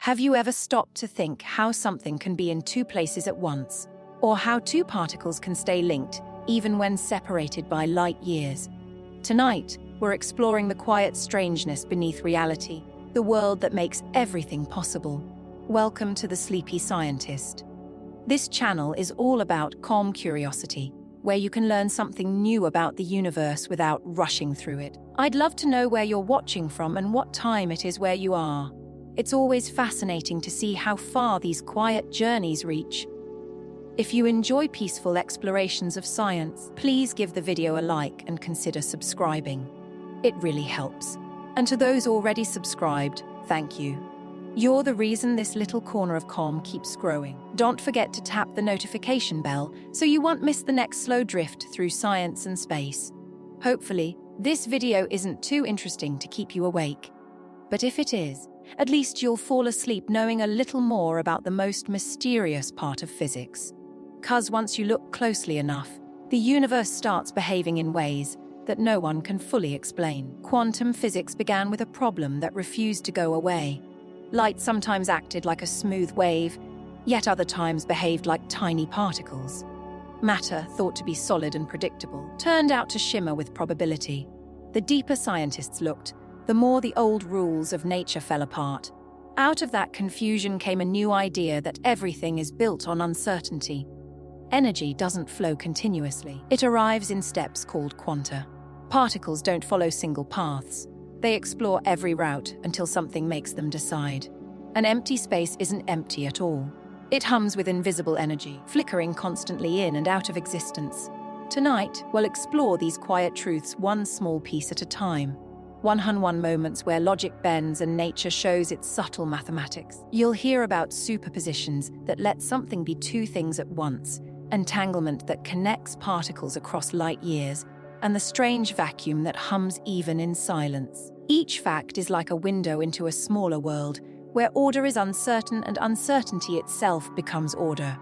Have you ever stopped to think how something can be in two places at once, or how two particles can stay linked even when separated by light years? Tonight, we're exploring the quiet strangeness beneath reality, the world that makes everything possible. Welcome to The Sleepy Scientist. This channel is all about calm curiosity, where you can learn something new about the universe without rushing through it. I'd love to know where you're watching from and what time it is where you are. It's always fascinating to see how far these quiet journeys reach. If you enjoy peaceful explorations of science, please give the video a like and consider subscribing. It really helps. And to those already subscribed, thank you. You're the reason this little corner of calm keeps growing. Don't forget to tap the notification bell so you won't miss the next slow drift through science and space. Hopefully, this video isn't too interesting to keep you awake. But if it is, at least you'll fall asleep knowing a little more about the most mysterious part of physics. 'Cause once you look closely enough, the universe starts behaving in ways that no one can fully explain. Quantum physics began with a problem that refused to go away. Light sometimes acted like a smooth wave, yet other times behaved like tiny particles. Matter, thought to be solid and predictable, turned out to shimmer with probability. The deeper scientists looked, the more the old rules of nature fell apart. Out of that confusion came a new idea that everything is built on uncertainty. Energy doesn't flow continuously. It arrives in steps called quanta. Particles don't follow single paths. They explore every route until something makes them decide. An empty space isn't empty at all. It hums with invisible energy, flickering constantly in and out of existence. Tonight, we'll explore these quiet truths one small piece at a time. 101 moments where logic bends and nature shows its subtle mathematics. You'll hear about superpositions that let something be two things at once, entanglement that connects particles across light years, and the strange vacuum that hums even in silence. Each fact is like a window into a smaller world, where order is uncertain and uncertainty itself becomes order.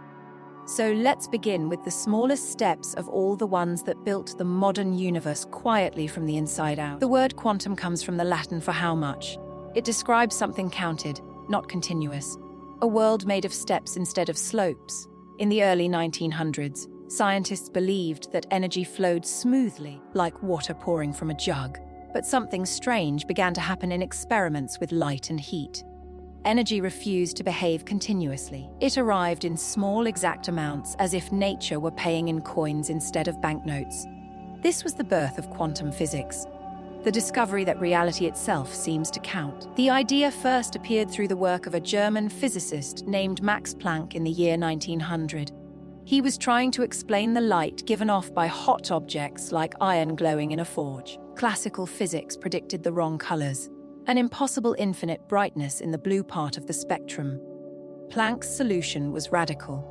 So let's begin with the smallest steps of all the ones that built the modern universe quietly from the inside out. The word quantum comes from the Latin for how much. It describes something counted, not continuous. A world made of steps instead of slopes. In the early 1900s, scientists believed that energy flowed smoothly, like water pouring from a jug. But something strange began to happen in experiments with light and heat. Energy refused to behave continuously. It arrived in small, exact amounts, as if nature were paying in coins instead of banknotes. This was the birth of quantum physics, the discovery that reality itself seems to count. The idea first appeared through the work of a German physicist named Max Planck in the year 1900. He was trying to explain the light given off by hot objects like iron glowing in a forge. Classical physics predicted the wrong colors, an impossible infinite brightness in the blue part of the spectrum. Planck's solution was radical.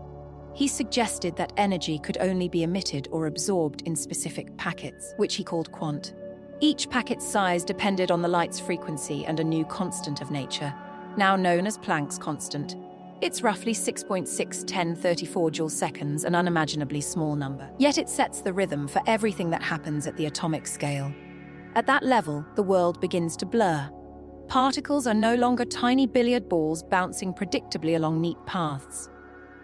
He suggested that energy could only be emitted or absorbed in specific packets, which he called quant. Each packet's size depended on the light's frequency and a new constant of nature, now known as Planck's constant. It's roughly 6.61034 joule-seconds, an unimaginably small number. Yet it sets the rhythm for everything that happens at the atomic scale. At that level, the world begins to blur. Particles are no longer tiny billiard balls bouncing predictably along neat paths.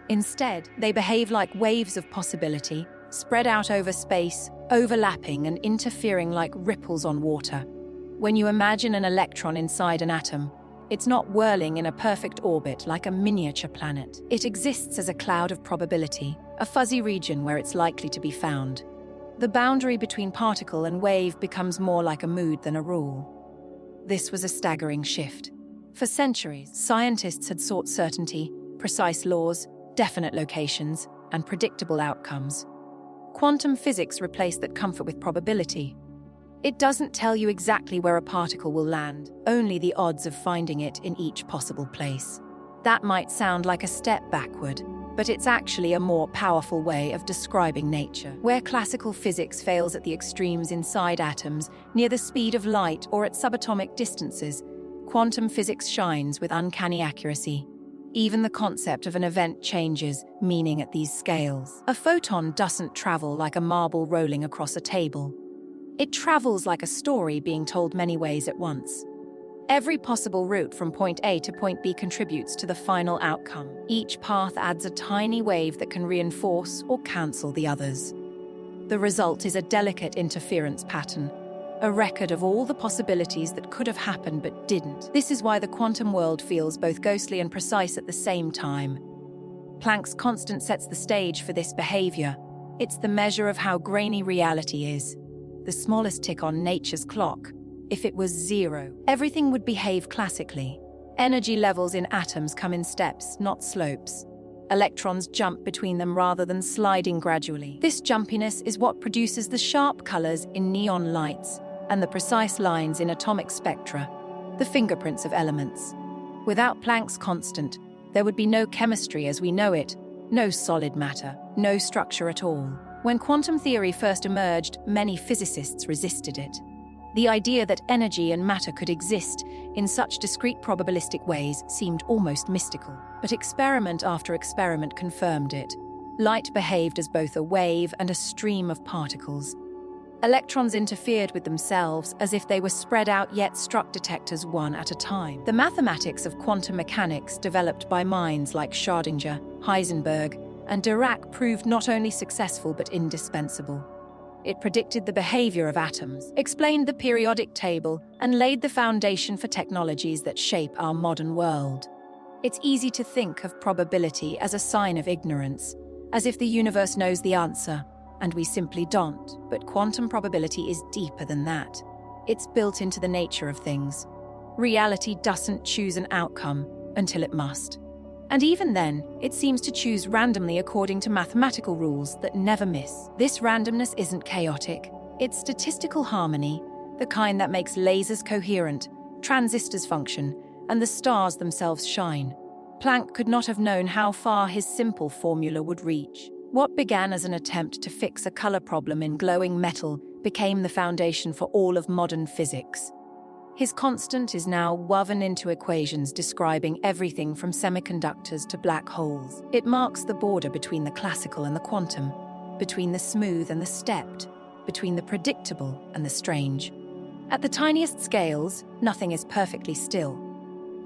Instead, they behave like waves of possibility, spread out over space, overlapping and interfering like ripples on water. When you imagine an electron inside an atom, it's not whirling in a perfect orbit like a miniature planet. It exists as a cloud of probability, a fuzzy region where it's likely to be found. The boundary between particle and wave becomes more like a mood than a rule. This was a staggering shift. For centuries, scientists had sought certainty, precise laws, definite locations, and predictable outcomes. Quantum physics replaced that comfort with probability. It doesn't tell you exactly where a particle will land, only the odds of finding it in each possible place. That might sound like a step backward, but it's actually a more powerful way of describing nature. Where classical physics fails at the extremes inside atoms, near the speed of light or at subatomic distances, quantum physics shines with uncanny accuracy. Even the concept of an event changes meaning at these scales. A photon doesn't travel like a marble rolling across a table. It travels like a story being told many ways at once. Every possible route from point A to point B contributes to the final outcome. Each path adds a tiny wave that can reinforce or cancel the others. The result is a delicate interference pattern, a record of all the possibilities that could have happened but didn't. This is why the quantum world feels both ghostly and precise at the same time. Planck's constant sets the stage for this behavior. It's the measure of how grainy reality is. The smallest tick on nature's clock. If it was 0, everything would behave classically. Energy levels in atoms come in steps, not slopes. Electrons jump between them rather than sliding gradually. This jumpiness is what produces the sharp colors in neon lights and the precise lines in atomic spectra, the fingerprints of elements. Without Planck's constant, there would be no chemistry as we know it, no solid matter, no structure at all. When quantum theory first emerged, many physicists resisted it. The idea that energy and matter could exist in such discrete probabilistic ways seemed almost mystical. But experiment after experiment confirmed it. Light behaved as both a wave and a stream of particles. Electrons interfered with themselves as if they were spread out yet struck detectors one at a time. The mathematics of quantum mechanics developed by minds like Schrödinger, Heisenberg, and Dirac proved not only successful but indispensable. It predicted the behavior of atoms, explained the periodic table, and laid the foundation for technologies that shape our modern world. It's easy to think of probability as a sign of ignorance, as if the universe knows the answer, and we simply don't. But quantum probability is deeper than that. It's built into the nature of things. Reality doesn't choose an outcome until it must. And even then, it seems to choose randomly according to mathematical rules that never miss. This randomness isn't chaotic. It's statistical harmony, the kind that makes lasers coherent, transistors function, and the stars themselves shine. Planck could not have known how far his simple formula would reach. What began as an attempt to fix a color problem in glowing metal became the foundation for all of modern physics. His constant is now woven into equations describing everything from semiconductors to black holes. It marks the border between the classical and the quantum, between the smooth and the stepped, between the predictable and the strange. At the tiniest scales, nothing is perfectly still.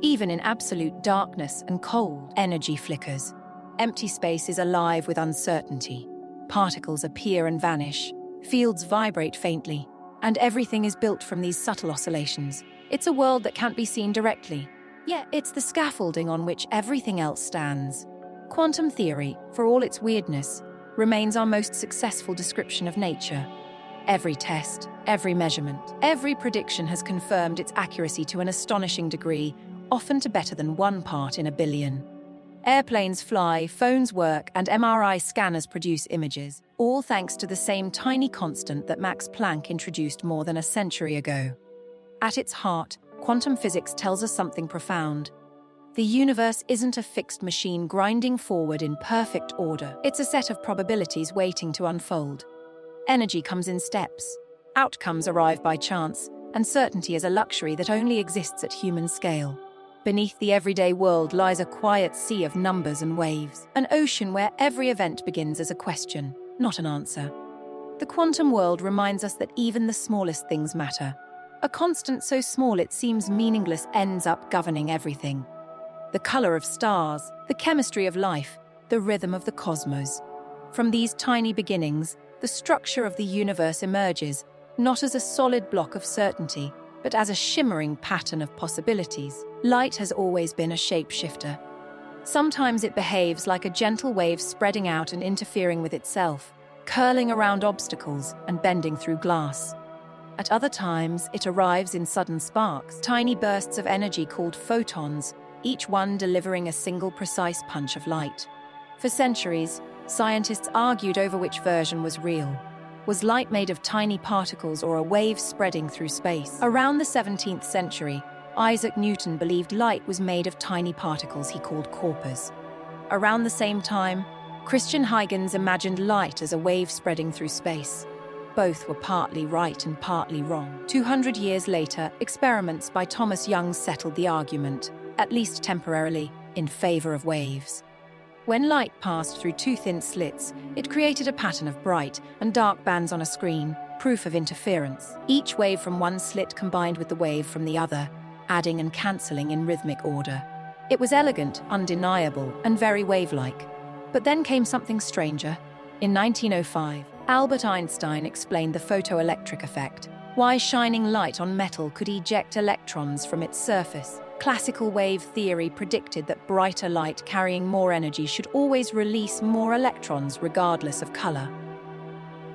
Even in absolute darkness and cold, energy flickers. Empty space is alive with uncertainty. Particles appear and vanish. Fields vibrate faintly. And everything is built from these subtle oscillations. It's a world that can't be seen directly. Yet it's the scaffolding on which everything else stands. Quantum theory, for all its weirdness, remains our most successful description of nature. Every test, every measurement, every prediction has confirmed its accuracy to an astonishing degree, often to better than 1 part in a billion. Airplanes fly, phones work, and MRI scanners produce images, all thanks to the same tiny constant that Max Planck introduced more than a century ago. At its heart, quantum physics tells us something profound. The universe isn't a fixed machine grinding forward in perfect order. It's a set of probabilities waiting to unfold. Energy comes in steps. Outcomes arrive by chance, and certainty is a luxury that only exists at human scale. Beneath the everyday world lies a quiet sea of numbers and waves, an ocean where every event begins as a question, not an answer. The quantum world reminds us that even the smallest things matter. A constant so small it seems meaningless ends up governing everything. The color of stars, the chemistry of life, the rhythm of the cosmos. From these tiny beginnings, the structure of the universe emerges, not as a solid block of certainty, but as a shimmering pattern of possibilities. Light has always been a shapeshifter. Sometimes it behaves like a gentle wave spreading out and interfering with itself, curling around obstacles and bending through glass. At other times, it arrives in sudden sparks, tiny bursts of energy called photons, each one delivering a single precise punch of light. For centuries, scientists argued over which version was real. Was light made of tiny particles or a wave spreading through space? Around the 17th century, Isaac Newton believed light was made of tiny particles he called corpuscles. Around the same time, Christian Huygens imagined light as a wave spreading through space. Both were partly right and partly wrong. 200 years later, experiments by Thomas Young settled the argument, at least temporarily, in favor of waves. When light passed through 2 thin slits, it created a pattern of bright and dark bands on a screen, proof of interference. Each wave from one slit combined with the wave from the other, adding and cancelling in rhythmic order. It was elegant, undeniable, and very wave-like. But then came something stranger. In 1905, Albert Einstein explained the photoelectric effect, why shining light on metal could eject electrons from its surface. Classical wave theory predicted that brighter light carrying more energy should always release more electrons regardless of color.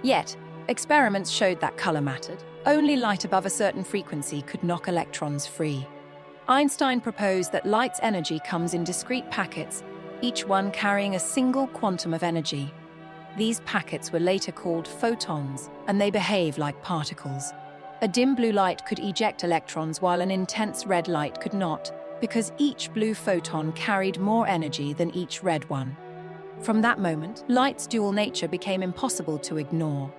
Yet, experiments showed that color mattered. Only light above a certain frequency could knock electrons free. Einstein proposed that light's energy comes in discrete packets, each one carrying a single quantum of energy. These packets were later called photons, and they behave like particles. A dim blue light could eject electrons while an intense red light could not, because each blue photon carried more energy than each red one. From that moment, light's dual nature became impossible to ignore.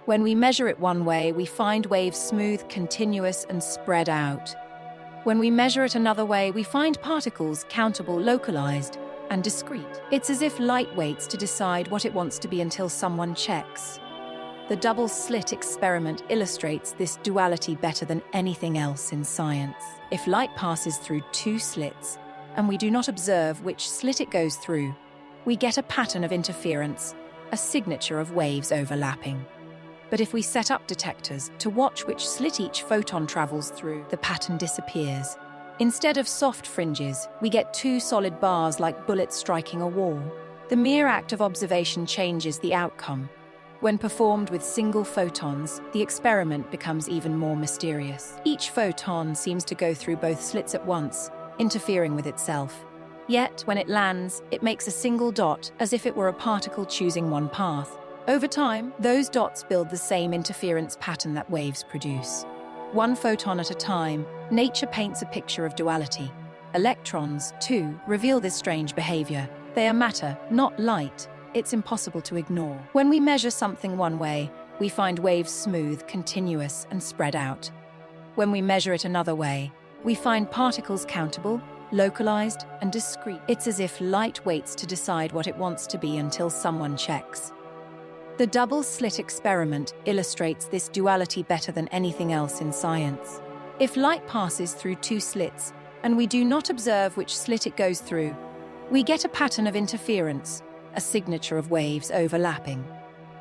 When we measure it one way, we find waves smooth, continuous, and spread out. When we measure it another way, we find particles countable, localized, and discrete. It's as if light waits to decide what it wants to be until someone checks. The double-slit experiment illustrates this duality better than anything else in science. If light passes through two slits, and we do not observe which slit it goes through, we get a pattern of interference, a signature of waves overlapping. But if we set up detectors to watch which slit each photon travels through, the pattern disappears. Instead of soft fringes, we get two solid bars like bullets striking a wall. The mere act of observation changes the outcome. When performed with single photons, the experiment becomes even more mysterious. Each photon seems to go through both slits at once, interfering with itself. Yet, when it lands, it makes a single dot, as if it were a particle choosing one path. Over time, those dots build the same interference pattern that waves produce. One photon at a time, nature paints a picture of duality. Electrons, too, reveal this strange behavior. They are matter, not light. It's impossible to ignore. When we measure something one way, we find waves smooth, continuous, and spread out. When we measure it another way, we find particles countable, localized, and discrete. It's as if light waits to decide what it wants to be until someone checks. The double-slit experiment illustrates this duality better than anything else in science. If light passes through two slits, and we do not observe which slit it goes through, we get a pattern of interference, a signature of waves overlapping.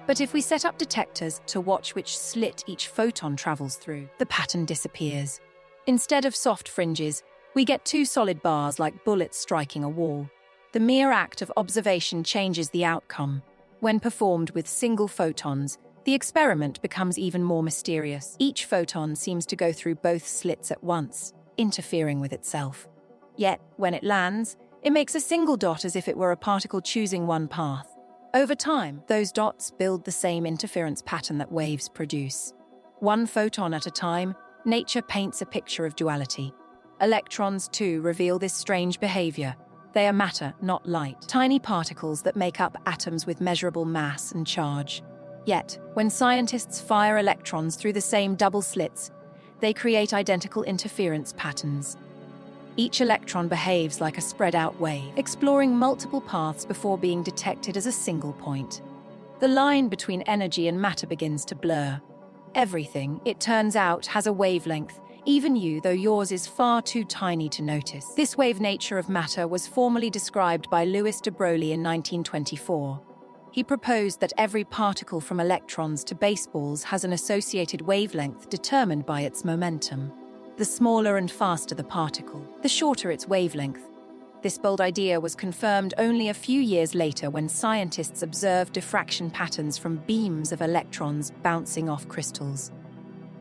But if we set up detectors to watch which slit each photon travels through, the pattern disappears. Instead of soft fringes, we get two solid bars like bullets striking a wall. The mere act of observation changes the outcome. When performed with single photons, the experiment becomes even more mysterious. Each photon seems to go through both slits at once, interfering with itself. Yet, when it lands, it makes a single dot as if it were a particle choosing one path. Over time, those dots build the same interference pattern that waves produce. One photon at a time, nature paints a picture of duality. Electrons, too, reveal this strange behavior. They are matter, not light, tiny particles that make up atoms with measurable mass and charge. Yet, when scientists fire electrons through the same double slits, they create identical interference patterns. Each electron behaves like a spread-out wave, exploring multiple paths before being detected as a single point. The line between energy and matter begins to blur. Everything, it turns out, has a wavelength, even you, though yours is far too tiny to notice. This wave nature of matter was formally described by Louis de Broglie in 1924. He proposed that every particle from electrons to baseballs has an associated wavelength determined by its momentum. The smaller and faster the particle, the shorter its wavelength. This bold idea was confirmed only a few years later when scientists observed diffraction patterns from beams of electrons bouncing off crystals.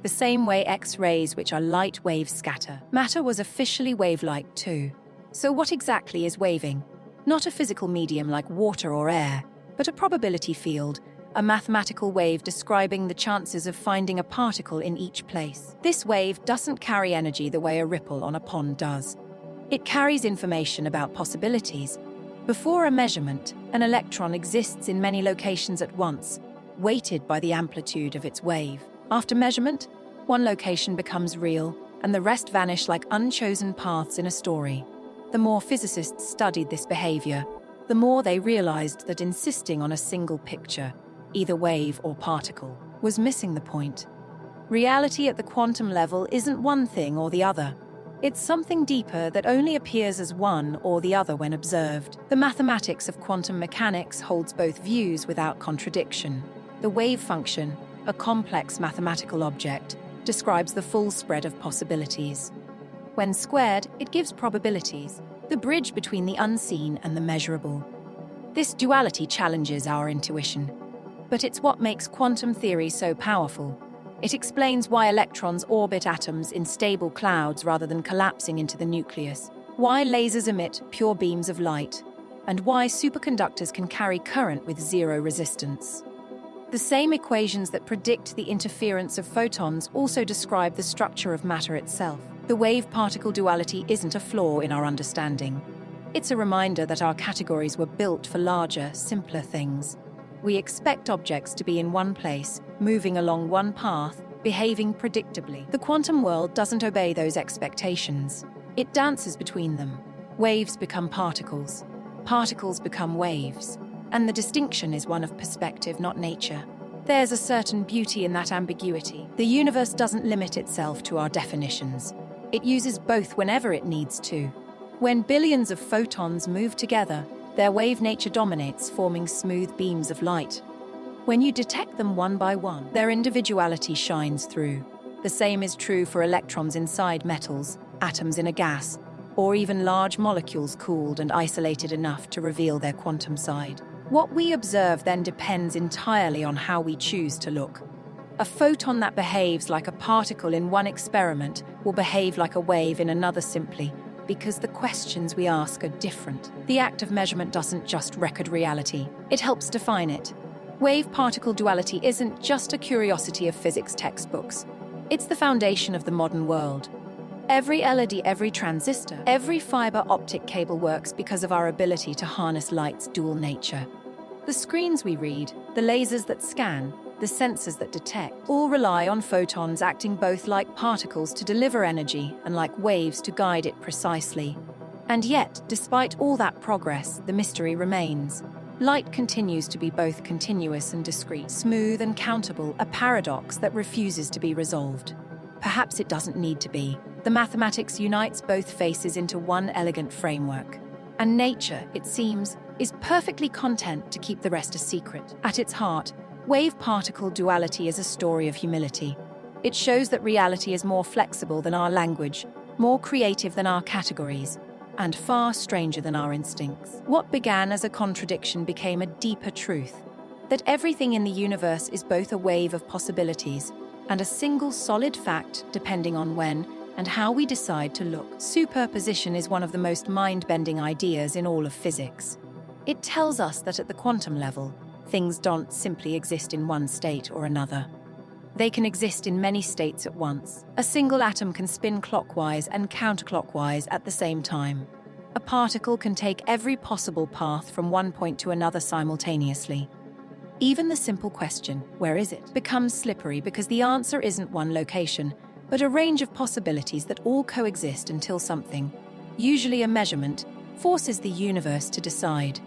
The same way X-rays, which are light waves, scatter. Matter was officially wave-like too. So what exactly is waving? Not a physical medium like water or air, but a probability field, a mathematical wave describing the chances of finding a particle in each place. This wave doesn't carry energy the way a ripple on a pond does. It carries information about possibilities. Before a measurement, an electron exists in many locations at once, weighted by the amplitude of its wave. After measurement, one location becomes real, and the rest vanish like unchosen paths in a story. The more physicists studied this behavior, the more they realized that insisting on a single picture, either wave or particle, was missing the point. Reality at the quantum level isn't one thing or the other. It's something deeper that only appears as one or the other when observed. The mathematics of quantum mechanics holds both views without contradiction. The wave function, a complex mathematical object, describes the full spread of possibilities. When squared, it gives probabilities, the bridge between the unseen and the measurable. This duality challenges our intuition, but it's what makes quantum theory so powerful. It explains why electrons orbit atoms in stable clouds rather than collapsing into the nucleus, why lasers emit pure beams of light, and why superconductors can carry current with zero resistance. The same equations that predict the interference of photons also describe the structure of matter itself. The wave-particle duality isn't a flaw in our understanding. It's a reminder that our categories were built for larger, simpler things. We expect objects to be in one place, moving along one path, behaving predictably. The quantum world doesn't obey those expectations. It dances between them. Waves become particles. Particles become waves. And the distinction is one of perspective, not nature. There's a certain beauty in that ambiguity. The universe doesn't limit itself to our definitions. It uses both whenever it needs to. When billions of photons move together, their wave nature dominates, forming smooth beams of light. When you detect them one by one, their individuality shines through. The same is true for electrons inside metals, atoms in a gas, or even large molecules cooled and isolated enough to reveal their quantum side. What we observe then depends entirely on how we choose to look. A photon that behaves like a particle in one experiment will behave like a wave in another simply because the questions we ask are different. The act of measurement doesn't just record reality, it helps define it. Wave-particle duality isn't just a curiosity of physics textbooks. It's the foundation of the modern world. Every LED, every transistor, every fiber optic cable works because of our ability to harness light's dual nature. The screens we read, the lasers that scan, the sensors that detect, all rely on photons acting both like particles to deliver energy and like waves to guide it precisely. And yet, despite all that progress, the mystery remains. Light continues to be both continuous and discrete, smooth and countable, a paradox that refuses to be resolved. Perhaps it doesn't need to be. The mathematics unites both faces into one elegant framework. And nature, it seems, is perfectly content to keep the rest a secret. At its heart, wave-particle duality is a story of humility. It shows that reality is more flexible than our language, more creative than our categories, and far stranger than our instincts. What began as a contradiction became a deeper truth, that everything in the universe is both a wave of possibilities and a single solid fact depending on when and how we decide to look. Superposition is one of the most mind-bending ideas in all of physics. It tells us that at the quantum level, things don't simply exist in one state or another. They can exist in many states at once. A single atom can spin clockwise and counterclockwise at the same time. A particle can take every possible path from one point to another simultaneously. Even the simple question, where is it, becomes slippery because the answer isn't one location, but a range of possibilities that all coexist until something, usually a measurement, forces the universe to decide.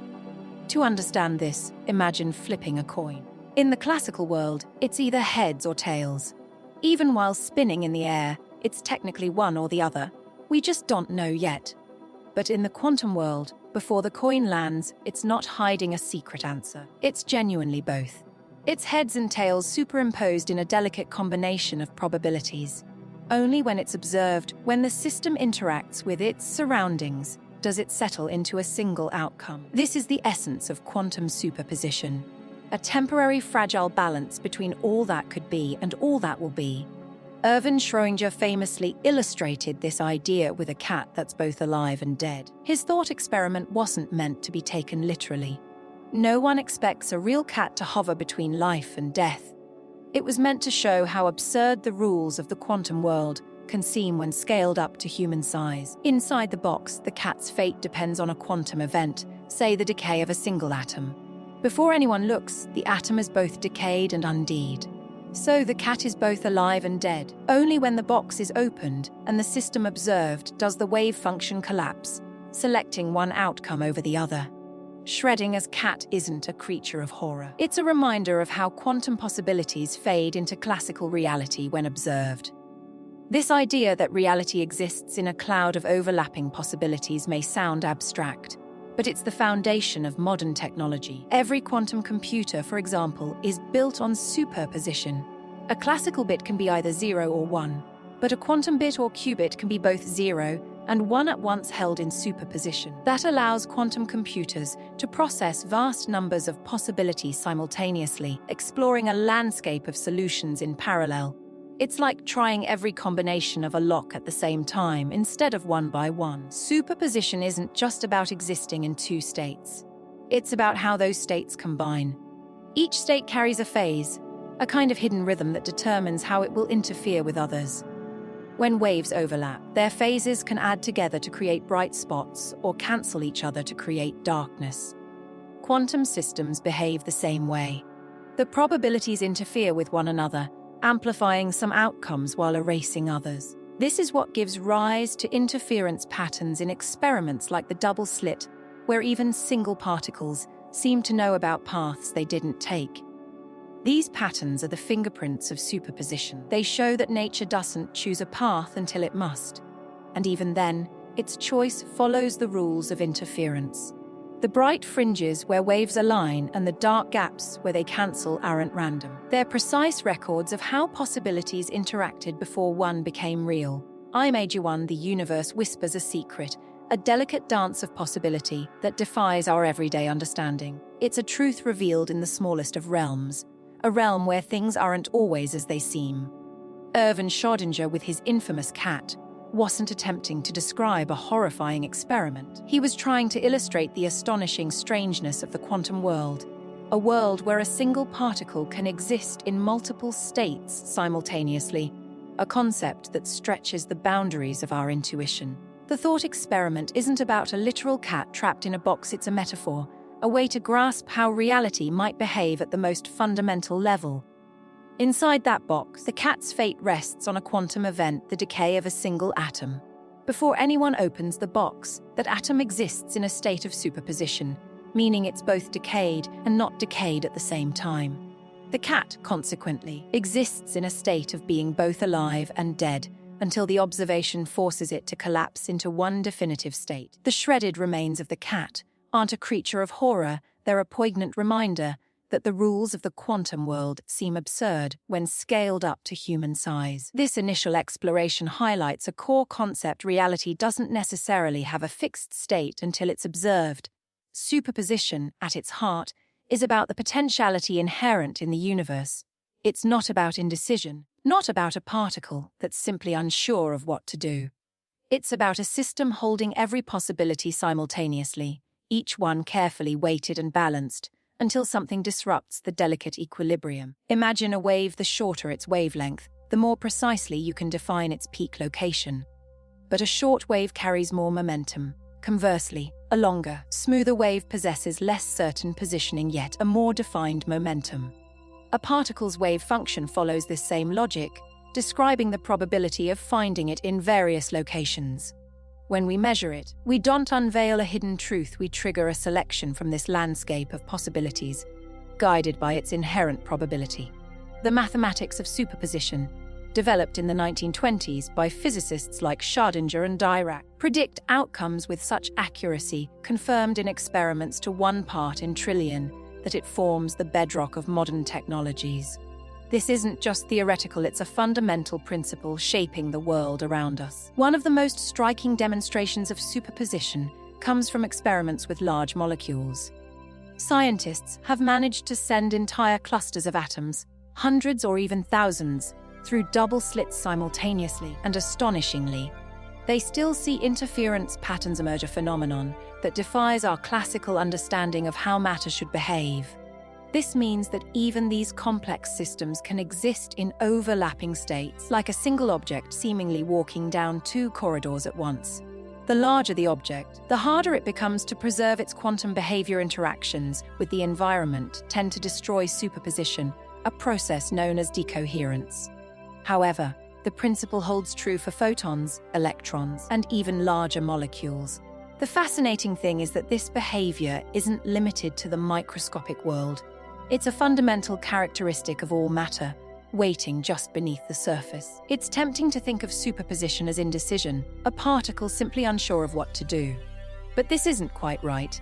To understand this, imagine flipping a coin. In the classical world, it's either heads or tails. Even while spinning in the air, it's technically one or the other. We just don't know yet. But in the quantum world, before the coin lands, it's not hiding a secret answer. It's genuinely both. It's heads and tails superimposed in a delicate combination of probabilities. Only when it's observed, when the system interacts with its surroundings, does it settle into a single outcome. This is the essence of quantum superposition, a temporary fragile balance between all that could be and all that will be. Erwin Schrödinger famously illustrated this idea with a cat that's both alive and dead. His thought experiment wasn't meant to be taken literally. No one expects a real cat to hover between life and death. It was meant to show how absurd the rules of the quantum world can seem when scaled up to human size. Inside the box, the cat's fate depends on a quantum event, say the decay of a single atom. Before anyone looks, the atom is both decayed and undead. So the cat is both alive and dead. Only when the box is opened and the system observed does the wave function collapse, selecting one outcome over the other. Schrödinger's cat isn't a creature of horror. It's a reminder of how quantum possibilities fade into classical reality when observed. This idea that reality exists in a cloud of overlapping possibilities may sound abstract, but it's the foundation of modern technology. Every quantum computer, for example, is built on superposition. A classical bit can be either 0 or 1, but a quantum bit or qubit can be both 0 and 1 at once held in superposition. That allows quantum computers to process vast numbers of possibilities simultaneously, exploring a landscape of solutions in parallel. It's like trying every combination of a lock at the same time instead of one by one. Superposition isn't just about existing in two states. It's about how those states combine. Each state carries a phase, a kind of hidden rhythm that determines how it will interfere with others. When waves overlap, their phases can add together to create bright spots or cancel each other to create darkness. Quantum systems behave the same way. The probabilities interfere with one another, amplifying some outcomes while erasing others. This is what gives rise to interference patterns in experiments like the double-slit, where even single particles seem to know about paths they didn't take. These patterns are the fingerprints of superposition. They show that nature doesn't choose a path until it must, and even then, its choice follows the rules of interference. The bright fringes where waves align and the dark gaps where they cancel aren't random. They're precise records of how possibilities interacted before one became real. I made you one, the universe whispers a secret, a delicate dance of possibility that defies our everyday understanding. It's a truth revealed in the smallest of realms, a realm where things aren't always as they seem. Erwin Schrödinger, with his infamous cat, wasn't attempting to describe a horrifying experiment. He was trying to illustrate the astonishing strangeness of the quantum world, a world where a single particle can exist in multiple states simultaneously, a concept that stretches the boundaries of our intuition. The thought experiment isn't about a literal cat trapped in a box, it's a metaphor, a way to grasp how reality might behave at the most fundamental level. Inside that box, the cat's fate rests on a quantum event, the decay of a single atom. Before anyone opens the box, that atom exists in a state of superposition, meaning it's both decayed and not decayed at the same time. The cat, consequently, exists in a state of being both alive and dead, until the observation forces it to collapse into one definitive state. The shredded remains of the cat aren't a creature of horror, they're a poignant reminder that the rules of the quantum world seem absurd when scaled up to human size. This initial exploration highlights a core concept: reality doesn't necessarily have a fixed state until it's observed. Superposition, at its heart, is about the potentiality inherent in the universe. It's not about indecision, not about a particle that's simply unsure of what to do. It's about a system holding every possibility simultaneously, each one carefully weighted and balanced, until something disrupts the delicate equilibrium. Imagine a wave: the shorter its wavelength, the more precisely you can define its peak location. But a short wave carries more momentum. Conversely, a longer, smoother wave possesses less certain positioning yet a more defined momentum. A particle's wave function follows this same logic, describing the probability of finding it in various locations. When we measure it, we don't unveil a hidden truth, we trigger a selection from this landscape of possibilities, guided by its inherent probability. The mathematics of superposition, developed in the 1920s by physicists like Schrödinger and Dirac, predict outcomes with such accuracy, confirmed in experiments to 1 part in trillion, that it forms the bedrock of modern technologies. This isn't just theoretical, it's a fundamental principle shaping the world around us. One of the most striking demonstrations of superposition comes from experiments with large molecules. Scientists have managed to send entire clusters of atoms, hundreds or even thousands, through double slits simultaneously, and astonishingly, they still see interference patterns emerge, a phenomenon that defies our classical understanding of how matter should behave. This means that even these complex systems can exist in overlapping states, like a single object seemingly walking down 2 corridors at once. The larger the object, the harder it becomes to preserve its quantum behavior. Interactions with the environment tend to destroy superposition, a process known as decoherence. However, the principle holds true for photons, electrons, and even larger molecules. The fascinating thing is that this behavior isn't limited to the microscopic world. It's a fundamental characteristic of all matter, waiting just beneath the surface. It's tempting to think of superposition as indecision, a particle simply unsure of what to do. But this isn't quite right.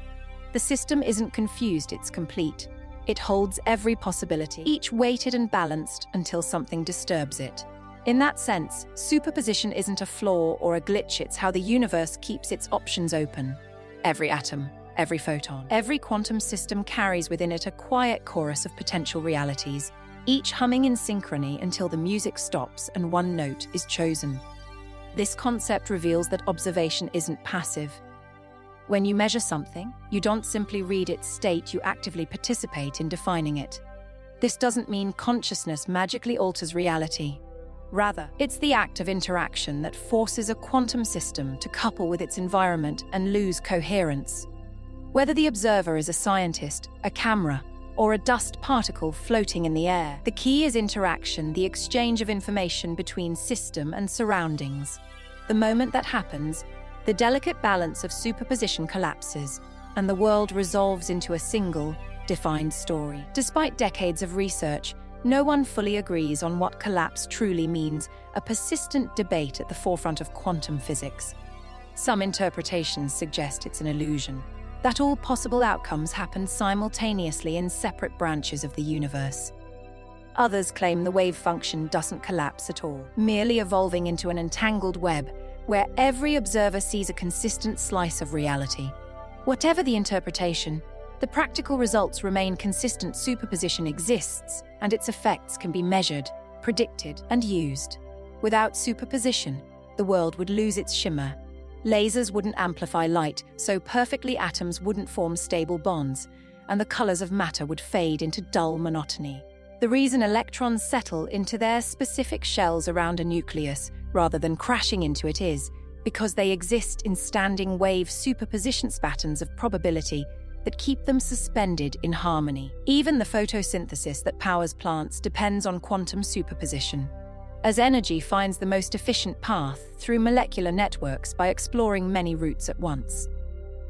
The system isn't confused, it's complete. It holds every possibility, each weighted and balanced until something disturbs it. In that sense, superposition isn't a flaw or a glitch, it's how the universe keeps its options open. Every atom, every photon, every quantum system carries within it a quiet chorus of potential realities, each humming in synchrony until the music stops and one note is chosen. This concept reveals that observation isn't passive. When you measure something, you don't simply read its state, you actively participate in defining it. This doesn't mean consciousness magically alters reality. Rather, it's the act of interaction that forces a quantum system to couple with its environment and lose coherence. Whether the observer is a scientist, a camera, or a dust particle floating in the air, the key is interaction, the exchange of information between system and surroundings. The moment that happens, the delicate balance of superposition collapses, and the world resolves into a single, defined story. Despite decades of research, no one fully agrees on what collapse truly means, a persistent debate at the forefront of quantum physics. Some interpretations suggest it's an illusion, that all possible outcomes happen simultaneously in separate branches of the universe. Others claim the wave function doesn't collapse at all, merely evolving into an entangled web where every observer sees a consistent slice of reality. Whatever the interpretation, the practical results remain consistent. Superposition exists, and its effects can be measured, predicted, and used. Without superposition, the world would lose its shimmer. Lasers wouldn't amplify light, so perfectly atoms wouldn't form stable bonds, and the colors of matter would fade into dull monotony. The reason electrons settle into their specific shells around a nucleus rather than crashing into it is because they exist in standing wave superposition patterns of probability that keep them suspended in harmony. Even the photosynthesis that powers plants depends on quantum superposition, as energy finds the most efficient path through molecular networks by exploring many routes at once.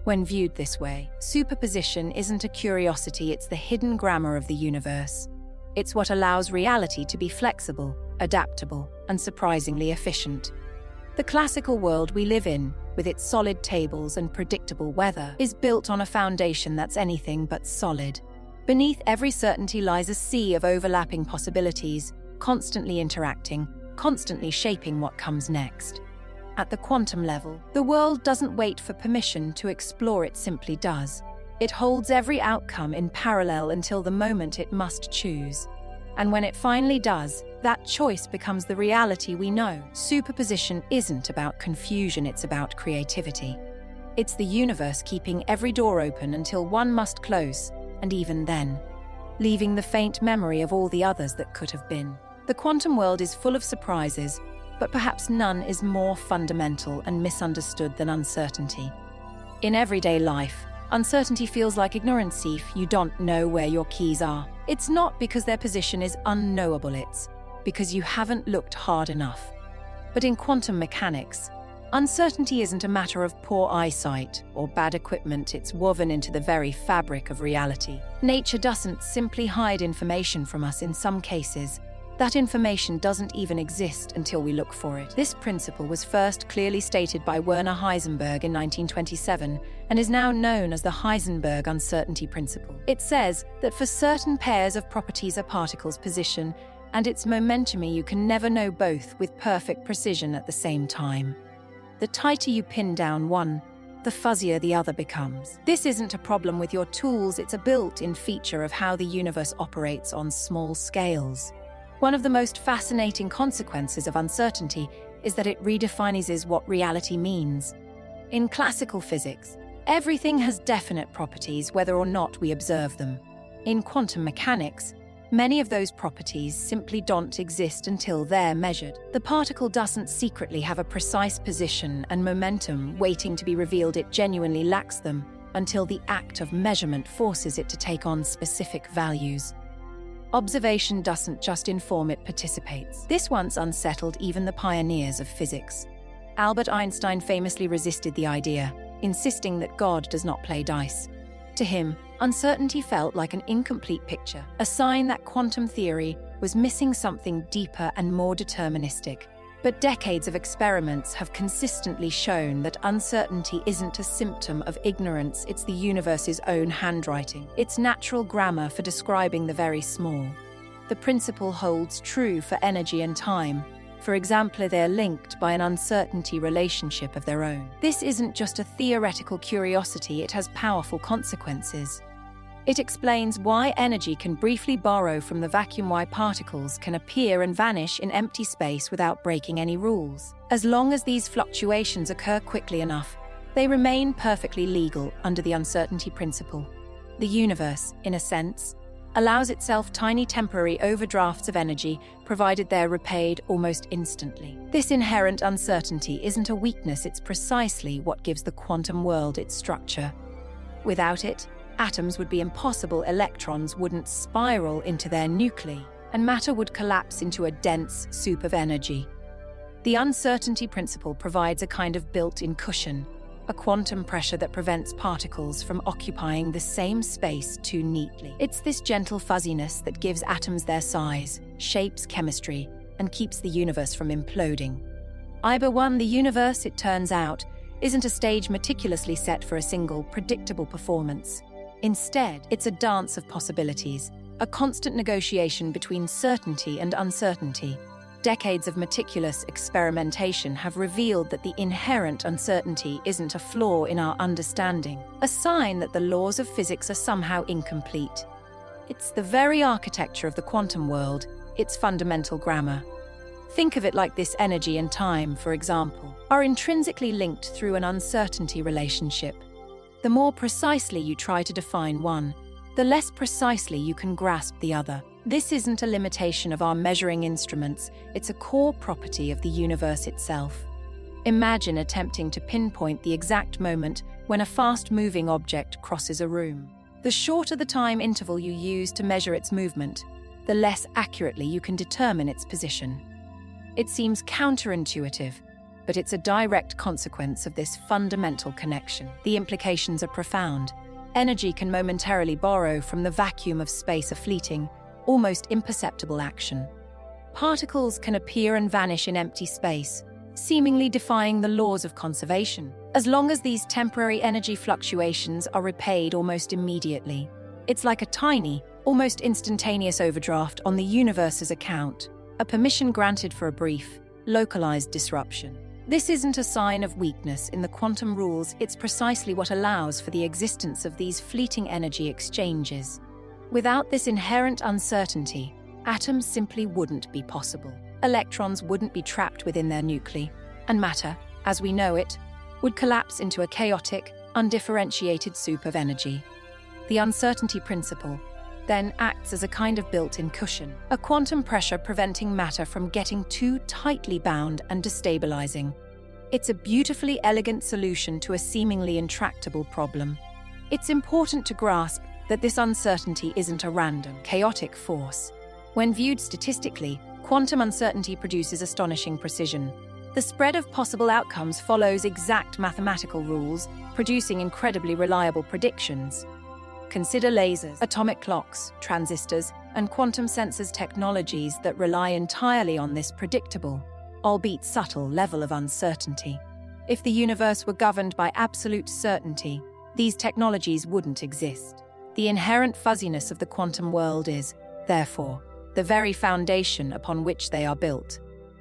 When viewed this way, superposition isn't a curiosity, it's the hidden grammar of the universe. It's what allows reality to be flexible, adaptable, and surprisingly efficient. The classical world we live in, with its solid tables and predictable weather, is built on a foundation that's anything but solid. Beneath every certainty lies a sea of overlapping possibilities, constantly interacting, constantly shaping what comes next. At the quantum level, the world doesn't wait for permission to explore, it simply does. It holds every outcome in parallel until the moment it must choose. And when it finally does, that choice becomes the reality we know. Superposition isn't about confusion, it's about creativity. It's the universe keeping every door open until one must close, and even then, leaving the faint memory of all the others that could have been. The quantum world is full of surprises, but perhaps none is more fundamental and misunderstood than uncertainty. In everyday life, uncertainty feels like ignorance if you don't know where your keys are. It's not because their position is unknowable, it's because you haven't looked hard enough. But in quantum mechanics, uncertainty isn't a matter of poor eyesight or bad equipment, it's woven into the very fabric of reality. Nature doesn't simply hide information from us. In some cases, that information doesn't even exist until we look for it. This principle was first clearly stated by Werner Heisenberg in 1927 and is now known as the Heisenberg uncertainty principle. It says that for certain pairs of properties a particle's position and its momentum, you can never know both with perfect precision at the same time. The tighter you pin down one, the fuzzier the other becomes. This isn't a problem with your tools, it's a built-in feature of how the universe operates on small scales. One of the most fascinating consequences of uncertainty is that it redefines what reality means. In classical physics, everything has definite properties whether or not we observe them. In quantum mechanics, many of those properties simply don't exist until they're measured. The particle doesn't secretly have a precise position and momentum waiting to be revealed, it genuinely lacks them until the act of measurement forces it to take on specific values. Observation doesn't just inform, it participates. This once unsettled even the pioneers of physics. Albert Einstein famously resisted the idea, insisting that God does not play dice. To him, uncertainty felt like an incomplete picture, a sign that quantum theory was missing something deeper and more deterministic. But decades of experiments have consistently shown that uncertainty isn't a symptom of ignorance, it's the universe's own handwriting. It's natural grammar for describing the very small. The principle holds true for energy and time. For example, they're linked by an uncertainty relationship of their own. This isn't just a theoretical curiosity, it has powerful consequences. It explains why energy can briefly borrow from the vacuum, why particles can appear and vanish in empty space without breaking any rules. As long as these fluctuations occur quickly enough, they remain perfectly legal under the uncertainty principle. The universe, in a sense, allows itself tiny temporary overdrafts of energy, provided they're repaid almost instantly. This inherent uncertainty isn't a weakness, it's precisely what gives the quantum world its structure. Without it, atoms would be impossible, electrons wouldn't spiral into their nuclei, and matter would collapse into a dense soup of energy. The uncertainty principle provides a kind of built-in cushion, a quantum pressure that prevents particles from occupying the same space too neatly. It's this gentle fuzziness that gives atoms their size, shapes chemistry, and keeps the universe from imploding. The universe, it turns out, isn't a stage meticulously set for a single, predictable performance. Instead, it's a dance of possibilities, a constant negotiation between certainty and uncertainty. Decades of meticulous experimentation have revealed that the inherent uncertainty isn't a flaw in our understanding, a sign that the laws of physics are somehow incomplete. It's the very architecture of the quantum world, its fundamental grammar. Think of it like this: energy and time, for example, are intrinsically linked through an uncertainty relationship. The more precisely you try to define one, the less precisely you can grasp the other. This isn't a limitation of our measuring instruments, it's a core property of the universe itself. Imagine attempting to pinpoint the exact moment when a fast-moving object crosses a room. The shorter the time interval you use to measure its movement, the less accurately you can determine its position. It seems counterintuitive, but it's a direct consequence of this fundamental connection. The implications are profound. Energy can momentarily borrow from the vacuum of space a fleeting, almost imperceptible action. Particles can appear and vanish in empty space, seemingly defying the laws of conservation, as long as these temporary energy fluctuations are repaid almost immediately. It's like a tiny, almost instantaneous overdraft on the universe's account, a permission granted for a brief, localized disruption. This isn't a sign of weakness in the quantum rules, it's precisely what allows for the existence of these fleeting energy exchanges. Without this inherent uncertainty, atoms simply wouldn't be possible. Electrons wouldn't be trapped within their nuclei, and matter, as we know it, would collapse into a chaotic, undifferentiated soup of energy. The uncertainty principle then acts as a kind of built-in cushion, a quantum pressure preventing matter from getting too tightly bound and destabilizing. It's a beautifully elegant solution to a seemingly intractable problem. It's important to grasp that this uncertainty isn't a random, chaotic force. When viewed statistically, quantum uncertainty produces astonishing precision. The spread of possible outcomes follows exact mathematical rules, producing incredibly reliable predictions. Consider lasers, atomic clocks, transistors, and quantum sensors, technologies that rely entirely on this predictable, albeit subtle, level of uncertainty. If the universe were governed by absolute certainty, these technologies wouldn't exist. The inherent fuzziness of the quantum world is, therefore, the very foundation upon which they are built.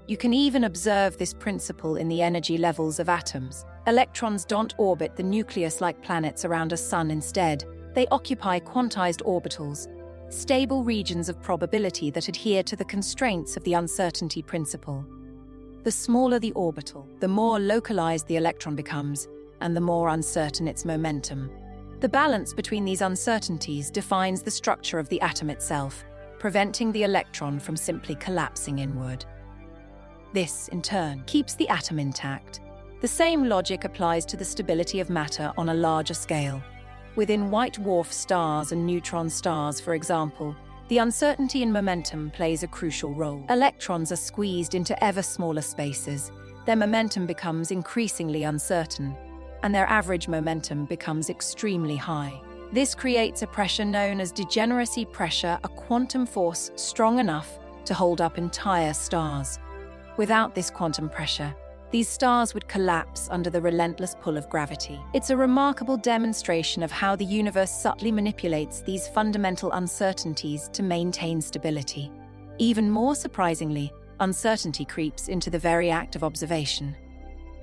You can even observe this principle in the energy levels of atoms. Electrons don't orbit the nucleus like planets around a sun. Instead, they occupy quantized orbitals, stable regions of probability that adhere to the constraints of the uncertainty principle. The smaller the orbital, the more localized the electron becomes, and the more uncertain its momentum. The balance between these uncertainties defines the structure of the atom itself, preventing the electron from simply collapsing inward. This, in turn, keeps the atom intact. The same logic applies to the stability of matter on a larger scale. Within white dwarf stars and neutron stars, for example, the uncertainty in momentum plays a crucial role. Electrons are squeezed into ever smaller spaces, their momentum becomes increasingly uncertain, and their average momentum becomes extremely high. This creates a pressure known as degeneracy pressure, a quantum force strong enough to hold up entire stars. Without this quantum pressure, these stars would collapse under the relentless pull of gravity. It's a remarkable demonstration of how the universe subtly manipulates these fundamental uncertainties to maintain stability. Even more surprisingly, uncertainty creeps into the very act of observation.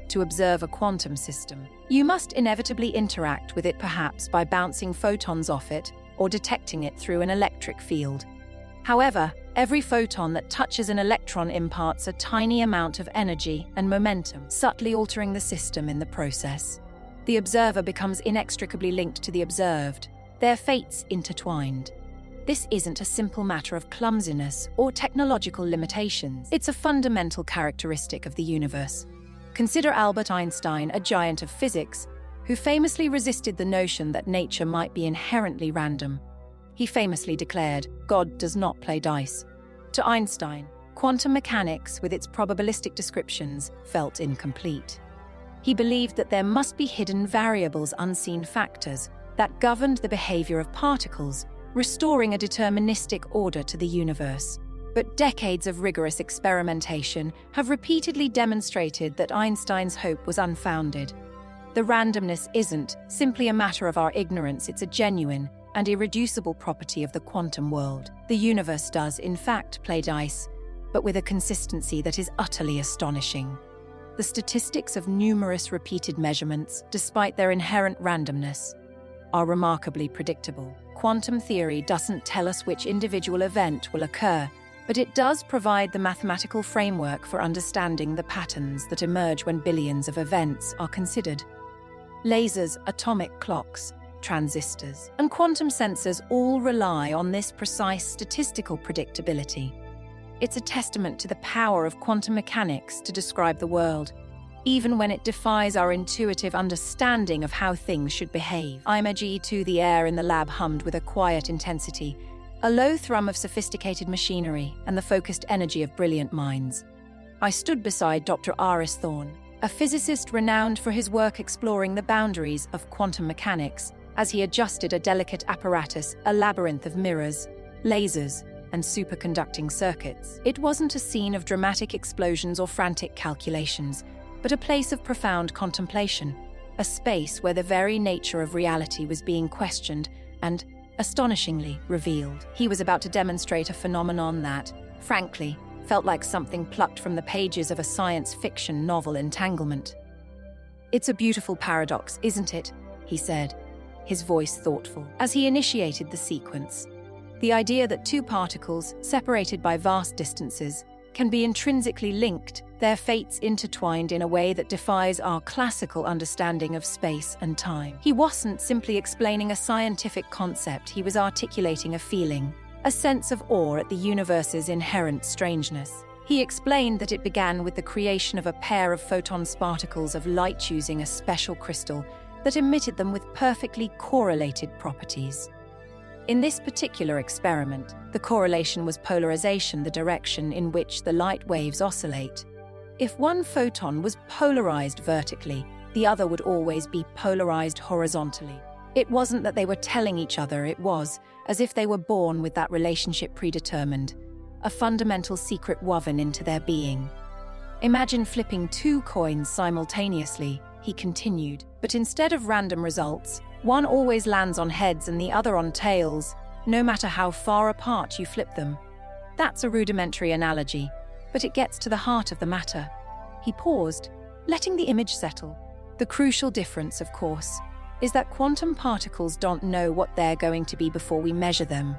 To observe a quantum system, you must inevitably interact with it, perhaps by bouncing photons off it or detecting it through an electric field. However, every photon that touches an electron imparts a tiny amount of energy and momentum, subtly altering the system in the process. The observer becomes inextricably linked to the observed, their fates intertwined. This isn't a simple matter of clumsiness or technological limitations. It's a fundamental characteristic of the universe. Consider Albert Einstein, a giant of physics, who famously resisted the notion that nature might be inherently random. He famously declared, "God does not play dice." To Einstein, quantum mechanics, with its probabilistic descriptions, felt incomplete. He believed that there must be hidden variables, unseen factors, that governed the behavior of particles, restoring a deterministic order to the universe. But decades of rigorous experimentation have repeatedly demonstrated that Einstein's hope was unfounded. The randomness isn't simply a matter of our ignorance, it's a genuine and irreducible property of the quantum world. The universe does, in fact, play dice, but with a consistency that is utterly astonishing. The statistics of numerous repeated measurements, despite their inherent randomness, are remarkably predictable. Quantum theory doesn't tell us which individual event will occur, but it does provide the mathematical framework for understanding the patterns that emerge when billions of events are considered. Lasers, atomic clocks, transistors, and quantum sensors all rely on this precise statistical predictability. It's a testament to the power of quantum mechanics to describe the world, even when it defies our intuitive understanding of how things should behave. The air in the lab hummed with a quiet intensity, a low thrum of sophisticated machinery and the focused energy of brilliant minds. I stood beside Dr. Aris Thorne, a physicist renowned for his work exploring the boundaries of quantum mechanics, as he adjusted a delicate apparatus, a labyrinth of mirrors, lasers, and superconducting circuits. It wasn't a scene of dramatic explosions or frantic calculations, but a place of profound contemplation, a space where the very nature of reality was being questioned and, astonishingly, revealed. He was about to demonstrate a phenomenon that, frankly, felt like something plucked from the pages of a science fiction novel, Entanglement. "It's a beautiful paradox, isn't it?" he said, his voice thoughtful, as he initiated the sequence. The idea that two particles, separated by vast distances, can be intrinsically linked, their fates intertwined in a way that defies our classical understanding of space and time. He wasn't simply explaining a scientific concept, he was articulating a feeling, a sense of awe at the universe's inherent strangeness. He explained that it began with the creation of a pair of photon particles of light using a special crystal that emitted them with perfectly correlated properties. In this particular experiment, the correlation was polarization, the direction in which the light waves oscillate. If one photon was polarized vertically, the other would always be polarized horizontally. It wasn't that they were telling each other, it was as if they were born with that relationship predetermined, a fundamental secret woven into their being. "Imagine flipping two coins simultaneously," he continued, "but instead of random results, one always lands on heads and the other on tails, no matter how far apart you flip them. That's a rudimentary analogy, but it gets to the heart of the matter." He paused, letting the image settle. The crucial difference, of course, is that quantum particles don't know what they're going to be before we measure them.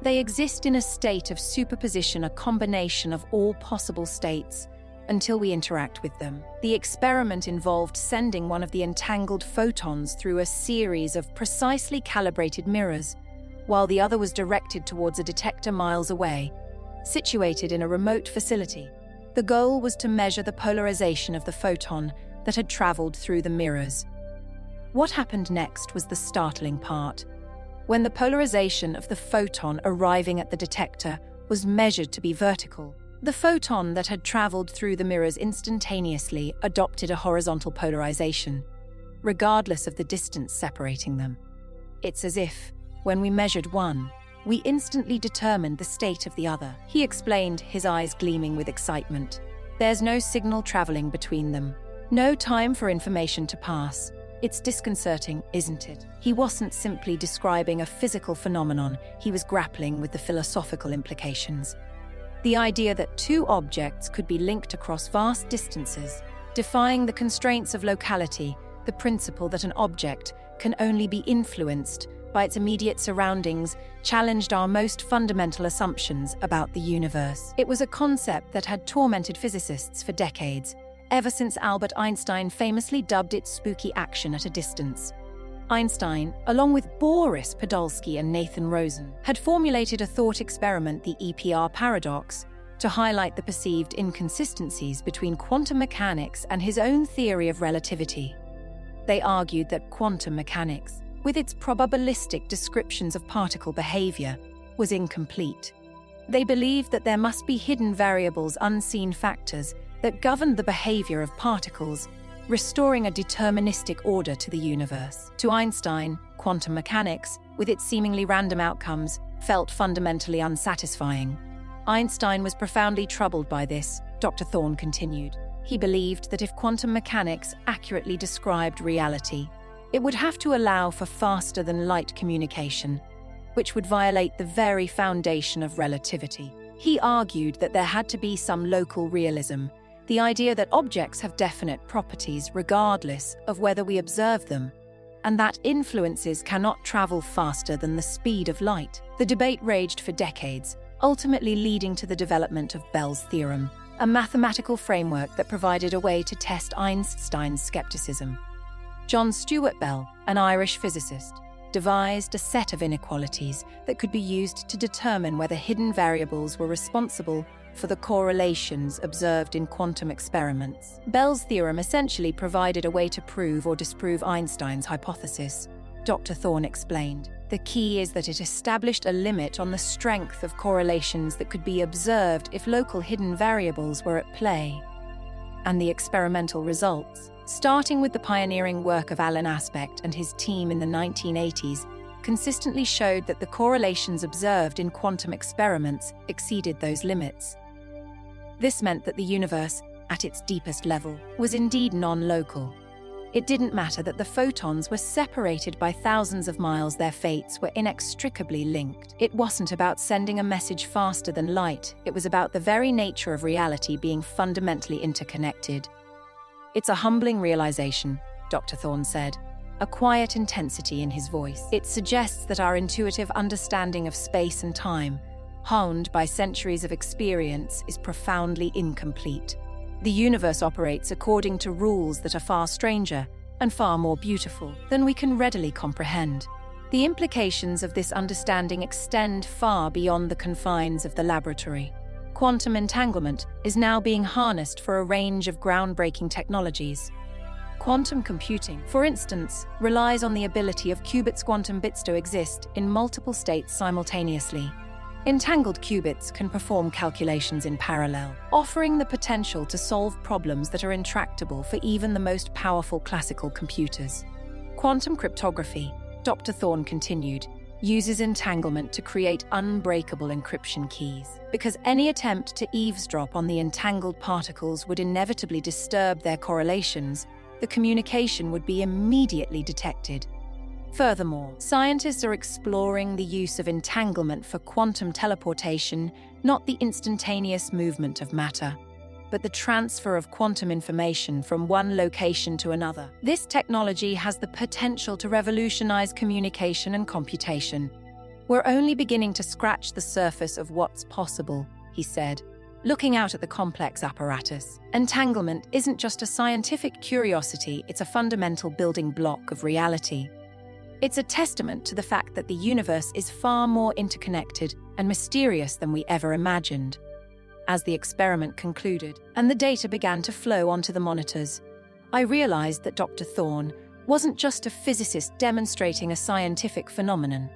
They exist in a state of superposition, a combination of all possible states, until we interact with them. The experiment involved sending one of the entangled photons through a series of precisely calibrated mirrors, while the other was directed towards a detector miles away, situated in a remote facility. The goal was to measure the polarization of the photon that had traveled through the mirrors. What happened next was the startling part. When the polarization of the photon arriving at the detector was measured to be vertical, the photon that had traveled through the mirrors instantaneously adopted a horizontal polarization, regardless of the distance separating them. It's as if, when we measured one, we instantly determined the state of the other. He explained, his eyes gleaming with excitement. There's no signal traveling between them. No time for information to pass. It's disconcerting, isn't it? He wasn't simply describing a physical phenomenon, he was grappling with the philosophical implications. The idea that two objects could be linked across vast distances, defying the constraints of locality, the principle that an object can only be influenced by its immediate surroundings, challenged our most fundamental assumptions about the universe. It was a concept that had tormented physicists for decades, ever since Albert Einstein famously dubbed it spooky action at a distance. Einstein, along with Boris Podolsky and Nathan Rosen, had formulated a thought experiment, the EPR paradox, to highlight the perceived inconsistencies between quantum mechanics and his own theory of relativity. They argued that quantum mechanics, with its probabilistic descriptions of particle behavior, was incomplete. They believed that there must be hidden variables, unseen factors, that governed the behavior of particles, restoring a deterministic order to the universe. To Einstein, quantum mechanics, with its seemingly random outcomes, felt fundamentally unsatisfying. Einstein was profoundly troubled by this, Dr. Thorne continued. He believed that if quantum mechanics accurately described reality, it would have to allow for faster-than-light communication, which would violate the very foundation of relativity. He argued that there had to be some local realism, the idea that objects have definite properties regardless of whether we observe them, and that influences cannot travel faster than the speed of light. The debate raged for decades, ultimately leading to the development of Bell's theorem, a mathematical framework that provided a way to test Einstein's skepticism. John Stuart Bell, an Irish physicist, devised a set of inequalities that could be used to determine whether hidden variables were responsible for the correlations observed in quantum experiments. Bell's theorem essentially provided a way to prove or disprove Einstein's hypothesis, Dr. Thorne explained. The key is that it established a limit on the strength of correlations that could be observed if local hidden variables were at play. And the experimental results, starting with the pioneering work of Alan Aspect and his team in the 1980s, consistently showed that the correlations observed in quantum experiments exceeded those limits. This meant that the universe, at its deepest level, was indeed non-local. It didn't matter that the photons were separated by thousands of miles, their fates were inextricably linked. It wasn't about sending a message faster than light, it was about the very nature of reality being fundamentally interconnected. It's a humbling realization, Dr. Thorne said, a quiet intensity in his voice. It suggests that our intuitive understanding of space and time, honed by centuries of experience, is profoundly incomplete. The universe operates according to rules that are far stranger and far more beautiful than we can readily comprehend. The implications of this understanding extend far beyond the confines of the laboratory. Quantum entanglement is now being harnessed for a range of groundbreaking technologies. Quantum computing, for instance, relies on the ability of qubits quantum bits to exist in multiple states simultaneously. Entangled qubits can perform calculations in parallel, offering the potential to solve problems that are intractable for even the most powerful classical computers. Quantum cryptography, Dr. Thorne continued, uses entanglement to create unbreakable encryption keys. Because any attempt to eavesdrop on the entangled particles would inevitably disturb their correlations, the communication would be immediately detected. Furthermore, scientists are exploring the use of entanglement for quantum teleportation, not the instantaneous movement of matter, but the transfer of quantum information from one location to another. This technology has the potential to revolutionize communication and computation. We're only beginning to scratch the surface of what's possible, he said, looking out at the complex apparatus. Entanglement isn't just a scientific curiosity, it's a fundamental building block of reality. It's a testament to the fact that the universe is far more interconnected and mysterious than we ever imagined. As the experiment concluded and the data began to flow onto the monitors, I realized that Dr. Thorne wasn't just a physicist demonstrating a scientific phenomenon.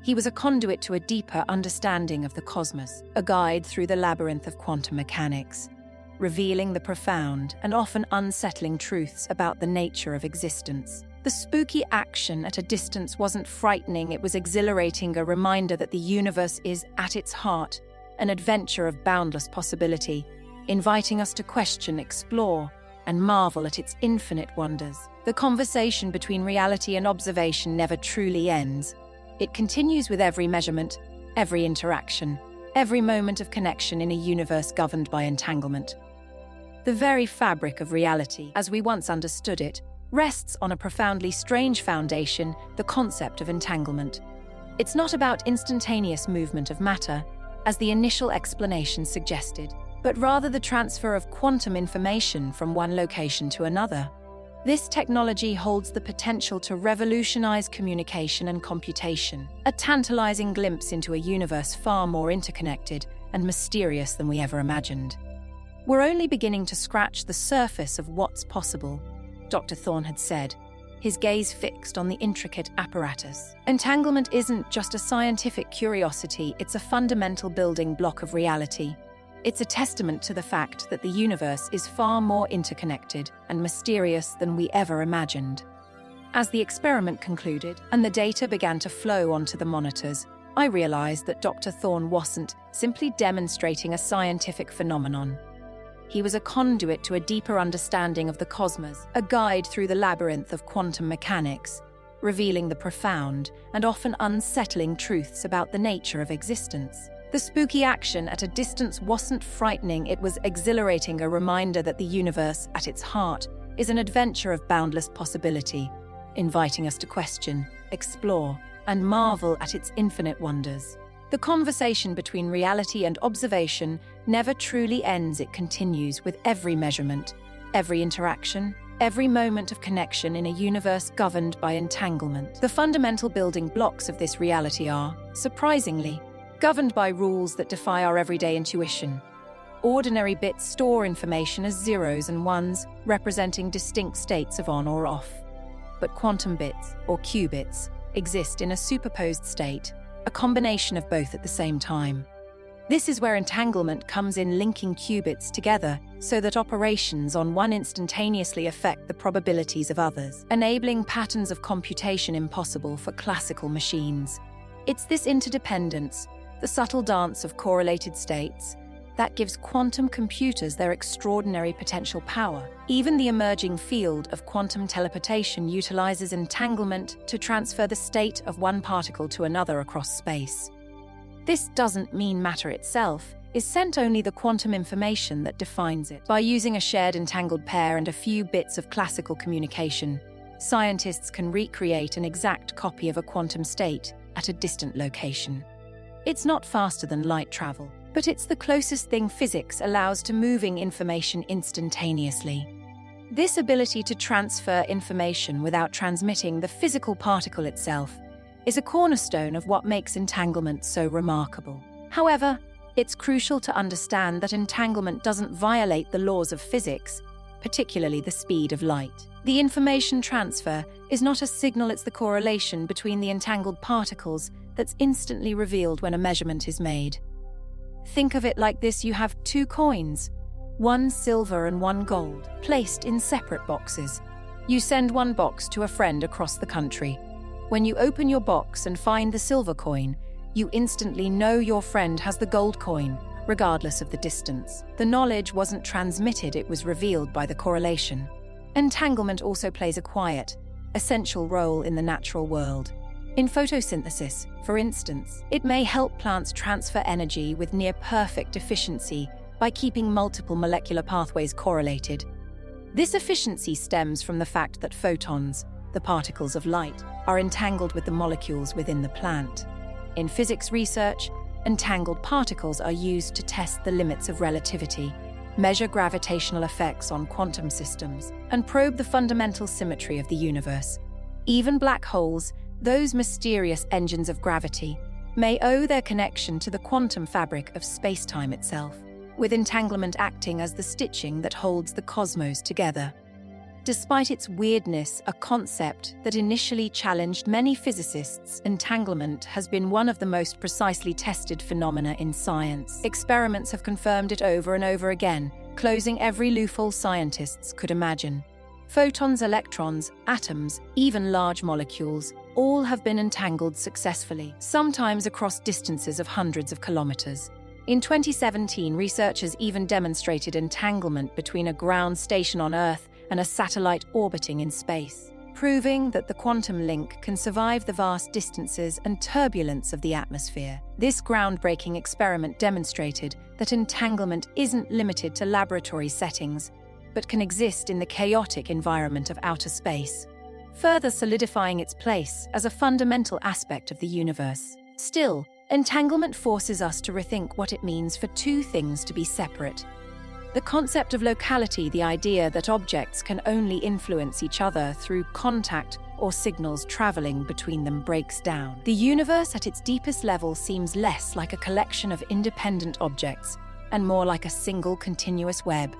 He was a conduit to a deeper understanding of the cosmos, a guide through the labyrinth of quantum mechanics, revealing the profound and often unsettling truths about the nature of existence. The spooky action at a distance wasn't frightening, it was exhilarating, a reminder that the universe is, at its heart, an adventure of boundless possibility, inviting us to question, explore, and marvel at its infinite wonders. The conversation between reality and observation never truly ends. It continues with every measurement, every interaction, every moment of connection in a universe governed by entanglement. The very fabric of reality, as we once understood it, rests on a profoundly strange foundation, the concept of entanglement. It's not about instantaneous movement of matter, as the initial explanation suggested, but rather the transfer of quantum information from one location to another. This technology holds the potential to revolutionize communication and computation, a tantalizing glimpse into a universe far more interconnected and mysterious than we ever imagined. We're only beginning to scratch the surface of what's possible, Dr. Thorne had said, his gaze fixed on the intricate apparatus. Entanglement isn't just a scientific curiosity, it's a fundamental building block of reality. It's a testament to the fact that the universe is far more interconnected and mysterious than we ever imagined. As the experiment concluded and the data began to flow onto the monitors, I realized that Dr. Thorne wasn't simply demonstrating a scientific phenomenon. He was a conduit to a deeper understanding of the cosmos, a guide through the labyrinth of quantum mechanics, revealing the profound and often unsettling truths about the nature of existence. The spooky action at a distance wasn't frightening, it was exhilarating, a reminder that the universe, at its heart, is an adventure of boundless possibility, inviting us to question, explore, and marvel at its infinite wonders. The conversation between reality and observation never truly ends, it continues with every measurement, every interaction, every moment of connection in a universe governed by entanglement. The fundamental building blocks of this reality are, surprisingly, governed by rules that defy our everyday intuition. Ordinary bits store information as zeros and ones, representing distinct states of on or off. But quantum bits, or qubits, exist in a superposed state, a combination of both at the same time. This is where entanglement comes in, linking qubits together so that operations on one instantaneously affect the probabilities of others, enabling patterns of computation impossible for classical machines. It's this interdependence, the subtle dance of correlated states, that gives quantum computers their extraordinary potential power. Even the emerging field of quantum teleportation utilizes entanglement to transfer the state of one particle to another across space. This doesn't mean matter itself is sent, only the quantum information that defines it. By using a shared entangled pair and a few bits of classical communication, scientists can recreate an exact copy of a quantum state at a distant location. It's not faster than light travel, but it's the closest thing physics allows to moving information instantaneously. This ability to transfer information without transmitting the physical particle itself is a cornerstone of what makes entanglement so remarkable. However, it's crucial to understand that entanglement doesn't violate the laws of physics, particularly the speed of light. The information transfer is not a signal, it's the correlation between the entangled particles that's instantly revealed when a measurement is made. Think of it like this: you have two coins, one silver and one gold, placed in separate boxes. You send one box to a friend across the country. When you open your box and find the silver coin, you instantly know your friend has the gold coin, regardless of the distance. The knowledge wasn't transmitted, it was revealed by the correlation. Entanglement also plays a quiet, essential role in the natural world. In photosynthesis, for instance, it may help plants transfer energy with near-perfect efficiency by keeping multiple molecular pathways correlated. This efficiency stems from the fact that photons, the particles of light, are entangled with the molecules within the plant. In physics research, entangled particles are used to test the limits of relativity, measure gravitational effects on quantum systems, and probe the fundamental symmetry of the universe. Even black holes, those mysterious engines of gravity, may owe their connection to the quantum fabric of space-time itself, with entanglement acting as the stitching that holds the cosmos together. Despite its weirdness, a concept that initially challenged many physicists, entanglement has been one of the most precisely tested phenomena in science. Experiments have confirmed it over and over again, closing every loophole scientists could imagine. Photons, electrons, atoms, even large molecules, all have been entangled successfully, sometimes across distances of hundreds of kilometers. In 2017, researchers even demonstrated entanglement between a ground station on Earth and a satellite orbiting in space, proving that the quantum link can survive the vast distances and turbulence of the atmosphere. This groundbreaking experiment demonstrated that entanglement isn't limited to laboratory settings, but can exist in the chaotic environment of outer space, further solidifying its place as a fundamental aspect of the universe. Still, entanglement forces us to rethink what it means for two things to be separate. The concept of locality, the idea that objects can only influence each other through contact or signals traveling between them, breaks down. The universe at its deepest level seems less like a collection of independent objects and more like a single continuous web.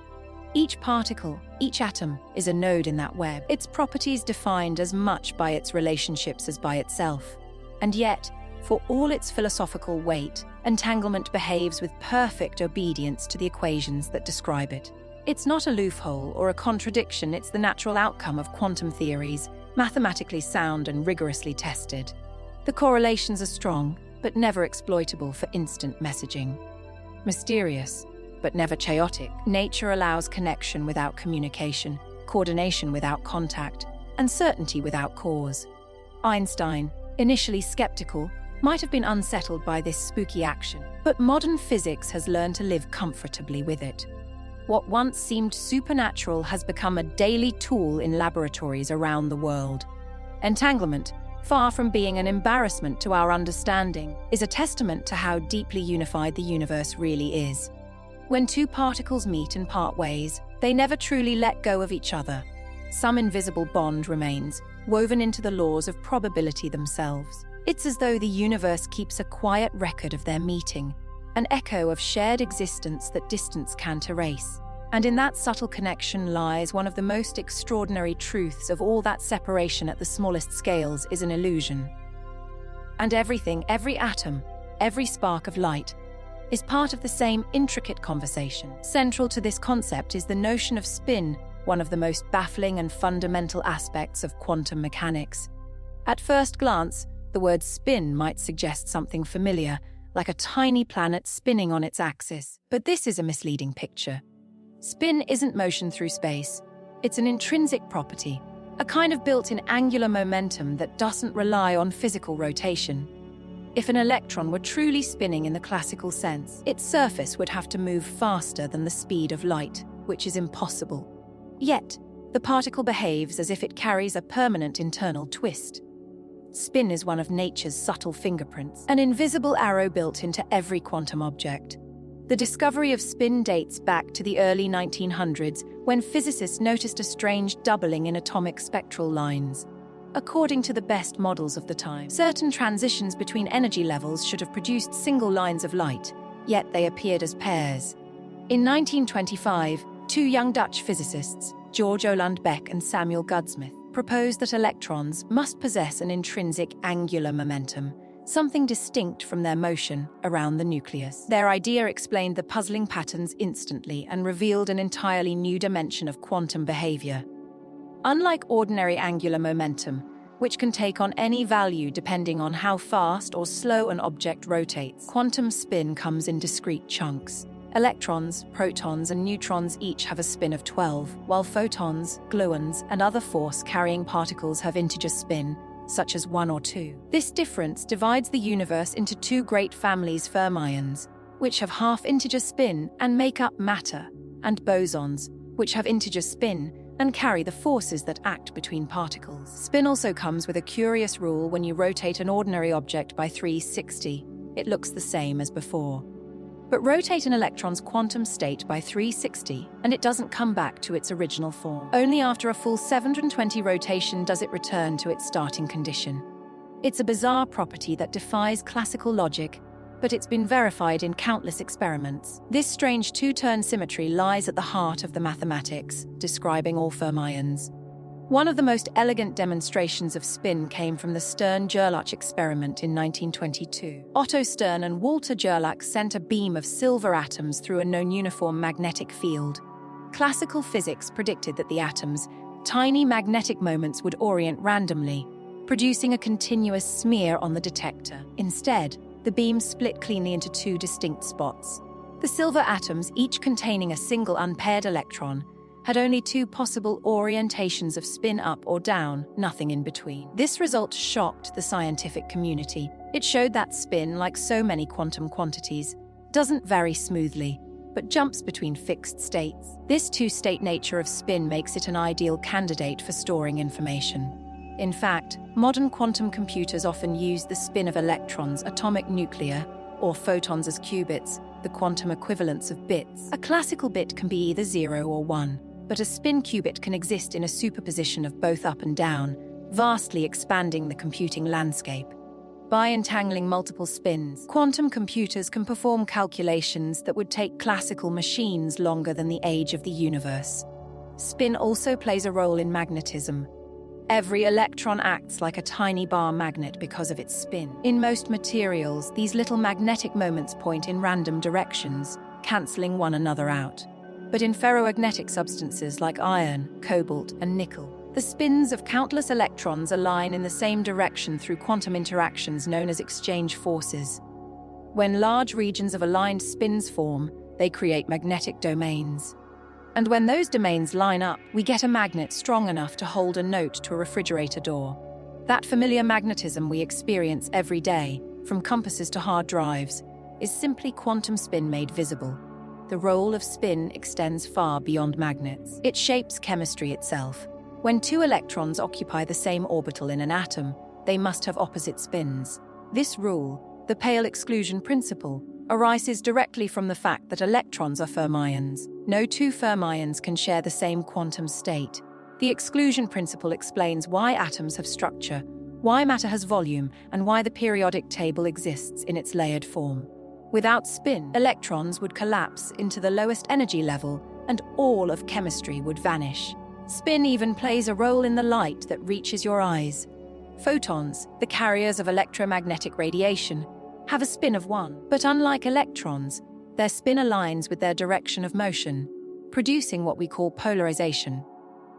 Each particle, each atom, is a node in that web, its properties defined as much by its relationships as by itself. And yet, for all its philosophical weight, entanglement behaves with perfect obedience to the equations that describe it. It's not a loophole or a contradiction, it's the natural outcome of quantum theories, mathematically sound and rigorously tested. The correlations are strong, but never exploitable for instant messaging. Mysterious, but never chaotic. Nature allows connection without communication, coordination without contact, and certainty without cause. Einstein, initially skeptical, might have been unsettled by this spooky action, but modern physics has learned to live comfortably with it. What once seemed supernatural has become a daily tool in laboratories around the world. Entanglement, far from being an embarrassment to our understanding, is a testament to how deeply unified the universe really is. When two particles meet and part ways, they never truly let go of each other. Some invisible bond remains, woven into the laws of probability themselves. It's as though the universe keeps a quiet record of their meeting, an echo of shared existence that distance can't erase. And in that subtle connection lies one of the most extraordinary truths of all, that separation at the smallest scales is an illusion. And everything, every atom, every spark of light, is part of the same intricate conversation. Central to this concept is the notion of spin, one of the most baffling and fundamental aspects of quantum mechanics. At first glance, the word spin might suggest something familiar, like a tiny planet spinning on its axis. But this is a misleading picture. Spin isn't motion through space. It's an intrinsic property, a kind of built-in angular momentum that doesn't rely on physical rotation. If an electron were truly spinning in the classical sense, its surface would have to move faster than the speed of light, which is impossible. Yet, the particle behaves as if it carries a permanent internal twist. Spin is one of nature's subtle fingerprints, an invisible arrow built into every quantum object. The discovery of spin dates back to the early 1900s, when physicists noticed a strange doubling in atomic spectral lines. According to the best models of the time, certain transitions between energy levels should have produced single lines of light, yet they appeared as pairs. In 1925, two young Dutch physicists, George Oland Beck and Samuel Goudsmit, proposed that electrons must possess an intrinsic angular momentum, something distinct from their motion around the nucleus. Their idea explained the puzzling patterns instantly and revealed an entirely new dimension of quantum behavior. Unlike ordinary angular momentum, which can take on any value depending on how fast or slow an object rotates, quantum spin comes in discrete chunks. Electrons, protons, and neutrons each have a spin of 12, while photons, gluons, and other force-carrying particles have integer spin, such as 1 or 2. This difference divides the universe into two great families: fermions, which have half-integer spin and make up matter, and bosons, which have integer spin and carry the forces that act between particles. Spin also comes with a curious rule: when you rotate an ordinary object by 360, it looks the same as before. But rotate an electron's quantum state by 360, and it doesn't come back to its original form. Only after a full 720 rotation does it return to its starting condition. It's a bizarre property that defies classical logic, but it's been verified in countless experiments. This strange two-turn symmetry lies at the heart of the mathematics, describing all fermions. One of the most elegant demonstrations of spin came from the Stern-Gerlach experiment in 1922. Otto Stern and Walter Gerlach sent a beam of silver atoms through a non-uniform magnetic field. Classical physics predicted that the atoms, tiny magnetic moments would orient randomly, producing a continuous smear on the detector. Instead, the beam split cleanly into two distinct spots. The silver atoms, each containing a single unpaired electron, had only two possible orientations of spin up or down, nothing in between. This result shocked the scientific community. It showed that spin, like so many quantum quantities, doesn't vary smoothly, but jumps between fixed states. This two-state nature of spin makes it an ideal candidate for storing information. In fact, modern quantum computers often use the spin of electrons, atomic nuclei, or photons as qubits, the quantum equivalents of bits. A classical bit can be either 0 or 1, but a spin qubit can exist in a superposition of both up and down, vastly expanding the computing landscape. By entangling multiple spins, quantum computers can perform calculations that would take classical machines longer than the age of the universe. Spin also plays a role in magnetism. Every electron acts like a tiny bar magnet because of its spin. In most materials, these little magnetic moments point in random directions, cancelling one another out. But in ferromagnetic substances like iron, cobalt, and nickel, the spins of countless electrons align in the same direction through quantum interactions known as exchange forces. When large regions of aligned spins form, they create magnetic domains. And when those domains line up, we get a magnet strong enough to hold a note to a refrigerator door. That familiar magnetism we experience every day, from compasses to hard drives, is simply quantum spin made visible. The role of spin extends far beyond magnets. It shapes chemistry itself. When two electrons occupy the same orbital in an atom, they must have opposite spins. This rule, the pale exclusion principle, arises directly from the fact that electrons are fermions. No two fermions can share the same quantum state. The exclusion principle explains why atoms have structure, why matter has volume, and why the periodic table exists in its layered form. Without spin, electrons would collapse into the lowest energy level, and all of chemistry would vanish. Spin even plays a role in the light that reaches your eyes. Photons, the carriers of electromagnetic radiation, have a spin of 1. But unlike electrons, their spin aligns with their direction of motion, producing what we call polarization.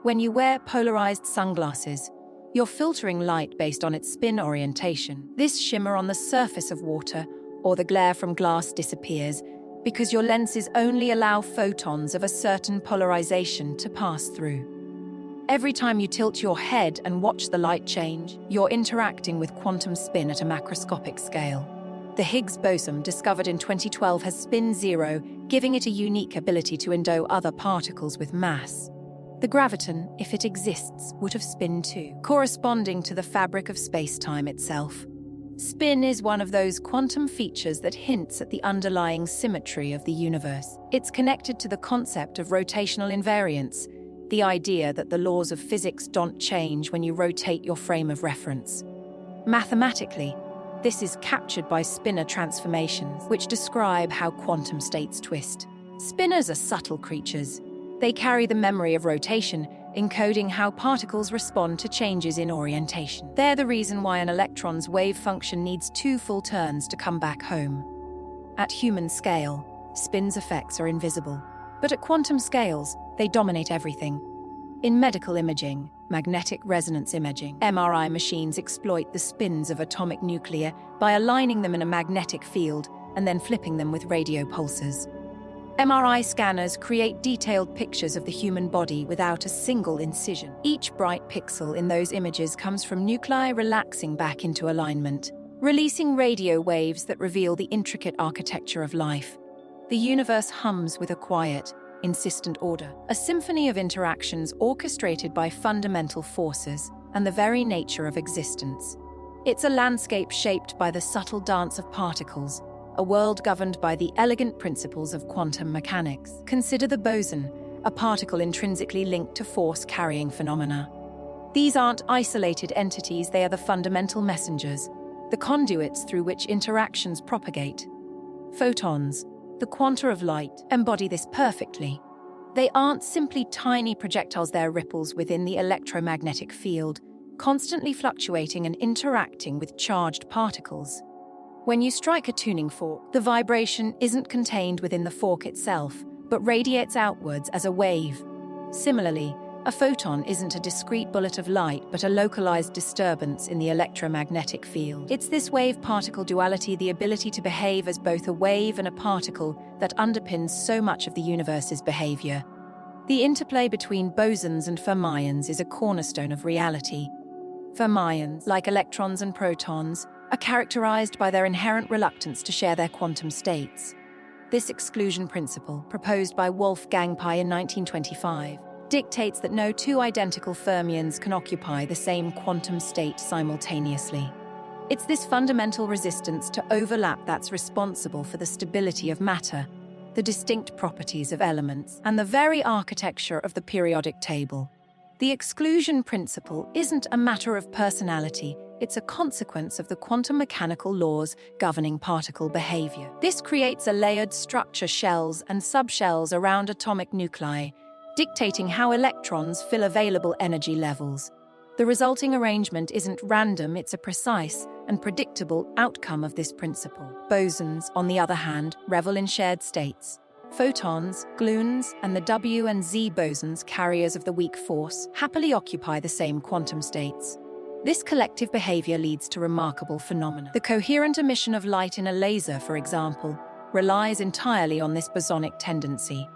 When you wear polarized sunglasses, you're filtering light based on its spin orientation. This shimmer on the surface of water or the glare from glass disappears because your lenses only allow photons of a certain polarization to pass through. Every time you tilt your head and watch the light change, you're interacting with quantum spin at a macroscopic scale. The Higgs boson, discovered in 2012, has spin 0, giving it a unique ability to endow other particles with mass. The graviton, if it exists, would have spin 2, corresponding to the fabric of space-time itself. Spin is one of those quantum features that hints at the underlying symmetry of the universe. It's connected to the concept of rotational invariance, the idea that the laws of physics don't change when you rotate your frame of reference. Mathematically, this is captured by spinor transformations, which describe how quantum states twist. Spinors are subtle creatures. They carry the memory of rotation, encoding how particles respond to changes in orientation. They're the reason why an electron's wave function needs 2 full turns to come back home. At human scale, spin's effects are invisible, but at quantum scales, they dominate everything. In medical imaging, magnetic resonance imaging, MRI machines exploit the spins of atomic nuclei by aligning them in a magnetic field and then flipping them with radio pulses. MRI scanners create detailed pictures of the human body without a single incision. Each bright pixel in those images comes from nuclei relaxing back into alignment, releasing radio waves that reveal the intricate architecture of life. The universe hums with a quiet, insistent order, a symphony of interactions orchestrated by fundamental forces and the very nature of existence. It's a landscape shaped by the subtle dance of particles, a world governed by the elegant principles of quantum mechanics. Consider the boson, a particle intrinsically linked to force-carrying phenomena. These aren't isolated entities, they are the fundamental messengers, the conduits through which interactions propagate. Photons, the quanta of light, embody this perfectly. They aren't simply tiny projectiles, they're ripples within the electromagnetic field, constantly fluctuating and interacting with charged particles. When you strike a tuning fork, the vibration isn't contained within the fork itself, but radiates outwards as a wave. Similarly, A photon isn't a discrete bullet of light, but a localized disturbance in the electromagnetic field. It's this wave-particle duality, the ability to behave as both a wave and a particle, that underpins so much of the universe's behavior. The interplay between bosons and fermions is a cornerstone of reality. Fermions, like electrons and protons, are characterized by their inherent reluctance to share their quantum states. This exclusion principle, proposed by Wolfgang Pauli in 1925, dictates that no two identical fermions can occupy the same quantum state simultaneously. It's this fundamental resistance to overlap that's responsible for the stability of matter, the distinct properties of elements, and the very architecture of the periodic table. The exclusion principle isn't a matter of personality, it's a consequence of the quantum mechanical laws governing particle behavior. This creates a layered structure, shells and subshells around atomic nuclei, dictating how electrons fill available energy levels. The resulting arrangement isn't random, it's a precise and predictable outcome of this principle. Bosons, on the other hand, revel in shared states. Photons, gluons, and the W and Z bosons, carriers of the weak force, happily occupy the same quantum states. This collective behavior leads to remarkable phenomena. The coherent emission of light in a laser, for example, relies entirely on this bosonic tendency.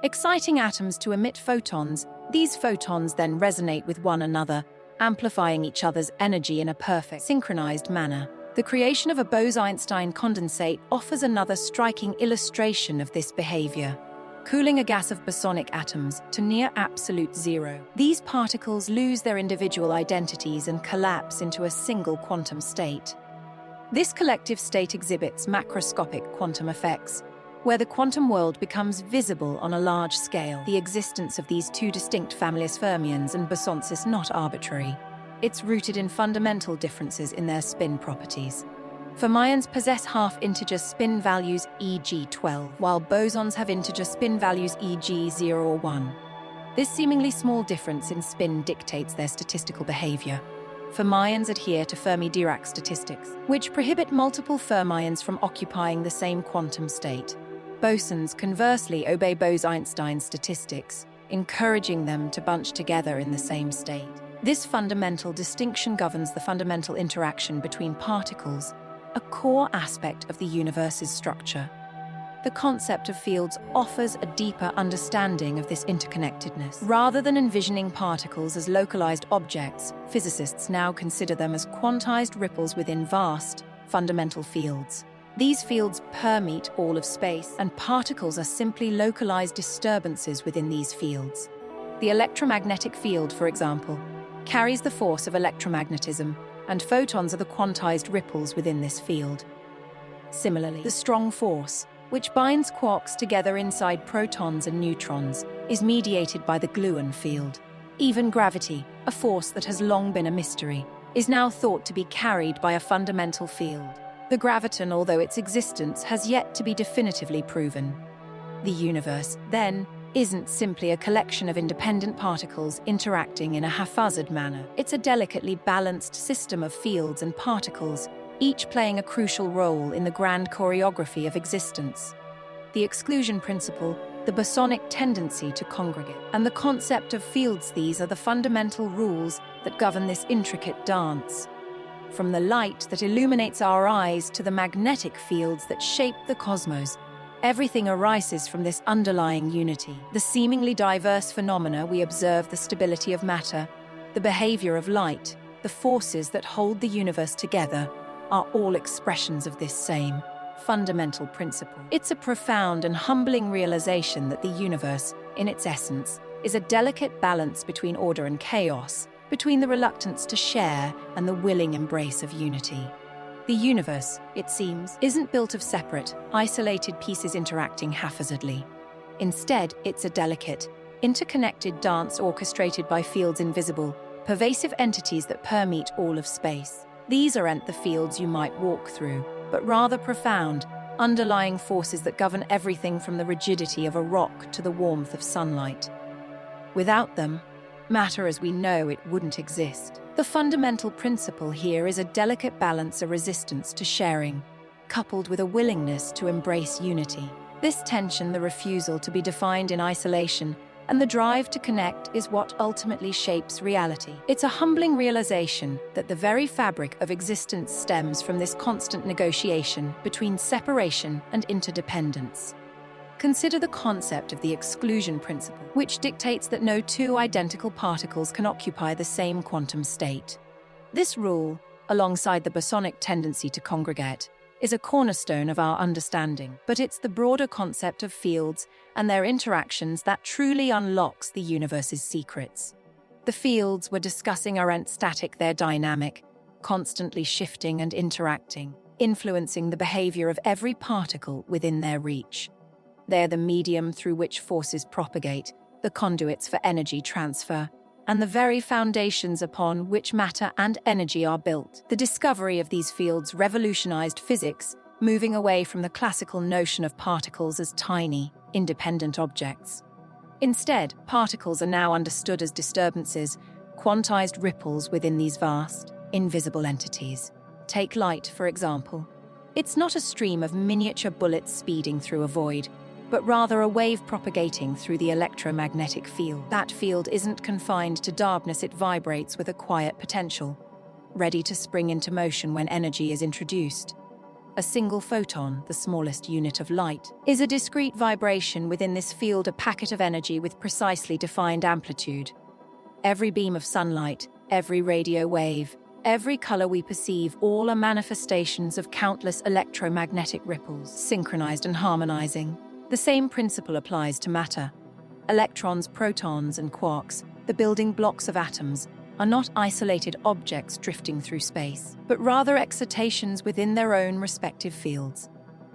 Exciting atoms to emit photons, these photons then resonate with one another, amplifying each other's energy in a perfect, synchronized manner. The creation of a Bose-Einstein condensate offers another striking illustration of this behavior. Cooling a gas of bosonic atoms to near absolute zero, these particles lose their individual identities and collapse into a single quantum state. This collective state exhibits macroscopic quantum effects, where the quantum world becomes visible on a large scale. The existence of these two distinct families, fermions and bosons, is not arbitrary. It's rooted in fundamental differences in their spin properties. Fermions possess half-integer spin values, e.g. 12, while bosons have integer spin values, e.g. 0 or 1. This seemingly small difference in spin dictates their statistical behavior. Fermions adhere to Fermi-Dirac statistics, which prohibit multiple fermions from occupying the same quantum state. Bosons, conversely, obey Bose-Einstein statistics, encouraging them to bunch together in the same state. This fundamental distinction governs the fundamental interaction between particles, a core aspect of the universe's structure. The concept of fields offers a deeper understanding of this interconnectedness. Rather than envisioning particles as localized objects, physicists now consider them as quantized ripples within vast, fundamental fields. These fields permeate all of space, and particles are simply localized disturbances within these fields. The electromagnetic field, for example, carries the force of electromagnetism, and photons are the quantized ripples within this field. Similarly, the strong force, which binds quarks together inside protons and neutrons, is mediated by the gluon field. Even gravity, a force that has long been a mystery, is now thought to be carried by a fundamental field. The graviton, although its existence has yet to be definitively proven. The universe, then, isn't simply a collection of independent particles interacting in a haphazard manner. It's a delicately balanced system of fields and particles, each playing a crucial role in the grand choreography of existence. The exclusion principle, the bosonic tendency to congregate, and the concept of fields, these are the fundamental rules that govern this intricate dance. From the light that illuminates our eyes to the magnetic fields that shape the cosmos, everything arises from this underlying unity. The seemingly diverse phenomena we observe, the stability of matter, the behavior of light, the forces that hold the universe together, are all expressions of this same fundamental principle. It's a profound and humbling realization that the universe, in its essence, is a delicate balance between order and chaos, between the reluctance to share and the willing embrace of unity. The universe, it seems, isn't built of separate, isolated pieces interacting haphazardly. Instead, it's a delicate, interconnected dance orchestrated by fields invisible, pervasive entities that permeate all of space. These aren't the fields you might walk through, but rather profound, underlying forces that govern everything from the rigidity of a rock to the warmth of sunlight. Without them, matter as we know it wouldn't exist. The fundamental principle here is a delicate balance, a resistance to sharing, coupled with a willingness to embrace unity. This tension, the refusal to be defined in isolation, and the drive to connect is what ultimately shapes reality. It's a humbling realization that the very fabric of existence stems from this constant negotiation between separation and interdependence. Consider the concept of the exclusion principle, which dictates that no two identical particles can occupy the same quantum state. This rule, alongside the bosonic tendency to congregate, is a cornerstone of our understanding, but it's the broader concept of fields and their interactions that truly unlocks the universe's secrets. The fields we're discussing aren't static, they're dynamic, constantly shifting and interacting, influencing the behavior of every particle within their reach. They're the medium through which forces propagate, the conduits for energy transfer, and the very foundations upon which matter and energy are built. The discovery of these fields revolutionized physics, moving away from the classical notion of particles as tiny, independent objects. Instead, particles are now understood as disturbances, quantized ripples within these vast, invisible entities. Take light, for example. It's not a stream of miniature bullets speeding through a void, but rather a wave propagating through the electromagnetic field. That field isn't confined to darkness, it vibrates with a quiet potential, ready to spring into motion when energy is introduced. A single photon, the smallest unit of light, is a discrete vibration within this field, a packet of energy with precisely defined amplitude. Every beam of sunlight, every radio wave, every color we perceive, all are manifestations of countless electromagnetic ripples, synchronized and harmonizing. The same principle applies to matter. Electrons, protons, and quarks, the building blocks of atoms, are not isolated objects drifting through space, but rather excitations within their own respective fields.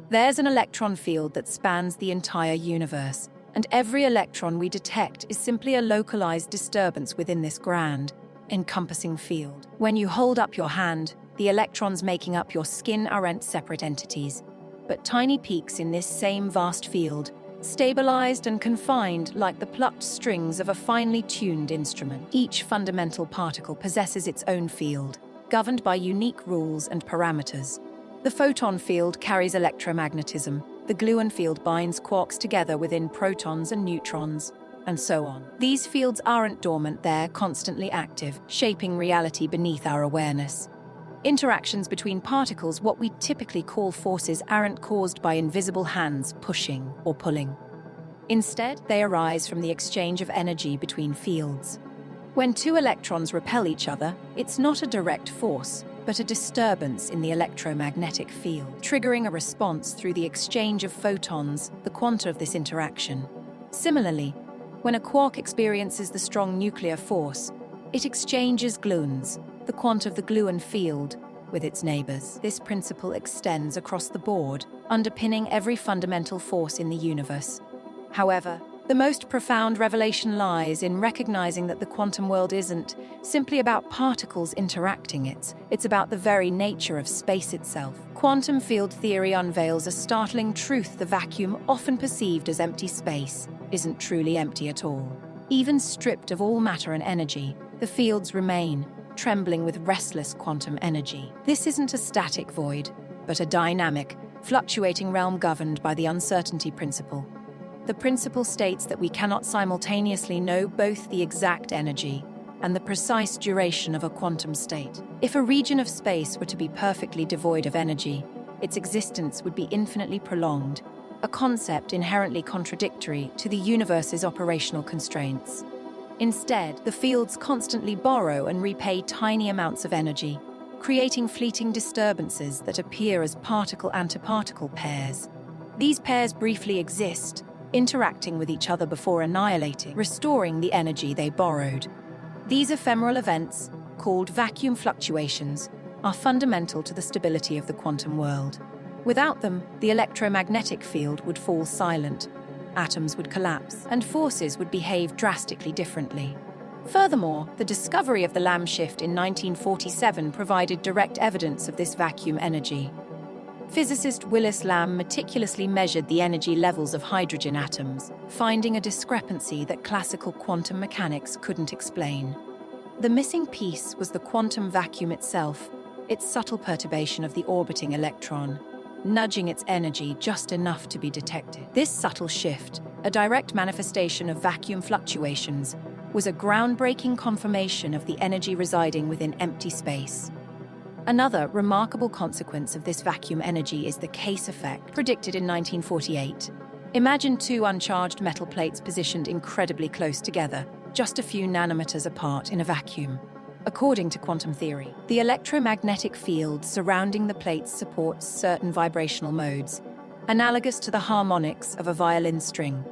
There's an electron field that spans the entire universe, and every electron we detect is simply a localized disturbance within this grand, encompassing field. When you hold up your hand, the electrons making up your skin aren't separate entities, but tiny peaks in this same vast field, stabilized and confined like the plucked strings of a finely tuned instrument. Each fundamental particle possesses its own field, governed by unique rules and parameters. The photon field carries electromagnetism, the gluon field binds quarks together within protons and neutrons, and so on. These fields aren't dormant, they're constantly active, shaping reality beneath our awareness. Interactions between particles, what we typically call forces, aren't caused by invisible hands pushing or pulling. Instead, they arise from the exchange of energy between fields. When two electrons repel each other, it's not a direct force, but a disturbance in the electromagnetic field, triggering a response through the exchange of photons, the quanta of this interaction. Similarly, when a quark experiences the strong nuclear force, it exchanges gluons, the quanta of the gluon field, with its neighbors. This principle extends across the board, underpinning every fundamental force in the universe. However, the most profound revelation lies in recognizing that the quantum world isn't simply about particles interacting, it's about the very nature of space itself. Quantum field theory unveils a startling truth: the vacuum, often perceived as empty space, isn't truly empty at all. Even stripped of all matter and energy, the fields remain, trembling with restless quantum energy. This isn't a static void, but a dynamic, fluctuating realm governed by the uncertainty principle. The principle states that we cannot simultaneously know both the exact energy and the precise duration of a quantum state. If a region of space were to be perfectly devoid of energy, its existence would be infinitely prolonged, a concept inherently contradictory to the universe's operational constraints. Instead, the fields constantly borrow and repay tiny amounts of energy, creating fleeting disturbances that appear as particle-antiparticle pairs. These pairs briefly exist, interacting with each other before annihilating, restoring the energy they borrowed. These ephemeral events, called vacuum fluctuations, are fundamental to the stability of the quantum world. Without them, the electromagnetic field would fall silent, atoms would collapse, and forces would behave drastically differently. Furthermore, the discovery of the Lamb shift in 1947 provided direct evidence of this vacuum energy. Physicist Willis Lamb meticulously measured the energy levels of hydrogen atoms, finding a discrepancy that classical quantum mechanics couldn't explain. The missing piece was the quantum vacuum itself, its subtle perturbation of the orbiting electron. nudging its energy just enough to be detected. This subtle shift, a direct manifestation of vacuum fluctuations, was a groundbreaking confirmation of the energy residing within empty space. Another remarkable consequence of this vacuum energy is the case effect, predicted in 1948. Imagine two uncharged metal plates positioned incredibly close together, just a few nanometers apart in a vacuum. According to quantum theory, the electromagnetic field surrounding the plates supports certain vibrational modes, analogous to the harmonics of a violin string.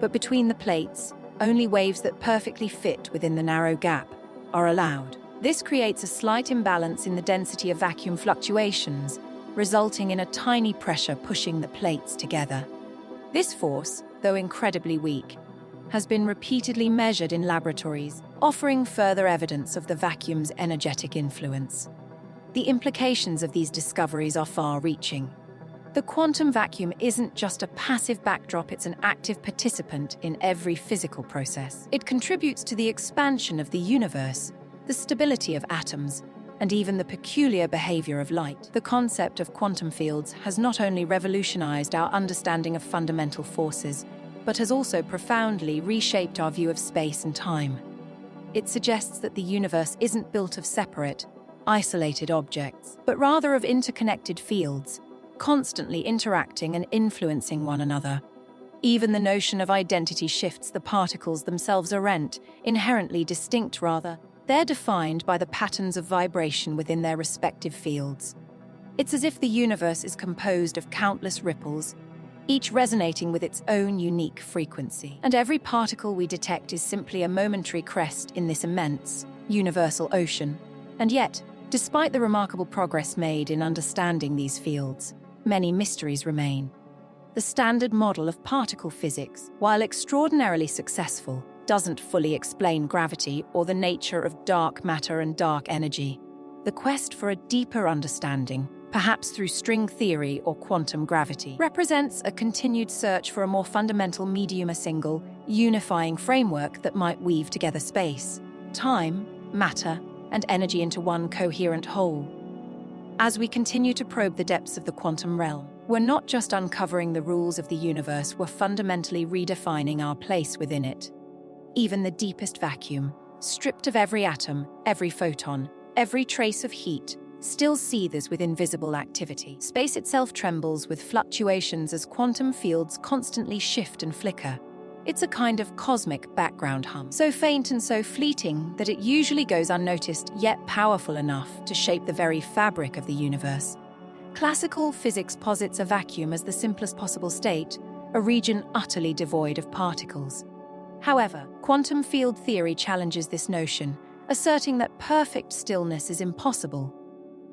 But between the plates, only waves that perfectly fit within the narrow gap are allowed. This creates a slight imbalance in the density of vacuum fluctuations, resulting in a tiny pressure pushing the plates together. This force, though incredibly weak, has been repeatedly measured in laboratories, offering further evidence of the vacuum's energetic influence. The implications of these discoveries are far-reaching. The quantum vacuum isn't just a passive backdrop, it's an active participant in every physical process. It contributes to the expansion of the universe, the stability of atoms, and even the peculiar behavior of light. The concept of quantum fields has not only revolutionized our understanding of fundamental forces, but has also profoundly reshaped our view of space and time. It suggests that the universe isn't built of separate, isolated objects, but rather of interconnected fields, constantly interacting and influencing one another. Even the notion of identity shifts. The particles themselves aren't inherently distinct, rather, they're defined by the patterns of vibration within their respective fields. It's as if the universe is composed of countless ripples, each resonating with its own unique frequency. And every particle we detect is simply a momentary crest in this immense, universal ocean. And yet, despite the remarkable progress made in understanding these fields, many mysteries remain. The standard model of particle physics, while extraordinarily successful, doesn't fully explain gravity or the nature of dark matter and dark energy. The quest for a deeper understanding, perhaps through string theory or quantum gravity, represents a continued search for a more fundamental medium, a single, unifying framework that might weave together space, time, matter, and energy into one coherent whole. As we continue to probe the depths of the quantum realm, we're not just uncovering the rules of the universe, we're fundamentally redefining our place within it. Even the deepest vacuum, stripped of every atom, every photon, every trace of heat, still seethes with invisible activity. Space itself trembles with fluctuations as quantum fields constantly shift and flicker. It's a kind of cosmic background hum, so faint and so fleeting that it usually goes unnoticed, yet powerful enough to shape the very fabric of the universe. Classical physics posits a vacuum as the simplest possible state, a region utterly devoid of particles. However, quantum field theory challenges this notion, asserting that perfect stillness is impossible.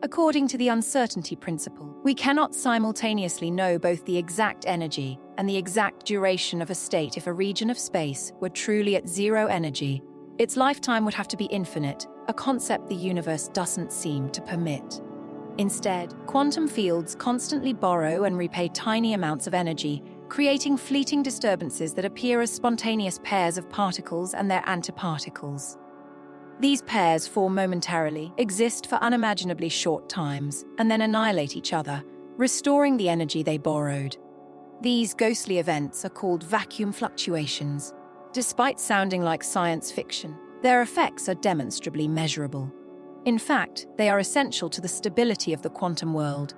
According to the uncertainty principle, we cannot simultaneously know both the exact energy and the exact duration of a state. If a region of space were truly at zero energy, its lifetime would have to be infinite, a concept the universe doesn't seem to permit. Instead, quantum fields constantly borrow and repay tiny amounts of energy, creating fleeting disturbances that appear as spontaneous pairs of particles and their antiparticles. These pairs form momentarily, exist for unimaginably short times, and then annihilate each other, restoring the energy they borrowed. These ghostly events are called vacuum fluctuations. Despite sounding like science fiction, their effects are demonstrably measurable. In fact, they are essential to the stability of the quantum world.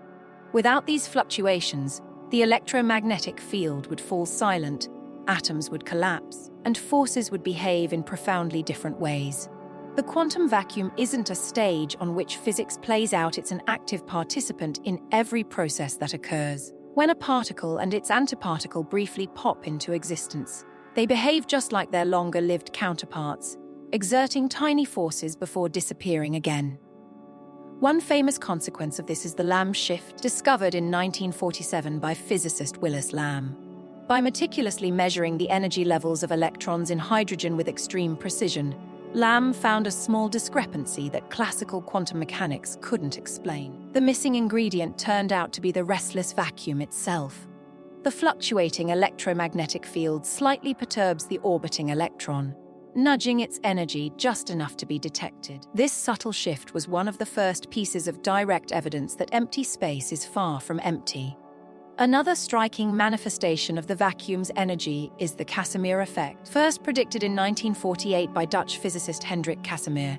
Without these fluctuations, the electromagnetic field would fall silent, atoms would collapse, and forces would behave in profoundly different ways. The quantum vacuum isn't a stage on which physics plays out, it's an active participant in every process that occurs. When a particle and its antiparticle briefly pop into existence, they behave just like their longer-lived counterparts, exerting tiny forces before disappearing again. One famous consequence of this is the Lamb shift, discovered in 1947 by physicist Willis Lamb. By meticulously measuring the energy levels of electrons in hydrogen with extreme precision, Lamb found a small discrepancy that classical quantum mechanics couldn't explain. The missing ingredient turned out to be the restless vacuum itself. The fluctuating electromagnetic field slightly perturbs the orbiting electron, nudging its energy just enough to be detected. This subtle shift was one of the first pieces of direct evidence that empty space is far from empty. Another striking manifestation of the vacuum's energy is the Casimir effect, first predicted in 1948 by Dutch physicist Hendrik Casimir.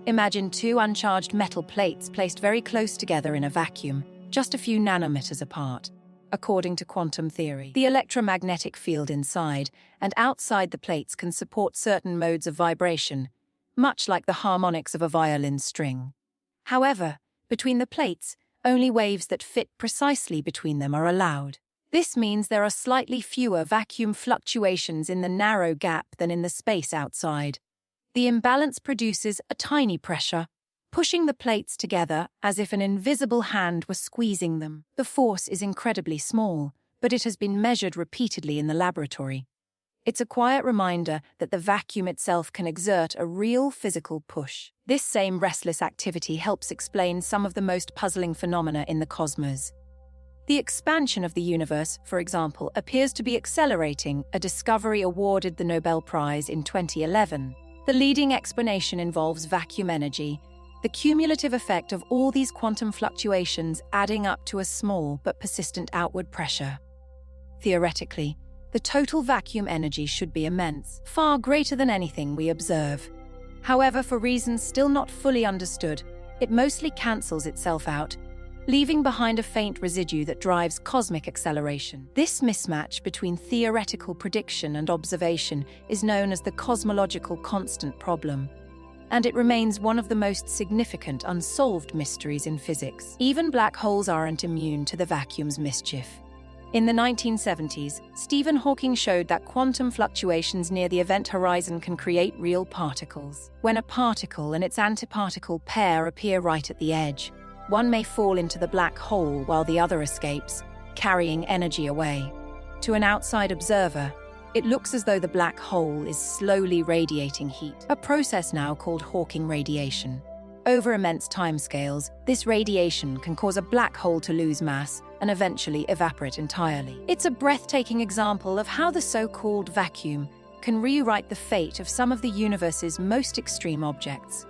Imagine two uncharged metal plates placed very close together in a vacuum, just a few nanometers apart. According to quantum theory, the electromagnetic field inside and outside the plates can support certain modes of vibration, much like the harmonics of a violin string. However, between the plates, only waves that fit precisely between them are allowed. This means there are slightly fewer vacuum fluctuations in the narrow gap than in the space outside. The imbalance produces a tiny pressure, pushing the plates together as if an invisible hand were squeezing them. The force is incredibly small, but it has been measured repeatedly in the laboratory. It's a quiet reminder that the vacuum itself can exert a real physical push. This same restless activity helps explain some of the most puzzling phenomena in the cosmos. The expansion of the universe, for example, appears to be accelerating, a discovery awarded the Nobel Prize in 2011. The leading explanation involves vacuum energy, the cumulative effect of all these quantum fluctuations adding up to a small but persistent outward pressure. Theoretically, the total vacuum energy should be immense, far greater than anything we observe. However, for reasons still not fully understood, it mostly cancels itself out, leaving behind a faint residue that drives cosmic acceleration. This mismatch between theoretical prediction and observation is known as the cosmological constant problem, and it remains one of the most significant unsolved mysteries in physics. Even black holes aren't immune to the vacuum's mischief. In the 1970s, Stephen Hawking showed that quantum fluctuations near the event horizon can create real particles. When a particle and its antiparticle pair appear right at the edge, one may fall into the black hole while the other escapes, carrying energy away. To an outside observer, it looks as though the black hole is slowly radiating heat, a process now called Hawking radiation. Over immense timescales, this radiation can cause a black hole to lose mass and eventually evaporate entirely. It's a breathtaking example of how the so-called vacuum can rewrite the fate of some of the universe's most extreme objects.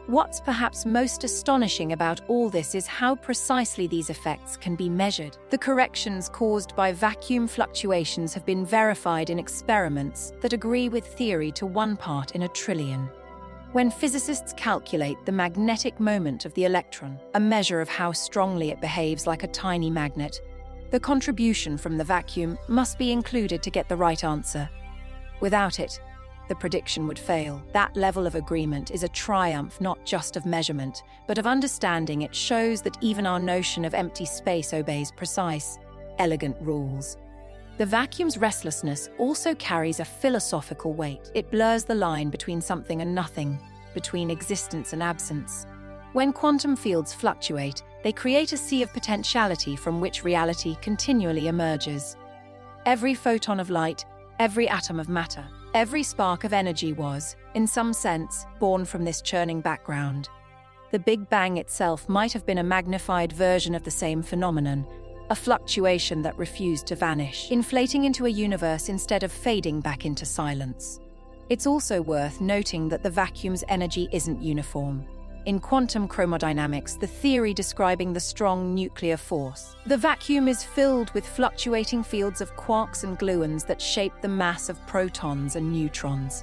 What's perhaps most astonishing about all this is how precisely these effects can be measured. The corrections caused by vacuum fluctuations have been verified in experiments that agree with theory to 1 part in a trillion. When physicists calculate the magnetic moment of the electron, a measure of how strongly it behaves like a tiny magnet, the contribution from the vacuum must be included to get the right answer. Without it, the prediction would fail. That level of agreement is a triumph not just of measurement, but of understanding. It shows that even our notion of empty space obeys precise, elegant rules. The vacuum's restlessness also carries a philosophical weight. It blurs the line between something and nothing, between existence and absence. When quantum fields fluctuate, they create a sea of potentiality from which reality continually emerges. Every photon of light, every atom of matter, every spark of energy was, in some sense, born from this churning background. The Big Bang itself might have been a magnified version of the same phenomenon, a fluctuation that refused to vanish, inflating into a universe instead of fading back into silence. It's also worth noting that the vacuum's energy isn't uniform. In quantum chromodynamics, the theory describing the strong nuclear force, the vacuum is filled with fluctuating fields of quarks and gluons that shape the mass of protons and neutrons.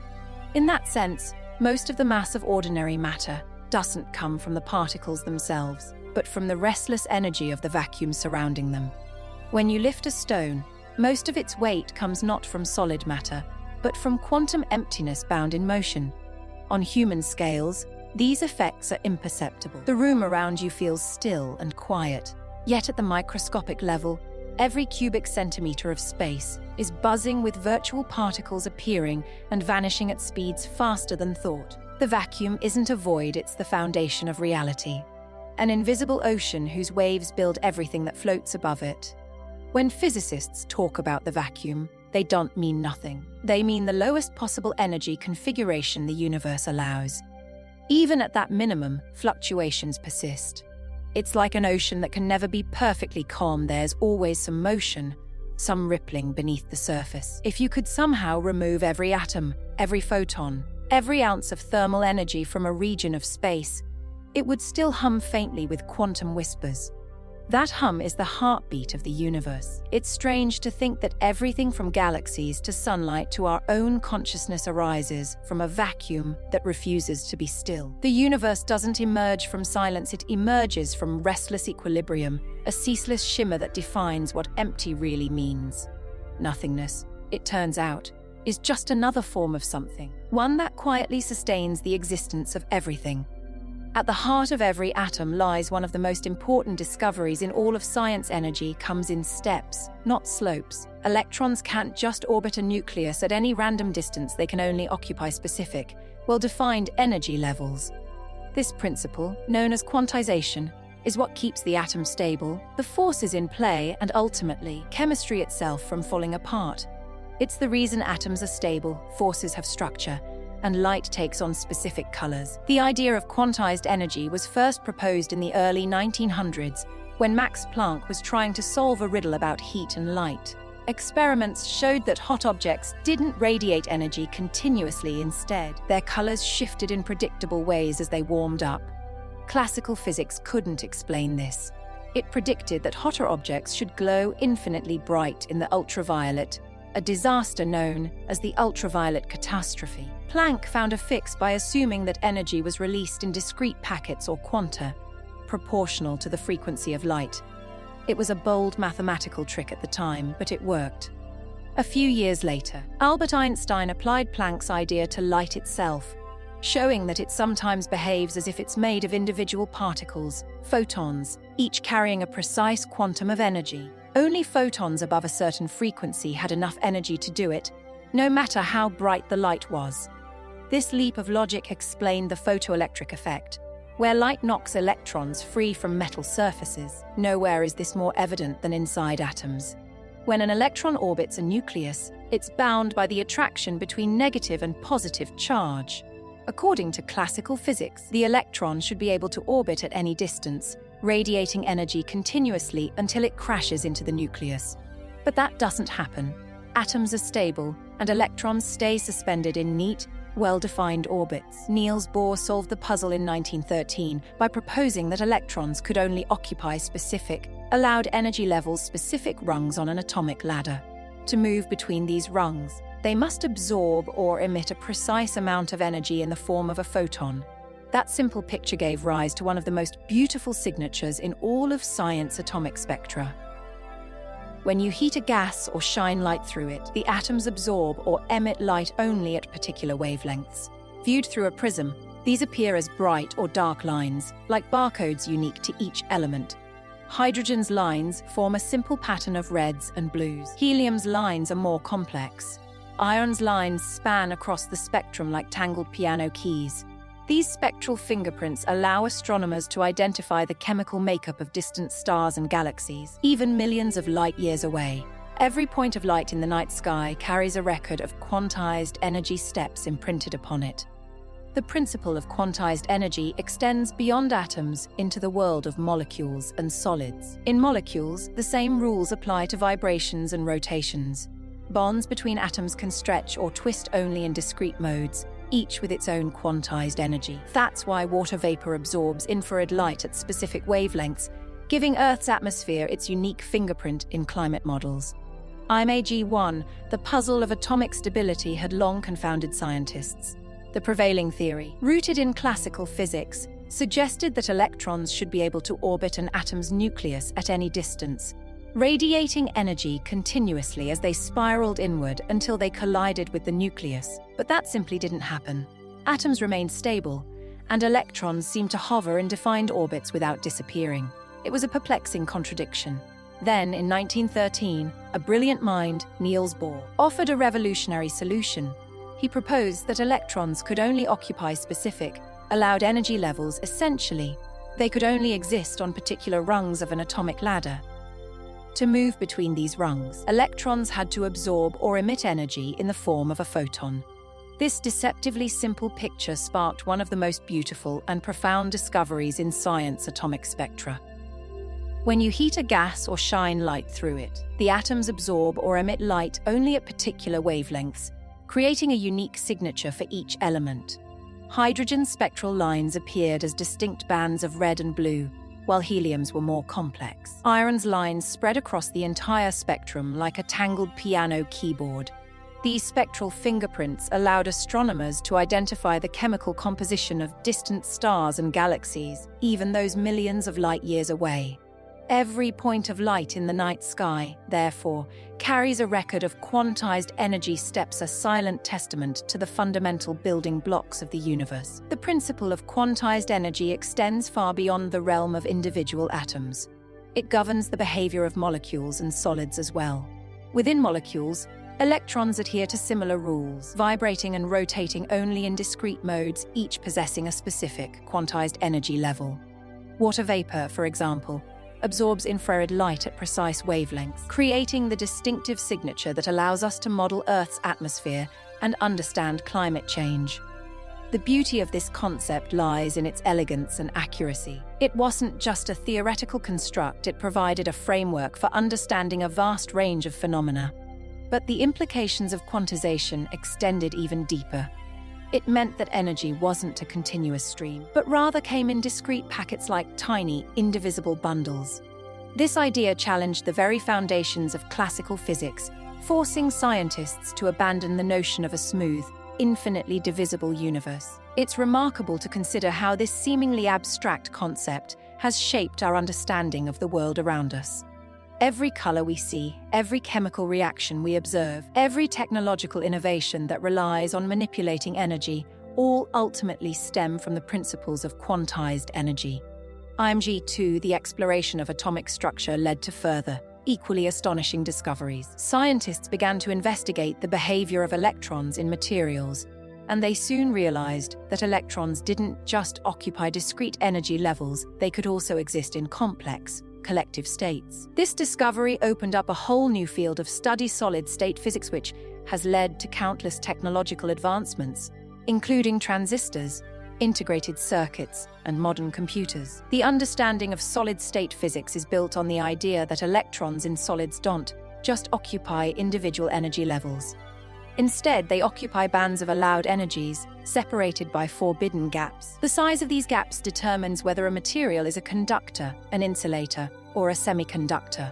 In that sense, most of the mass of ordinary matter doesn't come from the particles themselves, but from the restless energy of the vacuum surrounding them. When you lift a stone, most of its weight comes not from solid matter, but from quantum emptiness bound in motion. On human scales, these effects are imperceptible. The room around you feels still and quiet, yet at the microscopic level, every cubic centimeter of space is buzzing with virtual particles appearing and vanishing at speeds faster than thought. The vacuum isn't a void, it's the foundation of reality. An invisible ocean whose waves build everything that floats above it. When physicists talk about the vacuum, they don't mean nothing. They mean the lowest possible energy configuration the universe allows. Even at that minimum, fluctuations persist. It's like an ocean that can never be perfectly calm. There's always some motion, some rippling beneath the surface. If you could somehow remove every atom, every photon, every ounce of thermal energy from a region of space, it would still hum faintly with quantum whispers. That hum is the heartbeat of the universe. It's strange to think that everything from galaxies to sunlight to our own consciousness arises from a vacuum that refuses to be still. The universe doesn't emerge from silence, it emerges from restless equilibrium, a ceaseless shimmer that defines what empty really means. Nothingness, it turns out, is just another form of something, one that quietly sustains the existence of everything. At the heart of every atom lies one of the most important discoveries in all of science. Energy comes in steps, not slopes. Electrons can't just orbit a nucleus at any random distance, they can only occupy specific, well-defined energy levels. This principle, known as quantization, is what keeps the atom stable, the forces in play, and ultimately, chemistry itself from falling apart. It's the reason atoms are stable, forces have structure, and light takes on specific colors. The idea of quantized energy was first proposed in the early 1900s when Max Planck was trying to solve a riddle about heat and light. Experiments showed that hot objects didn't radiate energy continuously. Instead, their colors shifted in predictable ways as they warmed up. Classical physics couldn't explain this. It predicted that hotter objects should glow infinitely bright in the ultraviolet, a disaster known as the ultraviolet catastrophe. Planck found a fix by assuming that energy was released in discrete packets or quanta, proportional to the frequency of light. It was a bold mathematical trick at the time, but it worked. A few years later, Albert Einstein applied Planck's idea to light itself, showing that it sometimes behaves as if it's made of individual particles, photons, each carrying a precise quantum of energy. Only photons above a certain frequency had enough energy to do it, no matter how bright the light was. This leap of logic explained the photoelectric effect, where light knocks electrons free from metal surfaces. Nowhere is this more evident than inside atoms. When an electron orbits a nucleus, it's bound by the attraction between negative and positive charge. According to classical physics, the electron should be able to orbit at any distance, radiating energy continuously until it crashes into the nucleus. But that doesn't happen. Atoms are stable, and electrons stay suspended in neat, well-defined orbits. Niels Bohr solved the puzzle in 1913 by proposing that electrons could only occupy allowed energy levels specific rungs on an atomic ladder. To move between these rungs, they must absorb or emit a precise amount of energy in the form of a photon. That simple picture gave rise to one of the most beautiful signatures in all of science: atomic spectra. When you heat a gas or shine light through it, the atoms absorb or emit light only at particular wavelengths. Viewed through a prism, these appear as bright or dark lines, like barcodes unique to each element. Hydrogen's lines form a simple pattern of reds and blues. Helium's lines are more complex. Iron's lines span across the spectrum like tangled piano keys. These spectral fingerprints allow astronomers to identify the chemical makeup of distant stars and galaxies, even millions of light years away. Every point of light in the night sky carries a record of quantized energy steps imprinted upon it. The principle of quantized energy extends beyond atoms into the world of molecules and solids. In molecules, the same rules apply to vibrations and rotations. Bonds between atoms can stretch or twist only in discrete modes, each with its own quantized energy. That's why water vapor absorbs infrared light at specific wavelengths, giving Earth's atmosphere its unique fingerprint in climate models. IMAG-1, the puzzle of atomic stability, had long confounded scientists. The prevailing theory, rooted in classical physics, suggested that electrons should be able to orbit an atom's nucleus at any distance, radiating energy continuously as they spiraled inward until they collided with the nucleus. But that simply didn't happen. Atoms remained stable, and electrons seemed to hover in defined orbits without disappearing. It was a perplexing contradiction. Then, in 1913, a brilliant mind, Niels Bohr, offered a revolutionary solution. He proposed that electrons could only occupy specific, allowed energy levels. Essentially, they could only exist on particular rungs of an atomic ladder. To move between these rungs, electrons had to absorb or emit energy in the form of a photon. This deceptively simple picture sparked one of the most beautiful and profound discoveries in science: atomic spectra. When you heat a gas or shine light through it, the atoms absorb or emit light only at particular wavelengths, creating a unique signature for each element. Hydrogen's spectral lines appeared as distinct bands of red and blue, while helium's were more complex. Iron's lines spread across the entire spectrum like a tangled piano keyboard. These spectral fingerprints allowed astronomers to identify the chemical composition of distant stars and galaxies, even those millions of light years away. Every point of light in the night sky, therefore, carries a record of quantized energy steps, a silent testament to the fundamental building blocks of the universe. The principle of quantized energy extends far beyond the realm of individual atoms. It governs the behavior of molecules and solids as well. Within molecules, electrons adhere to similar rules, vibrating and rotating only in discrete modes, each possessing a specific quantized energy level. Water vapor, for example, absorbs infrared light at precise wavelengths, creating the distinctive signature that allows us to model Earth's atmosphere and understand climate change. The beauty of this concept lies in its elegance and accuracy. It wasn't just a theoretical construct, it provided a framework for understanding a vast range of phenomena. But the implications of quantization extended even deeper. It meant that energy wasn't a continuous stream, but rather came in discrete packets like tiny, indivisible bundles. This idea challenged the very foundations of classical physics, forcing scientists to abandon the notion of a smooth, infinitely divisible universe. It's remarkable to consider how this seemingly abstract concept has shaped our understanding of the world around us. Every color we see, every chemical reaction we observe, every technological innovation that relies on manipulating energy, all ultimately stem from the principles of quantized energy. IMG-2, the exploration of atomic structure, led to further, equally astonishing discoveries. Scientists began to investigate the behavior of electrons in materials, and they soon realized that electrons didn't just occupy discrete energy levels, they could also exist in complex, collective states. This discovery opened up a whole new field of study, solid-state physics, which has led to countless technological advancements, including transistors, integrated circuits, and modern computers. The understanding of solid-state physics is built on the idea that electrons in solids don't just occupy individual energy levels. Instead, they occupy bands of allowed energies, separated by forbidden gaps. The size of these gaps determines whether a material is a conductor, an insulator, or a semiconductor.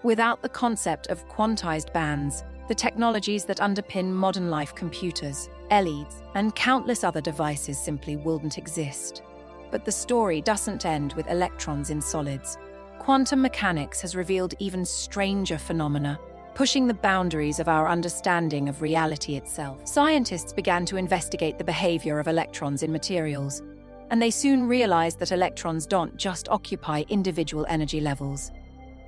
Without the concept of quantized bands, the technologies that underpin modern life, computers, LEDs, and countless other devices simply wouldn't exist. But the story doesn't end with electrons in solids. Quantum mechanics has revealed even stranger phenomena, pushing the boundaries of our understanding of reality itself. Scientists began to investigate the behavior of electrons in materials, and they soon realized that electrons don't just occupy individual energy levels.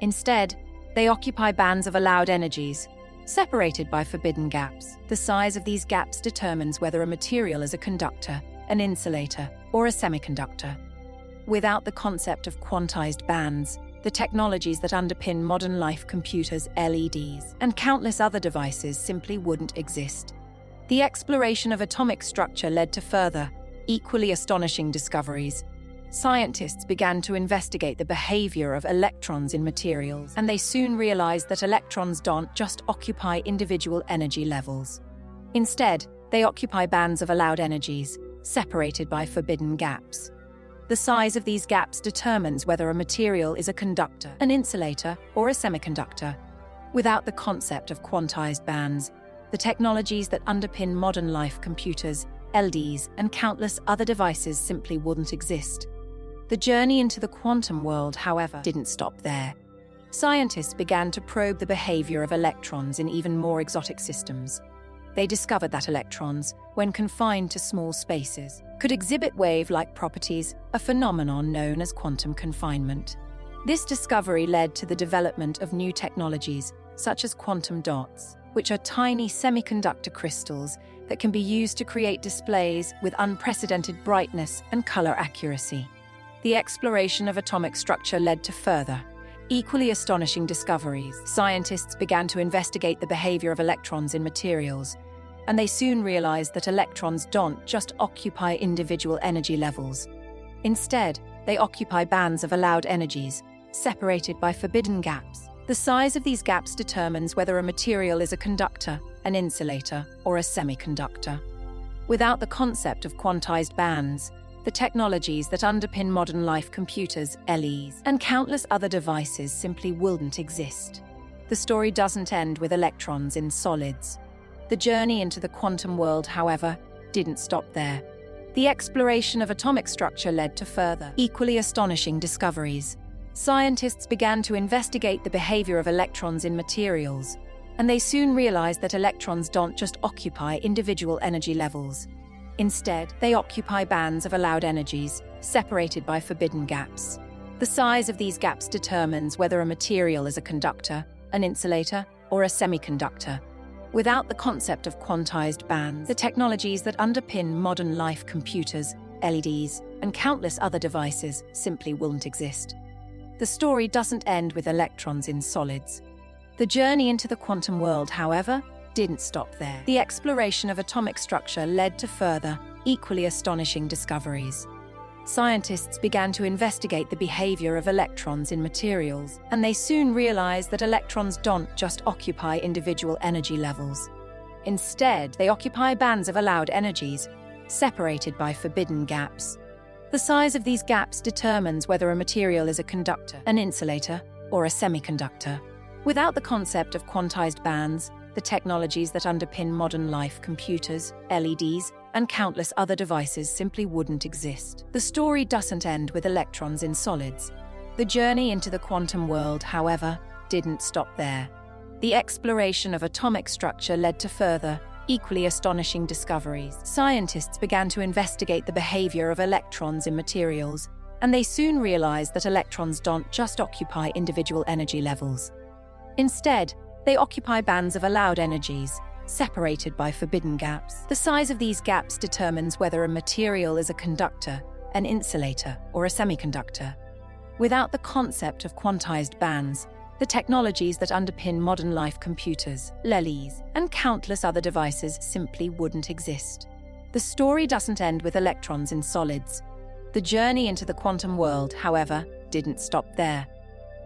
Instead, they occupy bands of allowed energies, separated by forbidden gaps. The size of these gaps determines whether a material is a conductor, an insulator, or a semiconductor. Without the concept of quantized bands, the technologies that underpin modern life, computers, LEDs, and countless other devices simply wouldn't exist. The exploration of atomic structure led to further, equally astonishing discoveries. Scientists began to investigate the behavior of electrons in materials, and they soon realized that electrons don't just occupy individual energy levels. Instead, they occupy bands of allowed energies, separated by forbidden gaps. The size of these gaps determines whether a material is a conductor, an insulator, or a semiconductor. Without the concept of quantized bands, the technologies that underpin modern life, computers, LEDs, and countless other devices simply wouldn't exist. The journey into the quantum world, however, didn't stop there. Scientists began to probe the behavior of electrons in even more exotic systems. They discovered that electrons, when confined to small spaces, could exhibit wave-like properties, a phenomenon known as quantum confinement. This discovery led to the development of new technologies, such as quantum dots, which are tiny semiconductor crystals that can be used to create displays with unprecedented brightness and color accuracy. The exploration of atomic structure led to further, equally astonishing discoveries. Scientists began to investigate the behavior of electrons in materials, and they soon realized that electrons don't just occupy individual energy levels. Instead, they occupy bands of allowed energies, separated by forbidden gaps. The size of these gaps determines whether a material is a conductor, an insulator, or a semiconductor. Without the concept of quantized bands, the technologies that underpin modern life, computers, LEs, and countless other devices simply wouldn't exist. The story doesn't end with electrons in solids. The journey into the quantum world, however, didn't stop there. The exploration of atomic structure led to further, equally astonishing discoveries. Scientists began to investigate the behavior of electrons in materials, and they soon realized that electrons don't just occupy individual energy levels. Instead, they occupy bands of allowed energies, separated by forbidden gaps. The size of these gaps determines whether a material is a conductor, an insulator, or a semiconductor. Without the concept of quantized bands, the technologies that underpin modern life, computers, LEDs, and countless other devices simply wouldn't exist. The story doesn't end with electrons in solids. The journey into the quantum world, however, didn't stop there. The exploration of atomic structure led to further, equally astonishing discoveries. Scientists began to investigate the behavior of electrons in materials, and they soon realized that electrons don't just occupy individual energy levels. Instead, they occupy bands of allowed energies, separated by forbidden gaps. The size of these gaps determines whether a material is a conductor, an insulator, or a semiconductor. Without the concept of quantized bands, the technologies that underpin modern life, computers, LEDs, and countless other devices simply wouldn't exist. The story doesn't end with electrons in solids. The journey into the quantum world, however, didn't stop there. The exploration of atomic structure led to further, equally astonishing discoveries. Scientists began to investigate the behavior of electrons in materials, and they soon realized that electrons don't just occupy individual energy levels. Instead, they occupy bands of allowed energies, separated by forbidden gaps. The size of these gaps determines whether a material is a conductor, an insulator, or a semiconductor. Without the concept of quantized bands, the technologies that underpin modern life, computers, LEDs, and countless other devices simply wouldn't exist. The story doesn't end with electrons in solids. The journey into the quantum world, however, didn't stop there.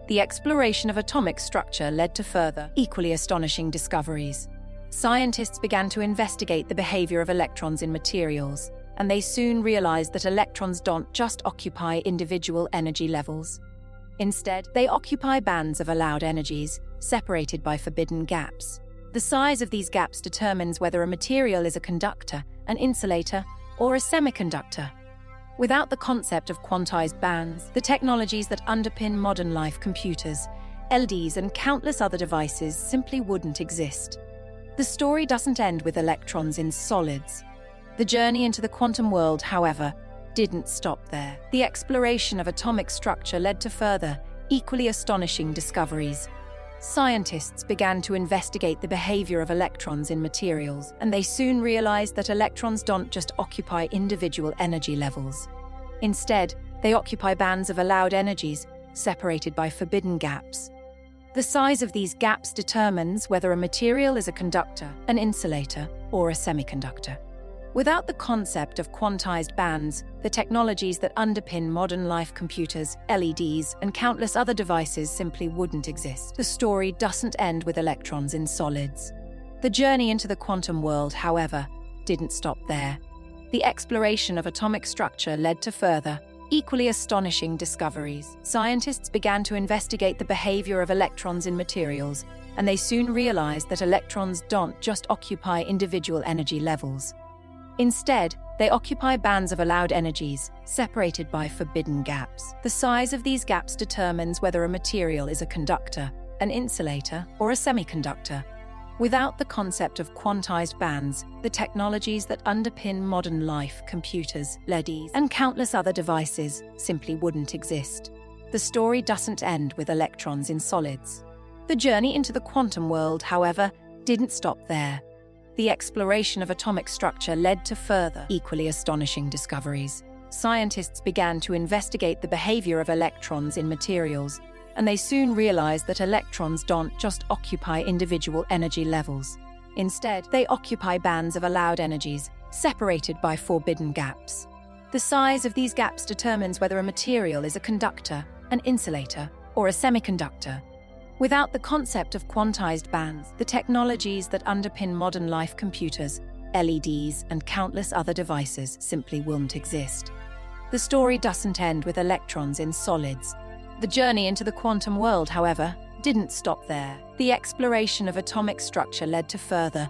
The exploration of atomic structure led to further, equally astonishing discoveries. Scientists began to investigate the behavior of electrons in materials, and they soon realized that electrons don't just occupy individual energy levels. Instead, they occupy bands of allowed energies, separated by forbidden gaps. The size of these gaps determines whether a material is a conductor, an insulator, or a semiconductor. Without the concept of quantized bands, the technologies that underpin modern life, computers, LEDs, and countless other devices simply wouldn't exist. The story doesn't end with electrons in solids. The journey into the quantum world, however, didn't stop there. The exploration of atomic structure led to further, equally astonishing discoveries. Scientists began to investigate the behavior of electrons in materials, and they soon realized that electrons don't just occupy individual energy levels. Instead, they occupy bands of allowed energies, separated by forbidden gaps. The size of these gaps determines whether a material is a conductor, an insulator, or a semiconductor. Without the concept of quantized bands, the technologies that underpin modern life, computers, LEDs, and countless other devices simply wouldn't exist. The story doesn't end with electrons in solids. The journey into the quantum world, however, didn't stop there. The exploration of atomic structure led to further, equally astonishing discoveries. Scientists began to investigate the behavior of electrons in materials, and they soon realized that electrons don't just occupy individual energy levels. Instead, they occupy bands of allowed energies, separated by forbidden gaps. The size of these gaps determines whether a material is a conductor, an insulator, or a semiconductor. Without the concept of quantized bands, the technologies that underpin modern life, computers, LEDs, and countless other devices simply wouldn't exist. The story doesn't end with electrons in solids. The journey into the quantum world, however, didn't stop there. The exploration of atomic structure led to further, equally astonishing discoveries. Scientists began to investigate the behavior of electrons in materials, and they soon realized that electrons don't just occupy individual energy levels. Instead, they occupy bands of allowed energies, separated by forbidden gaps. The size of these gaps determines whether a material is a conductor, an insulator, or a semiconductor. Without the concept of quantized bands, the technologies that underpin modern life, computers, LEDs, and countless other devices simply won't exist. The story doesn't end with electrons in solids. The journey into the quantum world, however, didn't stop there. The exploration of atomic structure led to further,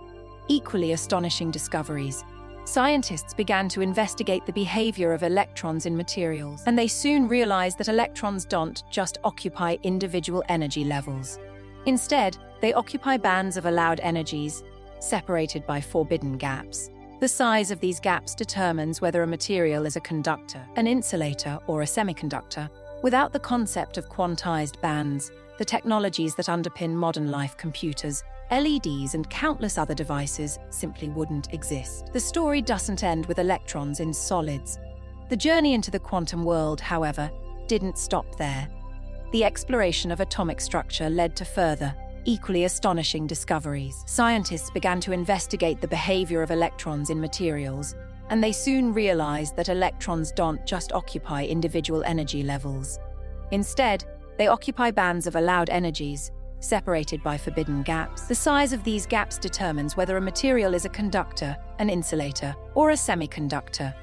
equally astonishing discoveries. Scientists began to investigate the behavior of electrons in materials, and they soon realized that electrons don't just occupy individual energy levels. Instead, they occupy bands of allowed energies, separated by forbidden gaps. The size of these gaps determines whether a material is a conductor, an insulator, or a semiconductor. Without the concept of quantized bands, the technologies that underpin modern life, computers, LEDs, and countless other devices simply wouldn't exist. The story doesn't end with electrons in solids. The journey into the quantum world, however, didn't stop there. The exploration of atomic structure led to further, equally astonishing discoveries. Scientists began to investigate the behavior of electrons in materials, and they soon realized that electrons don't just occupy individual energy levels. Instead, they occupy bands of allowed energies, separated by forbidden gaps. The size of these gaps determines whether a material is a conductor, an insulator, or a semiconductor.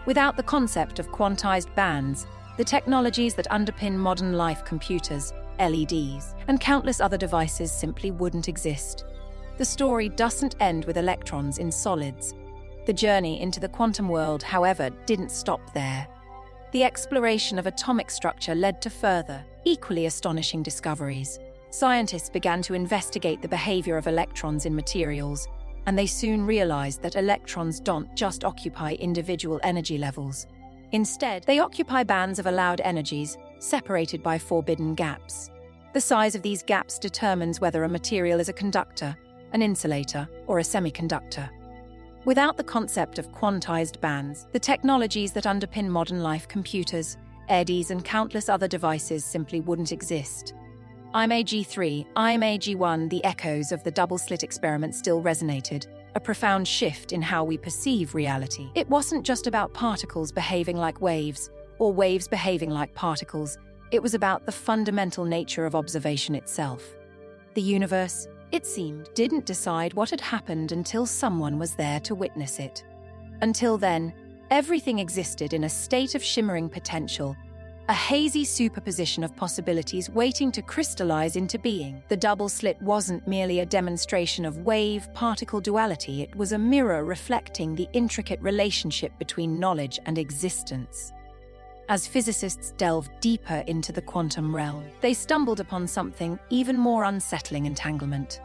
Without the concept of quantized bands, the technologies that underpin modern life, computers, LEDs, and countless other devices simply wouldn't exist. The story doesn't end with electrons in solids. The journey into the quantum world, however, didn't stop there. The exploration of atomic structure led to further, equally astonishing discoveries. Scientists began to investigate the behavior of electrons in materials, and they soon realized that electrons don't just occupy individual energy levels. Instead, they occupy bands of allowed energies, separated by forbidden gaps. The size of these gaps determines whether a material is a conductor, an insulator, or a semiconductor. Without the concept of quantized bands, the technologies that underpin modern life, computers, LEDs, and countless other devices simply wouldn't exist. IMAG3, IMAG1, the echoes of the double-slit experiment still resonated, a profound shift in how we perceive reality. It wasn't just about particles behaving like waves, or waves behaving like particles. It was about the fundamental nature of observation itself. The universe, it seemed, didn't decide what had happened until someone was there to witness it. Until then, everything existed in a state of shimmering potential, a hazy superposition of possibilities waiting to crystallize into being. The double-slit wasn't merely a demonstration of wave-particle duality, it was a mirror reflecting the intricate relationship between knowledge and existence. As physicists delved deeper into the quantum realm, they stumbled upon something even more unsettling: entanglement.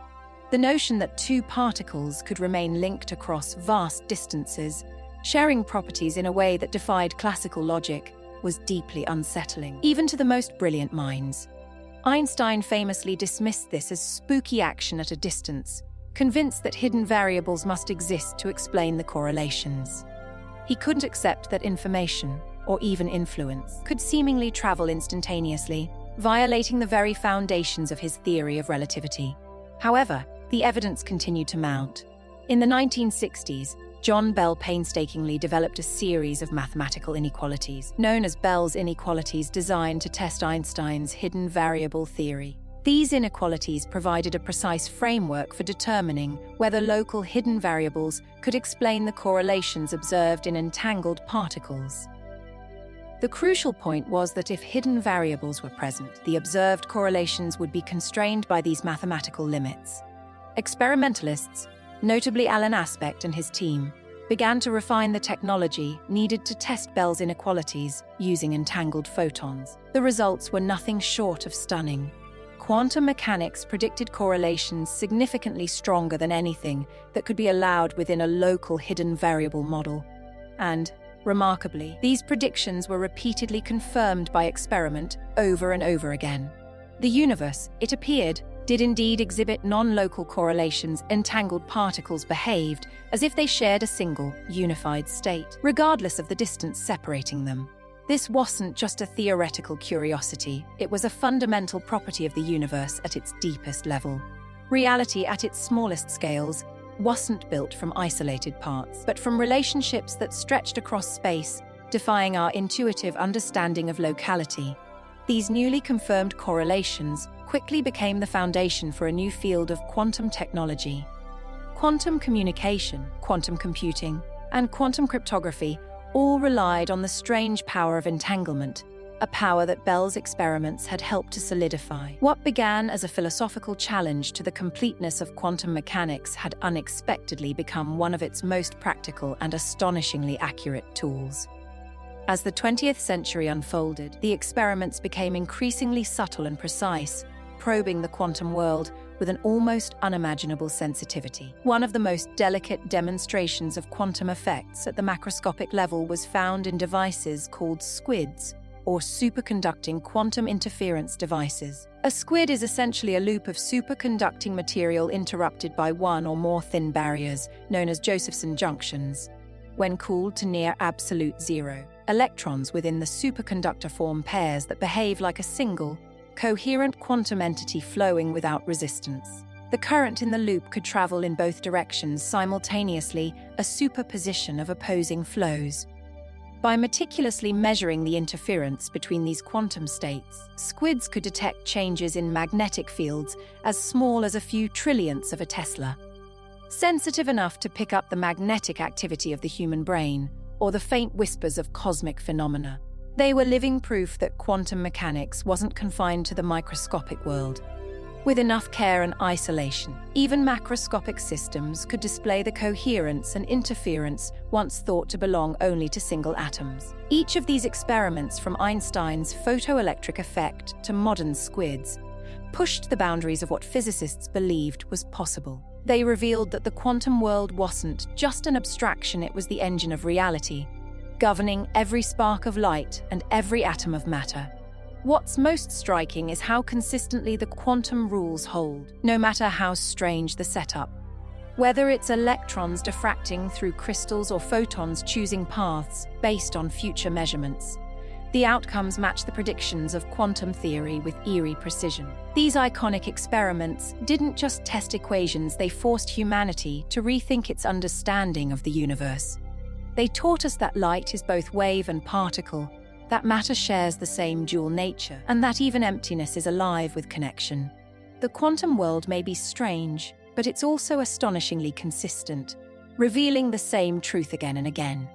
The notion that two particles could remain linked across vast distances, sharing properties in a way that defied classical logic, was deeply unsettling, even to the most brilliant minds. Einstein famously dismissed this as spooky action at a distance, convinced that hidden variables must exist to explain the correlations. He couldn't accept that information, or even influence, could seemingly travel instantaneously, violating the very foundations of his theory of relativity. However, the evidence continued to mount. In the 1960s, John Bell painstakingly developed a series of mathematical inequalities, known as Bell's inequalities, designed to test Einstein's hidden variable theory. These inequalities provided a precise framework for determining whether local hidden variables could explain the correlations observed in entangled particles. The crucial point was that if hidden variables were present, the observed correlations would be constrained by these mathematical limits. Experimentalists, notably Alan Aspect and his team, began to refine the technology needed to test Bell's inequalities using entangled photons. The results were nothing short of stunning. Quantum mechanics predicted correlations significantly stronger than anything that could be allowed within a local hidden variable model. And, remarkably, these predictions were repeatedly confirmed by experiment over and over again. The universe, it appeared, did indeed exhibit non-local correlations. Entangled particles behaved as if they shared a single, unified state, regardless of the distance separating them. This wasn't just a theoretical curiosity, it was a fundamental property of the universe at its deepest level. Reality at its smallest scales wasn't built from isolated parts, but from relationships that stretched across space, defying our intuitive understanding of locality. These newly confirmed correlations quickly became the foundation for a new field of quantum technology. Quantum communication, quantum computing, and quantum cryptography all relied on the strange power of entanglement, a power that Bell's experiments had helped to solidify. What began as a philosophical challenge to the completeness of quantum mechanics had unexpectedly become one of its most practical and astonishingly accurate tools. As the 20th century unfolded, the experiments became increasingly subtle and precise, probing the quantum world with an almost unimaginable sensitivity. One of the most delicate demonstrations of quantum effects at the macroscopic level was found in devices called squids, or superconducting quantum interference devices. A squid is essentially a loop of superconducting material interrupted by one or more thin barriers, known as Josephson junctions. When cooled to near absolute zero, electrons within the superconductor form pairs that behave like a single, coherent quantum entity flowing without resistance. The current in the loop could travel in both directions simultaneously, a superposition of opposing flows. By meticulously measuring the interference between these quantum states, squids could detect changes in magnetic fields as small as a few trillionths of a Tesla, sensitive enough to pick up the magnetic activity of the human brain or the faint whispers of cosmic phenomena. They were living proof that quantum mechanics wasn't confined to the microscopic world. With enough care and isolation, even macroscopic systems could display the coherence and interference once thought to belong only to single atoms. Each of these experiments, from Einstein's photoelectric effect to modern squids, pushed the boundaries of what physicists believed was possible. They revealed that the quantum world wasn't just an abstraction, it was the engine of reality, governing every spark of light and every atom of matter. What's most striking is how consistently the quantum rules hold, no matter how strange the setup. Whether it's electrons diffracting through crystals or photons choosing paths based on future measurements, the outcomes match the predictions of quantum theory with eerie precision. These iconic experiments didn't just test equations, they forced humanity to rethink its understanding of the universe. They taught us that light is both wave and particle, that matter shares the same dual nature, and that even emptiness is alive with connection. The quantum world may be strange, but it's also astonishingly consistent, revealing the same truth again and again.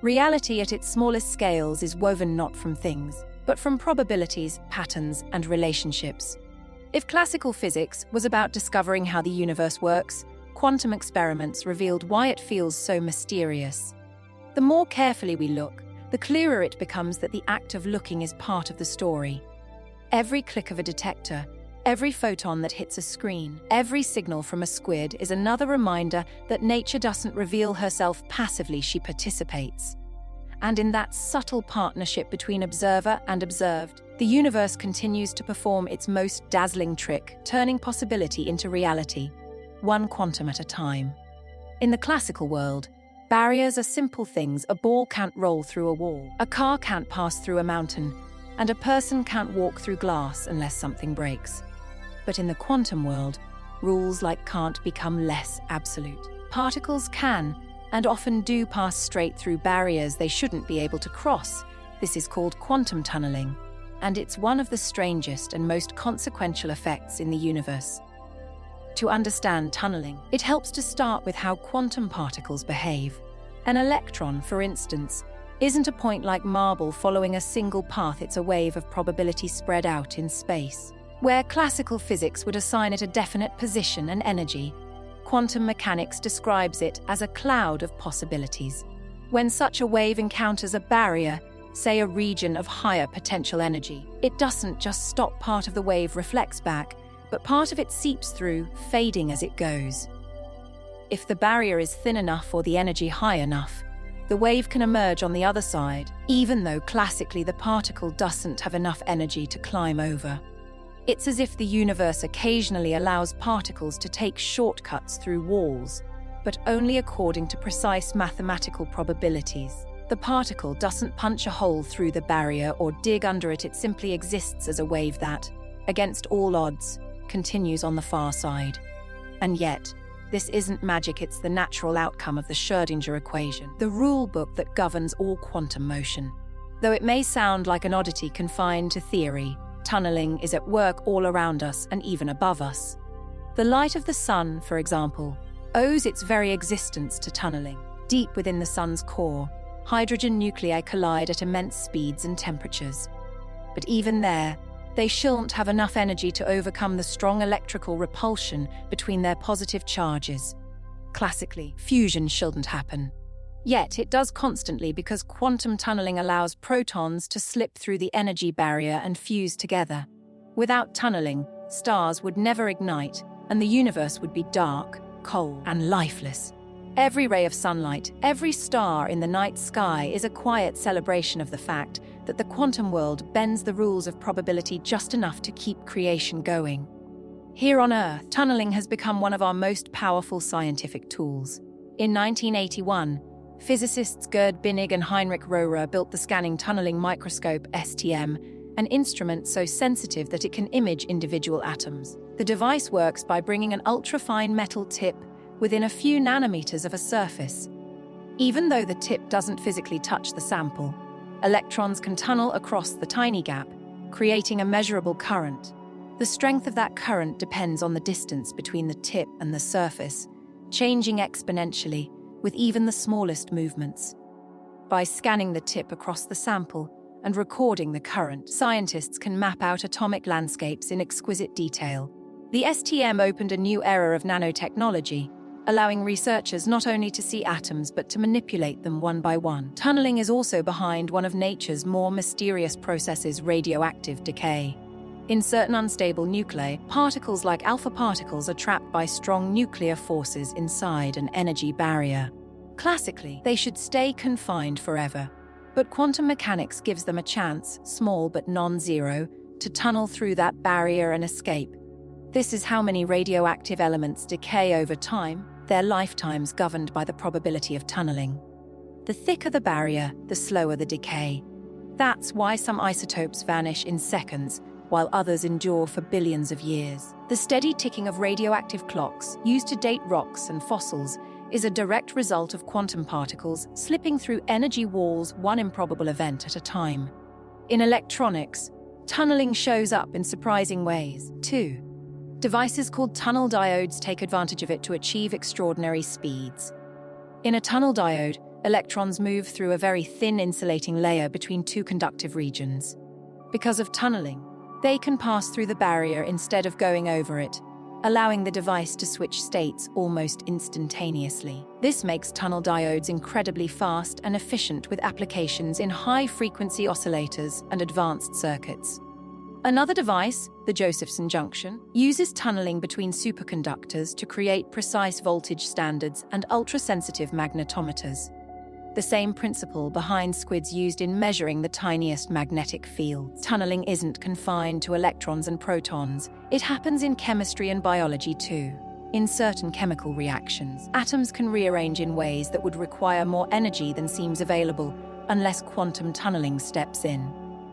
Reality at its smallest scales is woven not from things, but from probabilities, patterns, and relationships. If classical physics was about discovering how the universe works, quantum experiments revealed why it feels so mysterious. The more carefully we look, the clearer it becomes that the act of looking is part of the story. Every click of a detector, every photon that hits a screen, every signal from a squid is another reminder that nature doesn't reveal herself passively, she participates. And in that subtle partnership between observer and observed, the universe continues to perform its most dazzling trick, turning possibility into reality, one quantum at a time. In the classical world, barriers are simple things. A ball can't roll through a wall, a car can't pass through a mountain, and a person can't walk through glass unless something breaks. But in the quantum world, rules like can't become less absolute. Particles can, and often do, pass straight through barriers they shouldn't be able to cross. This is called quantum tunneling, and it's one of the strangest and most consequential effects in the universe. To understand tunneling, it helps to start with how quantum particles behave. An electron, for instance, isn't a point like marble following a single path, it's a wave of probability spread out in space. Where classical physics would assign it a definite position and energy, quantum mechanics describes it as a cloud of possibilities. When such a wave encounters a barrier, say a region of higher potential energy, it doesn't just stop, part of the wave reflects back, but part of it seeps through, fading as it goes. If the barrier is thin enough or the energy high enough, the wave can emerge on the other side, even though classically the particle doesn't have enough energy to climb over. It's as if the universe occasionally allows particles to take shortcuts through walls, but only according to precise mathematical probabilities. The particle doesn't punch a hole through the barrier or dig under it, it simply exists as a wave that, against all odds, continues on the far side. And yet, this isn't magic, it's the natural outcome of the Schrödinger equation, the rule book that governs all quantum motion. Though it may sound like an oddity confined to theory, tunneling is at work all around us and even above us. The light of the sun, for example, owes its very existence to tunneling. Deep within the sun's core, hydrogen nuclei collide at immense speeds and temperatures. But even there, they shouldn't have enough energy to overcome the strong electrical repulsion between their positive charges. Classically, fusion shouldn't happen. Yet it does constantly because quantum tunneling allows protons to slip through the energy barrier and fuse together. Without tunneling, stars would never ignite, and the universe would be dark, cold, and lifeless. Every ray of sunlight, every star in the night sky is a quiet celebration of the fact that the quantum world bends the rules of probability just enough to keep creation going. Here on Earth, tunneling has become one of our most powerful scientific tools. In 1981, physicists Gerd Binnig and Heinrich Rohrer built the Scanning Tunneling Microscope, STM, an instrument so sensitive that it can image individual atoms. The device works by bringing an ultra-fine metal tip within a few nanometers of a surface. Even though the tip doesn't physically touch the sample, electrons can tunnel across the tiny gap, creating a measurable current. The strength of that current depends on the distance between the tip and the surface, changing exponentially with even the smallest movements. By scanning the tip across the sample and recording the current, scientists can map out atomic landscapes in exquisite detail. The STM opened a new era of nanotechnology, allowing researchers not only to see atoms but to manipulate them one by one. Tunneling is also behind one of nature's more mysterious processes, radioactive decay. In certain unstable nuclei, particles like alpha particles are trapped by strong nuclear forces inside an energy barrier. Classically, they should stay confined forever, but quantum mechanics gives them a chance, small but non-zero, to tunnel through that barrier and escape. This is how many radioactive elements decay over time, their lifetimes governed by the probability of tunneling. The thicker the barrier, the slower the decay. That's why some isotopes vanish in seconds, while others endure for billions of years. The steady ticking of radioactive clocks, used to date rocks and fossils, is a direct result of quantum particles slipping through energy walls, one improbable event at a time. In electronics, tunneling shows up in surprising ways, too. Devices called tunnel diodes take advantage of it to achieve extraordinary speeds. In a tunnel diode, electrons move through a very thin insulating layer between two conductive regions. Because of tunneling, they can pass through the barrier instead of going over it, allowing the device to switch states almost instantaneously. This makes tunnel diodes incredibly fast and efficient with applications in high-frequency oscillators and advanced circuits. Another device, the Josephson junction, uses tunneling between superconductors to create precise voltage standards and ultra-sensitive magnetometers. The same principle behind squids used in measuring the tiniest magnetic fields. Tunneling isn't confined to electrons and protons. It happens in chemistry and biology too. In certain chemical reactions, atoms can rearrange in ways that would require more energy than seems available unless quantum tunneling steps in.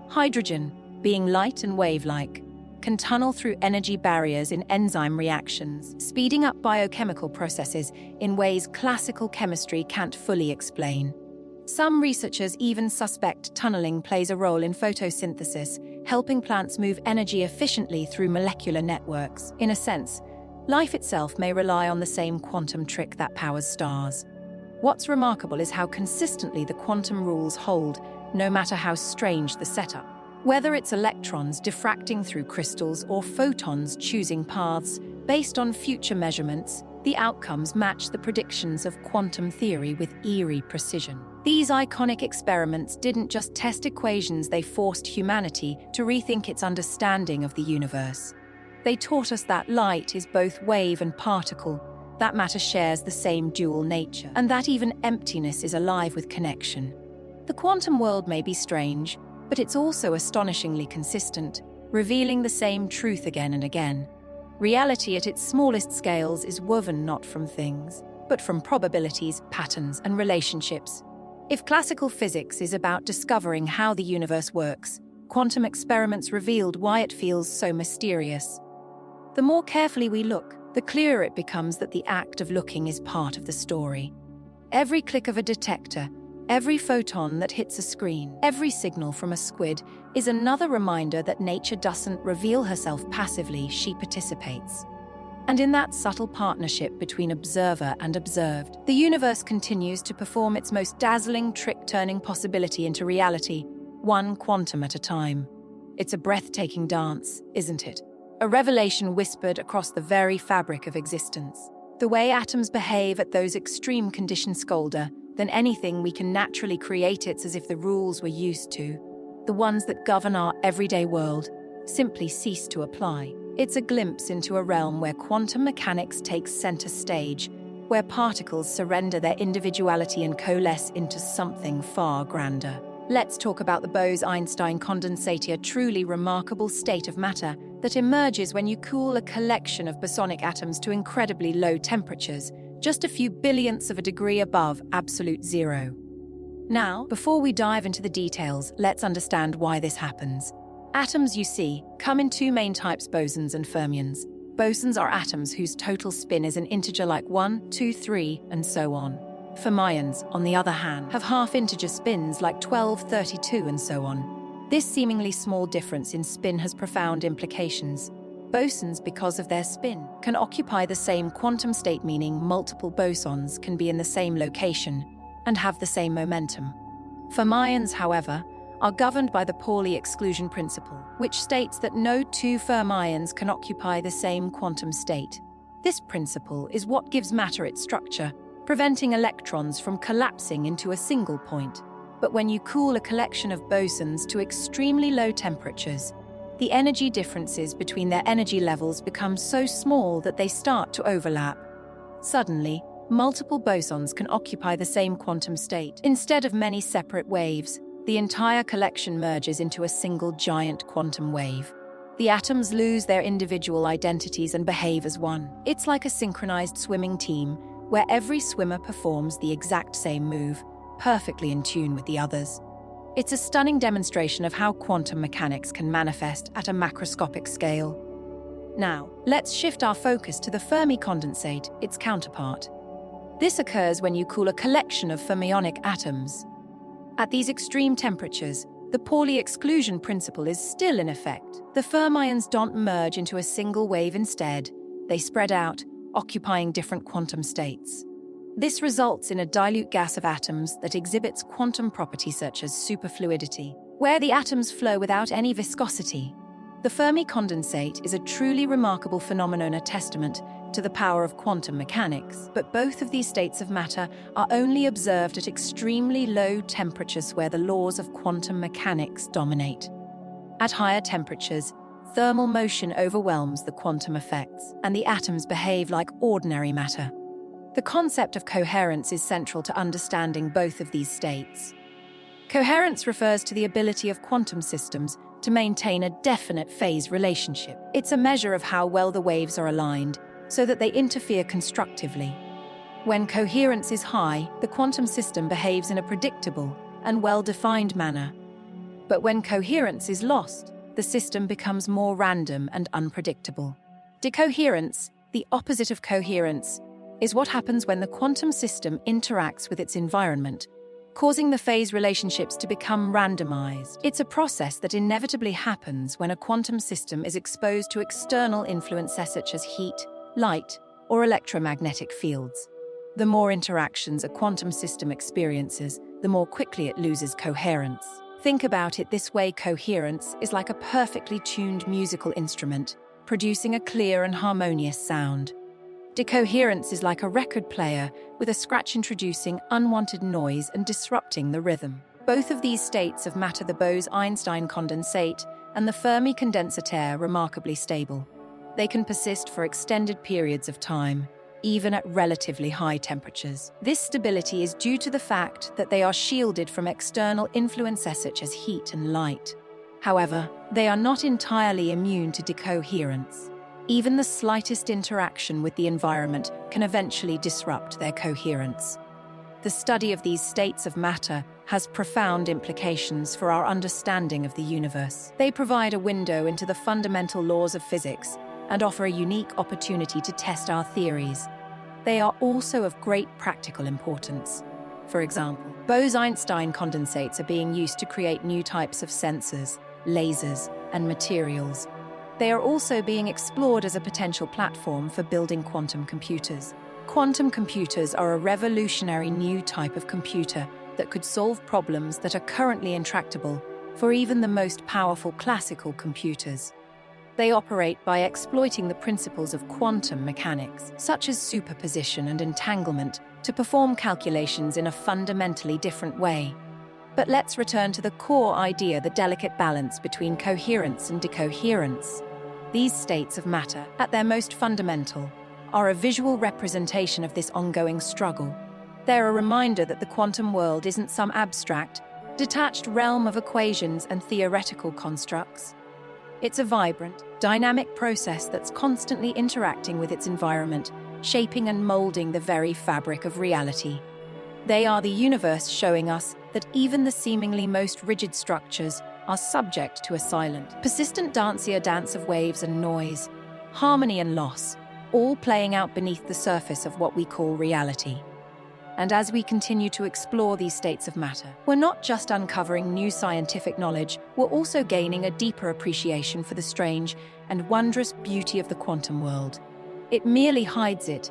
Hydrogen, being light and wave-like, can tunnel through energy barriers in enzyme reactions, speeding up biochemical processes in ways classical chemistry can't fully explain. Some researchers even suspect tunneling plays a role in photosynthesis, helping plants move energy efficiently through molecular networks. In a sense, life itself may rely on the same quantum trick that powers stars. What's remarkable is how consistently the quantum rules hold, no matter how strange the setup. Whether it's electrons diffracting through crystals or photons choosing paths based on future measurements, the outcomes match the predictions of quantum theory with eerie precision. These iconic experiments didn't just test equations, they forced humanity to rethink its understanding of the universe. They taught us that light is both wave and particle, that matter shares the same dual nature, and that even emptiness is alive with connection. The quantum world may be strange, but it's also astonishingly consistent, revealing the same truth again and again. Reality at its smallest scales is woven not from things, but from probabilities, patterns, and relationships. If classical physics is about discovering how the universe works, quantum experiments revealed why it feels so mysterious. The more carefully we look, the clearer it becomes that the act of looking is part of the story. Every click of a detector, every photon that hits a screen, every signal from a squid is another reminder that nature doesn't reveal herself passively, she participates. And in that subtle partnership between observer and observed, the universe continues to perform its most dazzling trick, turning possibility into reality, one quantum at a time. It's a breathtaking dance, isn't it? A revelation whispered across the very fabric of existence. The way atoms behave at those extreme conditions colder than anything we can naturally create. It's as if the rules we're used to, the ones that govern our everyday world, simply cease to apply. It's a glimpse into a realm where quantum mechanics takes center stage, where particles surrender their individuality and coalesce into something far grander. Let's talk about the Bose-Einstein condensate, a truly remarkable state of matter that emerges when you cool a collection of bosonic atoms to incredibly low temperatures, just a few billionths of a degree above absolute zero. Now, before we dive into the details, let's understand why this happens. Atoms, you see, come in two main types: bosons and fermions. Bosons are atoms whose total spin is an integer like 1, 2, 3, and so on. Fermions, on the other hand, have half-integer spins like 12, 32, and so on. This seemingly small difference in spin has profound implications. Bosons, because of their spin, can occupy the same quantum state, meaning multiple bosons can be in the same location and have the same momentum. Fermions, however, are governed by the Pauli exclusion principle, which states that no two fermions can occupy the same quantum state. This principle is what gives matter its structure, preventing electrons from collapsing into a single point. But when you cool a collection of bosons to extremely low temperatures, the energy differences between their energy levels become so small that they start to overlap. Suddenly, multiple bosons can occupy the same quantum state. Instead of many separate waves, the entire collection merges into a single giant quantum wave. The atoms lose their individual identities and behave as one. It's like a synchronized swimming team, where every swimmer performs the exact same move, perfectly in tune with the others. It's a stunning demonstration of how quantum mechanics can manifest at a macroscopic scale. Now, let's shift our focus to the Fermi condensate, its counterpart. This occurs when you cool a collection of fermionic atoms. At these extreme temperatures, the Pauli exclusion principle is still in effect. The fermions don't merge into a single wave. Instead, they spread out, occupying different quantum states. This results in a dilute gas of atoms that exhibits quantum properties such as superfluidity, where the atoms flow without any viscosity. The Fermi condensate is a truly remarkable phenomenon, a testament to the power of quantum mechanics. But both of these states of matter are only observed at extremely low temperatures where the laws of quantum mechanics dominate. At higher temperatures, thermal motion overwhelms the quantum effects, and the atoms behave like ordinary matter. The concept of coherence is central to understanding both of these states. Coherence refers to the ability of quantum systems to maintain a definite phase relationship. It's a measure of how well the waves are aligned so that they interfere constructively. When coherence is high, the quantum system behaves in a predictable and well-defined manner. But when coherence is lost, the system becomes more random and unpredictable. Decoherence, the opposite of coherence, is what happens when the quantum system interacts with its environment, causing the phase relationships to become randomized. It's a process that inevitably happens when a quantum system is exposed to external influences such as heat, light, or electromagnetic fields. The more interactions a quantum system experiences, the more quickly it loses coherence. Think about it this way: coherence is like a perfectly tuned musical instrument, producing a clear and harmonious sound. Decoherence is like a record player with a scratch, introducing unwanted noise and disrupting the rhythm. Both of these states of matter, the Bose-Einstein condensate and the Fermi condensate, are remarkably stable. They can persist for extended periods of time, even at relatively high temperatures. This stability is due to the fact that they are shielded from external influences such as heat and light. However, they are not entirely immune to decoherence. Even the slightest interaction with the environment can eventually disrupt their coherence. The study of these states of matter has profound implications for our understanding of the universe. They provide a window into the fundamental laws of physics and offer a unique opportunity to test our theories. They are also of great practical importance. For example, Bose-Einstein condensates are being used to create new types of sensors, lasers, and materials. they are also being explored as a potential platform for building quantum computers. Quantum computers are a revolutionary new type of computer that could solve problems that are currently intractable for even the most powerful classical computers. They operate by exploiting the principles of quantum mechanics, such as superposition and entanglement, to perform calculations in a fundamentally different way. But let's return to the core idea, the delicate balance between coherence and decoherence. These states of matter, at their most fundamental, are a visual representation of this ongoing struggle. They're a reminder that the quantum world isn't some abstract, detached realm of equations and theoretical constructs. It's a vibrant, dynamic process that's constantly interacting with its environment, shaping and molding the very fabric of reality. They are the universe showing us that even the seemingly most rigid structures are subject to a silent, persistent dance of waves and noise, harmony and loss, all playing out beneath the surface of what we call reality. And as we continue to explore these states of matter, we're not just uncovering new scientific knowledge, we're also gaining a deeper appreciation for the strange and wondrous beauty of the quantum world. It merely hides it.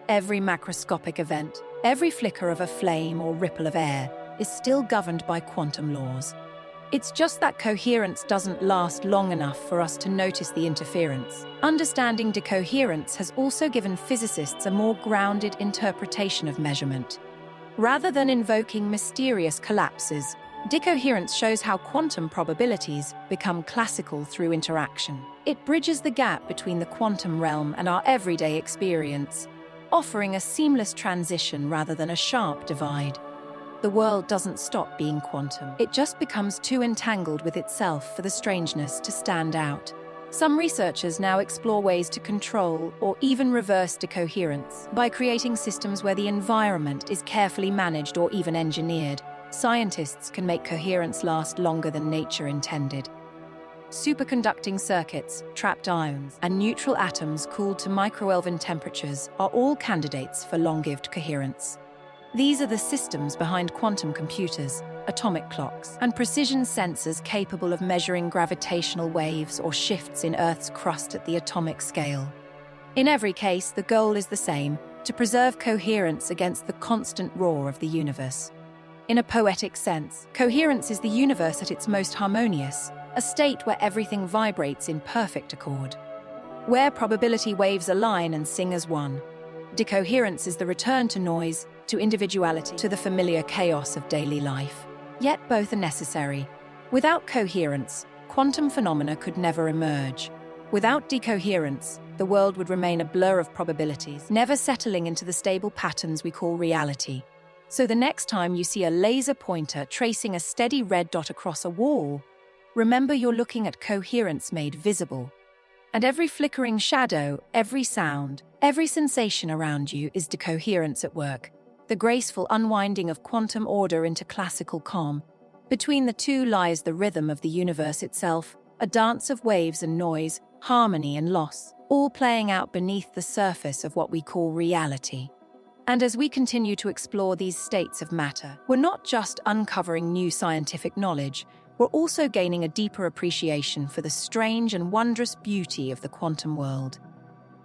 Every macroscopic event, every flicker of a flame or ripple of air is still governed by quantum laws. It's just that coherence doesn't last long enough for us to notice the interference. Understanding decoherence has also given physicists a more grounded interpretation of measurement. Rather than invoking mysterious collapses, decoherence shows how quantum probabilities become classical through interaction. It bridges the gap between the quantum realm and our everyday experience, offering a seamless transition rather than a sharp divide. The world doesn't stop being quantum. It just becomes too entangled with itself for the strangeness to stand out. Some researchers now explore ways to control or even reverse decoherence. By creating systems where the environment is carefully managed or even engineered, scientists can make coherence last longer than nature intended. Superconducting circuits, trapped ions, and neutral atoms cooled to microelvin temperatures are all candidates for long-lived coherence. These are the systems behind quantum computers, atomic clocks, and precision sensors capable of measuring gravitational waves or shifts in Earth's crust at the atomic scale. In every case, the goal is the same: to preserve coherence against the constant roar of the universe. In a poetic sense, coherence is the universe at its most harmonious, a state where everything vibrates in perfect accord, where probability waves align and sing as one. Decoherence is the return to noise, to individuality, to the familiar chaos of daily life. Yet both are necessary. Without coherence, quantum phenomena could never emerge. Without decoherence, the world would remain a blur of probabilities, never settling into the stable patterns we call reality. So the next time you see a laser pointer tracing a steady red dot across a wall, remember you're looking at coherence made visible. And every flickering shadow, every sound, every sensation around you is decoherence at work. The graceful unwinding of quantum order into classical calm. Between the two lies the rhythm of the universe itself, a dance of waves and noise, harmony and loss, all playing out beneath the surface of what we call reality. And as we continue to explore these states of matter, we're not just uncovering new scientific knowledge, we're also gaining a deeper appreciation for the strange and wondrous beauty of the quantum world.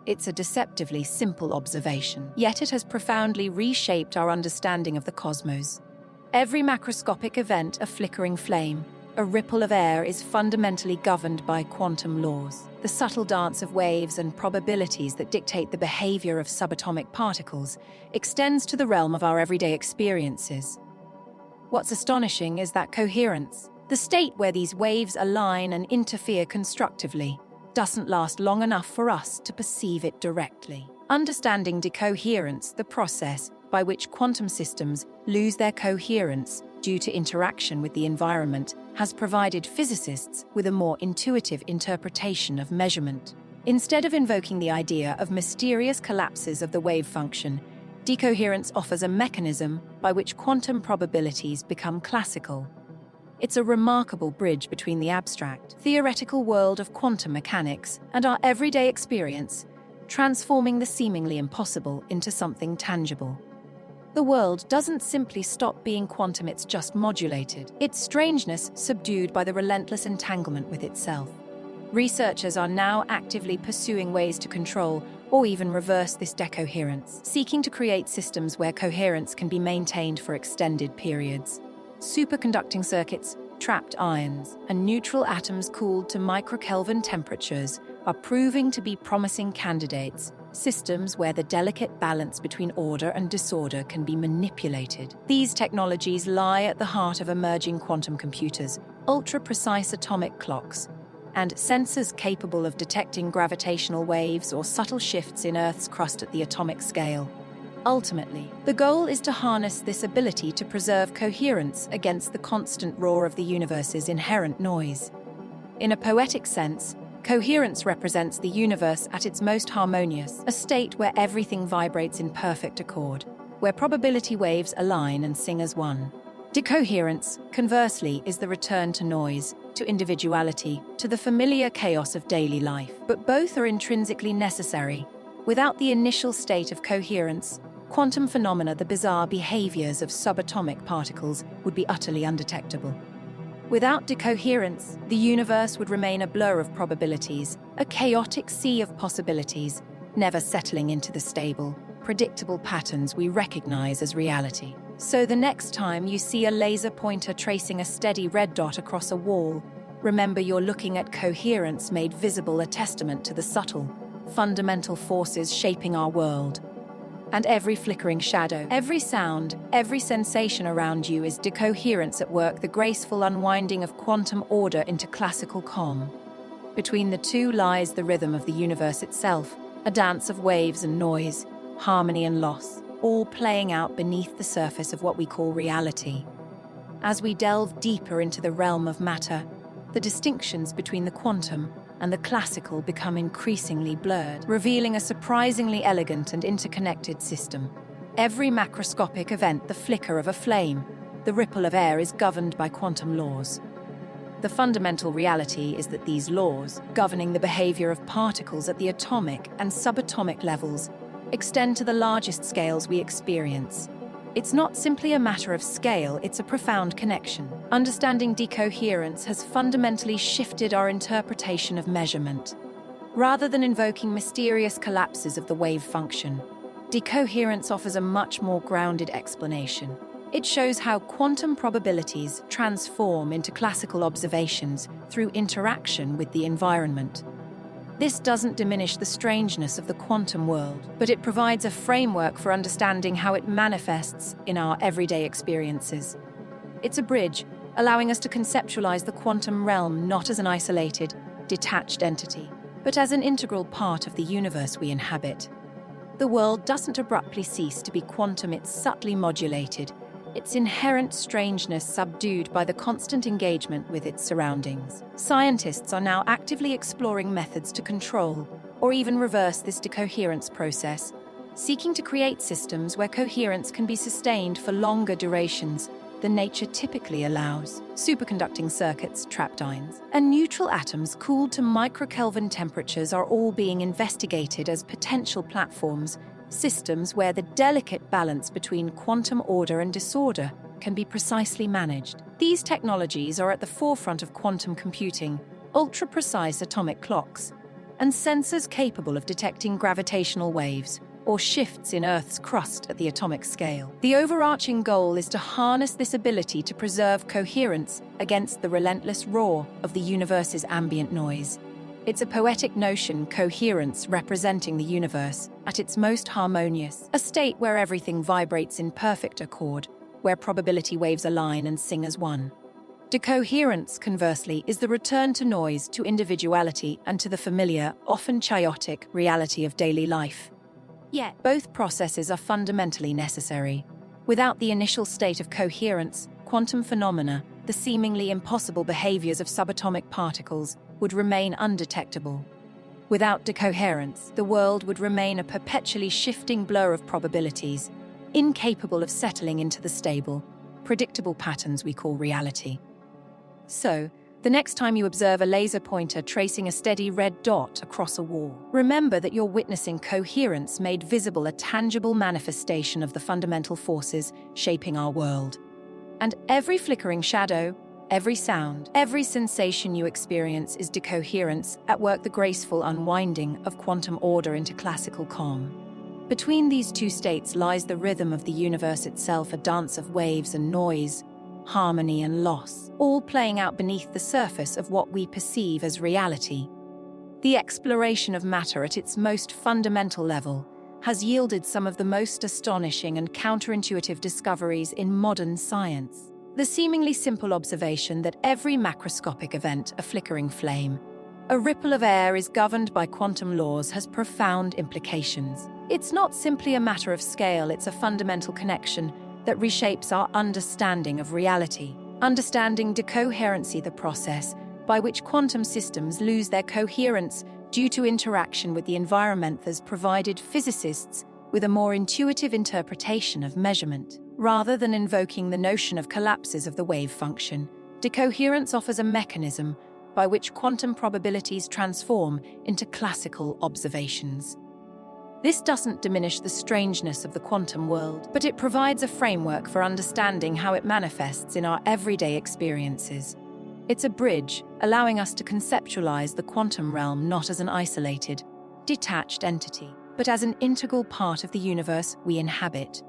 It's a deceptively simple observation, yet it has profoundly reshaped our understanding of the cosmos. Every macroscopic event, a flickering flame, a ripple of air, is fundamentally governed by quantum laws. The subtle dance of waves and probabilities that dictate the behavior of subatomic particles extends to the realm of our everyday experiences. What's astonishing is that coherence, the state where these waves align and interfere constructively, doesn't last long enough for us to perceive it directly. Understanding decoherence, the process by which quantum systems lose their coherence due to interaction with the environment, has provided physicists with a more intuitive interpretation of measurement. Instead of invoking the idea of mysterious collapses of the wave function, decoherence offers a mechanism by which quantum probabilities become classical. It's a remarkable bridge between the abstract, theoretical world of quantum mechanics and our everyday experience, transforming the seemingly impossible into something tangible. The world doesn't simply stop being quantum, it's just modulated, its strangeness subdued by the relentless entanglement with itself. Researchers are now actively pursuing ways to control or even reverse this decoherence, seeking to create systems where coherence can be maintained for extended periods. Superconducting circuits, trapped ions, and neutral atoms cooled to microkelvin temperatures are proving to be promising candidates, systems where the delicate balance between order and disorder can be manipulated. These technologies lie at the heart of emerging quantum computers, ultra-precise atomic clocks, and sensors capable of detecting gravitational waves or subtle shifts in Earth's crust at the atomic scale. Ultimately, the goal is to harness this ability to preserve coherence against the constant roar of the universe's inherent noise. In a poetic sense, coherence represents the universe at its most harmonious, a state where everything vibrates in perfect accord, where probability waves align and sing as one. Decoherence, conversely, is the return to noise, to individuality, to the familiar chaos of daily life. But both are intrinsically necessary. Without the initial state of coherence, quantum phenomena, the bizarre behaviors of subatomic particles, would be utterly undetectable. Without decoherence, the universe would remain a blur of probabilities, a chaotic sea of possibilities, never settling into the stable, predictable patterns we recognize as reality. So the next time you see a laser pointer tracing a steady red dot across a wall, remember you're looking at coherence made visible, a testament to the subtle, fundamental forces shaping our world. And every flickering shadow, every sound, every sensation around you is decoherence at work, the graceful unwinding of quantum order into classical calm. Between the two lies the rhythm of the universe itself, a dance of waves and noise, harmony and loss, all playing out beneath the surface of what we call reality. As we delve deeper into the realm of matter, the distinctions between the quantum and the classical become increasingly blurred, revealing a surprisingly elegant and interconnected system. Every macroscopic event, the flicker of a flame, the ripple of air, is governed by quantum laws. The fundamental reality is that these laws, governing the behavior of particles at the atomic and subatomic levels, extend to the largest scales we experience. It's not simply a matter of scale, it's a profound connection. Understanding decoherence has fundamentally shifted our interpretation of measurement. Rather than invoking mysterious collapses of the wave function, decoherence offers a much more grounded explanation. It shows how quantum probabilities transform into classical observations through interaction with the environment. This doesn't diminish the strangeness of the quantum world, but it provides a framework for understanding how it manifests in our everyday experiences. It's a bridge, allowing us to conceptualize the quantum realm not as an isolated, detached entity, but as an integral part of the universe we inhabit. The world doesn't abruptly cease to be quantum, it's subtly modulated, its inherent strangeness subdued by the constant engagement with its surroundings. Scientists are now actively exploring methods to control or even reverse this decoherence process, seeking to create systems where coherence can be sustained for longer durations than nature typically allows. Superconducting circuits, trapped ions, and neutral atoms cooled to microkelvin temperatures are all being investigated as potential platforms, systems where the delicate balance between quantum order and disorder can be precisely managed. These technologies are at the forefront of quantum computing, ultra-precise atomic clocks, and sensors capable of detecting gravitational waves or shifts in Earth's crust at the atomic scale. The overarching goal is to harness this ability to preserve coherence against the relentless roar of the universe's ambient noise. It's a poetic notion, coherence representing the universe at its most harmonious, a state where everything vibrates in perfect accord, where probability waves align and sing as one. Decoherence, conversely, is the return to noise, to individuality, and to the familiar, often chaotic, reality of daily life. Yet, both processes are fundamentally necessary. Without the initial state of coherence, quantum phenomena, the seemingly impossible behaviors of subatomic particles, would remain undetectable. Without decoherence, the world would remain a perpetually shifting blur of probabilities, incapable of settling into the stable, predictable patterns we call reality. So, the next time you observe a laser pointer tracing a steady red dot across a wall, remember that you're witnessing coherence made visible, a tangible manifestation of the fundamental forces shaping our world. And every flickering shadow, every sound, every sensation you experience is decoherence, at work the graceful unwinding of quantum order into classical calm. Between these two states lies the rhythm of the universe itself, a dance of waves and noise, harmony and loss, all playing out beneath the surface of what we perceive as reality. The exploration of matter at its most fundamental level has yielded some of the most astonishing and counterintuitive discoveries in modern science. The seemingly simple observation that every macroscopic event, a flickering flame, a ripple of air, is governed by quantum laws has profound implications. It's not simply a matter of scale, it's a fundamental connection that reshapes our understanding of reality. Understanding decoherency, the process by which quantum systems lose their coherence due to interaction with the environment, has provided physicists with a more intuitive interpretation of measurement. Rather than invoking the notion of collapses of the wave function, decoherence offers a mechanism by which quantum probabilities transform into classical observations. This doesn't diminish the strangeness of the quantum world, but it provides a framework for understanding how it manifests in our everyday experiences. It's a bridge, allowing us to conceptualize the quantum realm not as an isolated, detached entity, but as an integral part of the universe we inhabit.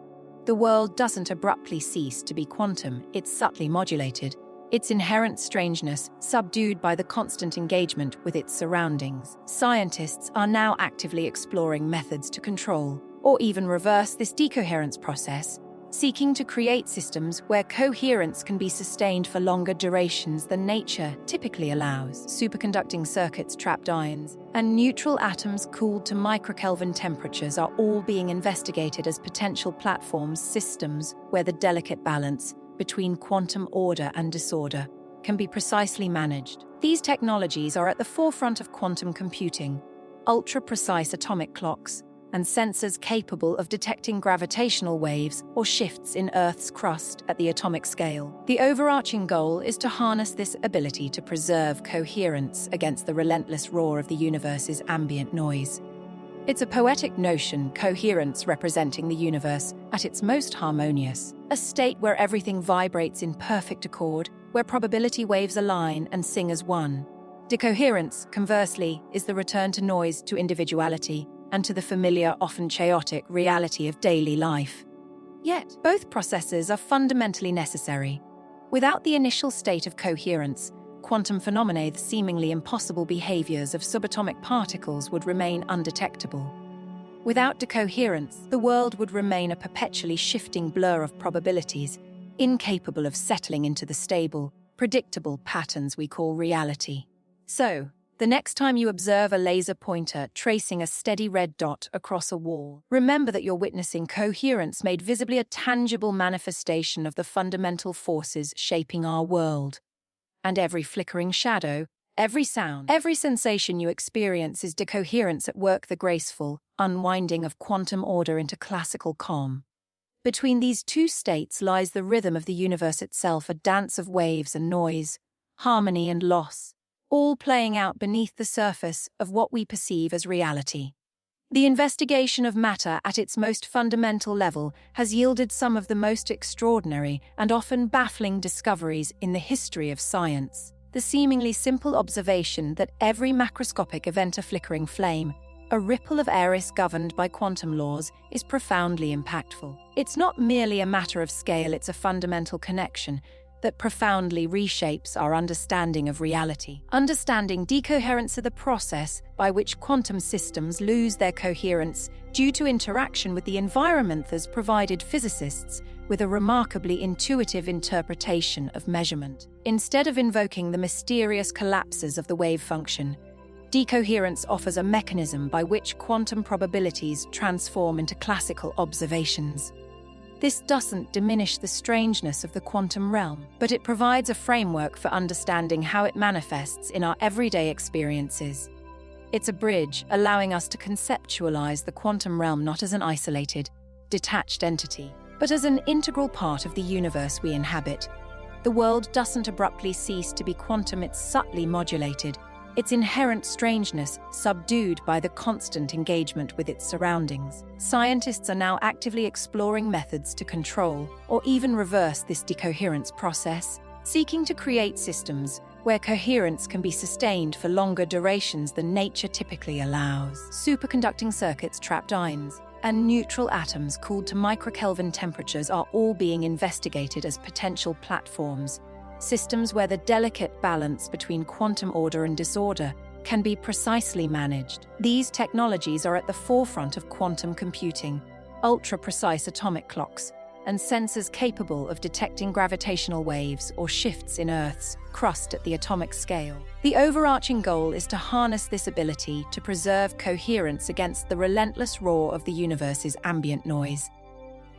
The world doesn't abruptly cease to be quantum, it's subtly modulated, its inherent strangeness subdued by the constant engagement with its surroundings. Scientists are now actively exploring methods to control, or even reverse, this decoherence process, seeking to create systems where coherence can be sustained for longer durations than nature typically allows. Superconducting circuits, trapped ions, and neutral atoms cooled to microkelvin temperatures are all being investigated as potential platforms, systems where the delicate balance between quantum order and disorder can be precisely managed. These technologies are at the forefront of quantum computing, ultra-precise atomic clocks, and sensors capable of detecting gravitational waves or shifts in Earth's crust at the atomic scale. The overarching goal is to harness this ability to preserve coherence against the relentless roar of the universe's ambient noise. It's a poetic notion, coherence representing the universe at its most harmonious, a state where everything vibrates in perfect accord, where probability waves align and sing as one. Decoherence, conversely, is the return to noise, to individuality, and to the familiar, often chaotic, reality of daily life. Yet, both processes are fundamentally necessary. Without the initial state of coherence, quantum phenomena, the seemingly impossible behaviors of subatomic particles, would remain undetectable. Without decoherence, the world would remain a perpetually shifting blur of probabilities, incapable of settling into the stable, predictable patterns we call reality. So, the next time you observe a laser pointer tracing a steady red dot across a wall, remember that you're witnessing coherence made visibly, a tangible manifestation of the fundamental forces shaping our world. And every flickering shadow, every sound, every sensation you experience is decoherence at work, the graceful unwinding of quantum order into classical calm. Between these two states lies the rhythm of the universe itself, a dance of waves and noise, harmony and loss, all playing out beneath the surface of what we perceive as reality. The investigation of matter at its most fundamental level has yielded some of the most extraordinary and often baffling discoveries in the history of science. The seemingly simple observation that every macroscopic event, a flickering flame, a ripple of air, is governed by quantum laws, is profoundly impactful. It's not merely a matter of scale, it's a fundamental connection that profoundly reshapes our understanding of reality. Understanding decoherence of the process by which quantum systems lose their coherence due to interaction with the environment has provided physicists with a remarkably intuitive interpretation of measurement. Instead of invoking the mysterious collapses of the wave function, decoherence offers a mechanism by which quantum probabilities transform into classical observations. This doesn't diminish the strangeness of the quantum realm, but it provides a framework for understanding how it manifests in our everyday experiences. It's a bridge, allowing us to conceptualize the quantum realm not as an isolated, detached entity, but as an integral part of the universe we inhabit. The world doesn't abruptly cease to be quantum, it's subtly modulated, its inherent strangeness subdued by the constant engagement with its surroundings. Scientists are now actively exploring methods to control or even reverse this decoherence process, seeking to create systems where coherence can be sustained for longer durations than nature typically allows. Superconducting circuits trapped ions and neutral atoms cooled to microkelvin temperatures are all being investigated as potential platforms, systems where the delicate balance between quantum order and disorder can be precisely managed. These technologies are at the forefront of quantum computing, ultra-precise atomic clocks, and sensors capable of detecting gravitational waves or shifts in Earth's crust at the atomic scale. The overarching goal is to harness this ability to preserve coherence against the relentless roar of the universe's ambient noise.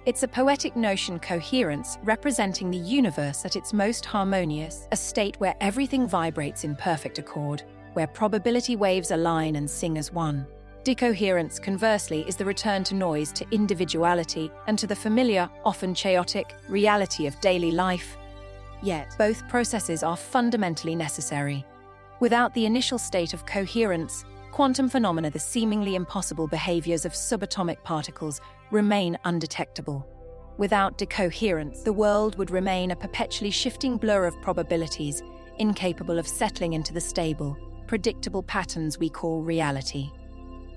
It's a poetic notion, coherence, representing the universe at its most harmonious, a state where everything vibrates in perfect accord, where probability waves align and sing as one. Decoherence, conversely, is the return to noise, to individuality, and to the familiar, often chaotic, reality of daily life. Yet, both processes are fundamentally necessary. Without the initial state of coherence, quantum phenomena, the seemingly impossible behaviors of subatomic particles, remain undetectable. Without decoherence, the world would remain a perpetually shifting blur of probabilities, incapable of settling into the stable, predictable patterns we call reality.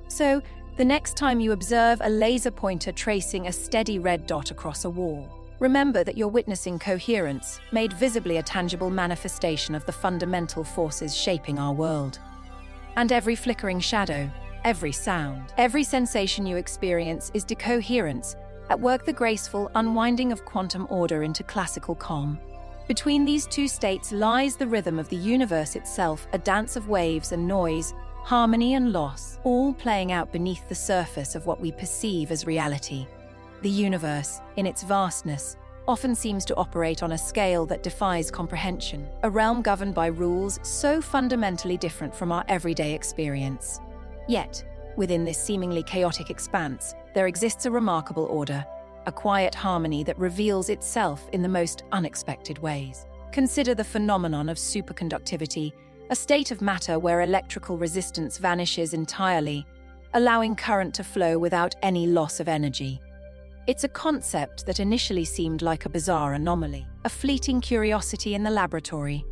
So, the next time you observe a laser pointer tracing a steady red dot across a wall, remember that you're witnessing coherence, made visibly a tangible manifestation of the fundamental forces shaping our world. And every flickering shadow, every sound, every sensation you experience is decoherence, at work the graceful unwinding of quantum order into classical calm. Between these two states lies the rhythm of the universe itself, a dance of waves and noise, harmony and loss, all playing out beneath the surface of what we perceive as reality. The universe, in its vastness, often seems to operate on a scale that defies comprehension, a realm governed by rules so fundamentally different from our everyday experience. Yet, within this seemingly chaotic expanse, there exists a remarkable order, a quiet harmony that reveals itself in the most unexpected ways. Consider the phenomenon of superconductivity, a state of matter where electrical resistance vanishes entirely, allowing current to flow without any loss of energy. It's a concept that initially seemed like a bizarre anomaly, a fleeting curiosity in the laboratory.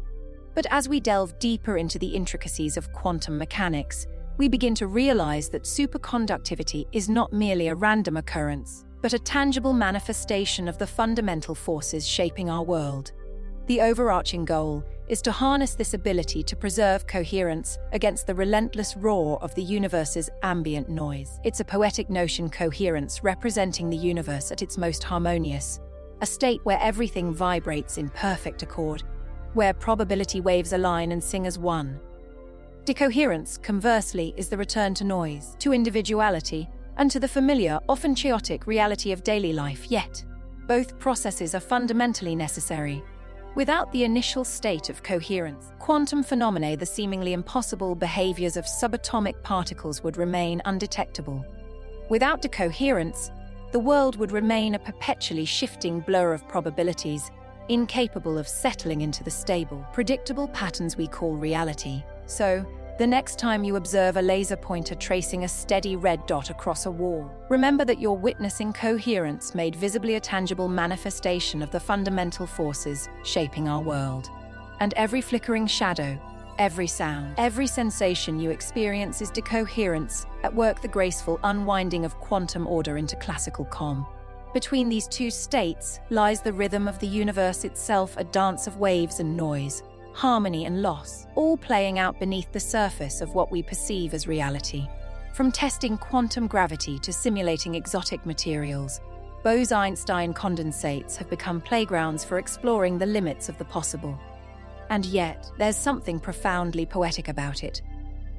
But as we delve deeper into the intricacies of quantum mechanics, we begin to realize that superconductivity is not merely a random occurrence, but a tangible manifestation of the fundamental forces shaping our world. The overarching goal is to harness this ability to preserve coherence against the relentless roar of the universe's ambient noise. It's a poetic notion, coherence, representing the universe at its most harmonious, a state where everything vibrates in perfect accord, where probability waves align and sing as one. Decoherence, conversely, is the return to noise, to individuality, and to the familiar, often chaotic reality of daily life. Yet, both processes are fundamentally necessary. Without the initial state of coherence, quantum phenomena, the seemingly impossible behaviors of subatomic particles, would remain undetectable. Without decoherence, the world would remain a perpetually shifting blur of probabilities, incapable of settling into the stable, predictable patterns we call reality. So, the next time you observe a laser pointer tracing a steady red dot across a wall, remember that you're witnessing coherence made visibly a tangible manifestation of the fundamental forces shaping our world. And every flickering shadow, every sound, every sensation you experience is decoherence, at work the graceful unwinding of quantum order into classical calm. Between these two states lies the rhythm of the universe itself, a dance of waves and noise, harmony and loss, all playing out beneath the surface of what we perceive as reality. From testing quantum gravity to simulating exotic materials, Bose-Einstein condensates have become playgrounds for exploring the limits of the possible. And yet, there's something profoundly poetic about it.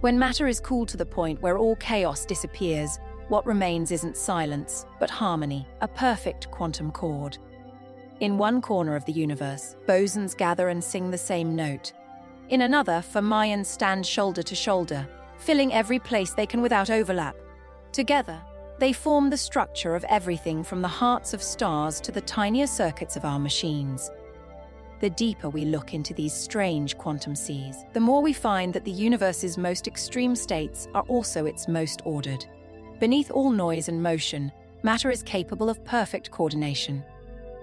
When matter is cooled to the point where all chaos disappears, what remains isn't silence, but harmony, a perfect quantum chord. In one corner of the universe, bosons gather and sing the same note. In another, fermions stand shoulder to shoulder, filling every place they can without overlap. Together, they form the structure of everything from the hearts of stars to the tinier circuits of our machines. The deeper we look into these strange quantum seas, the more we find that the universe's most extreme states are also its most ordered. Beneath all noise and motion, matter is capable of perfect coordination.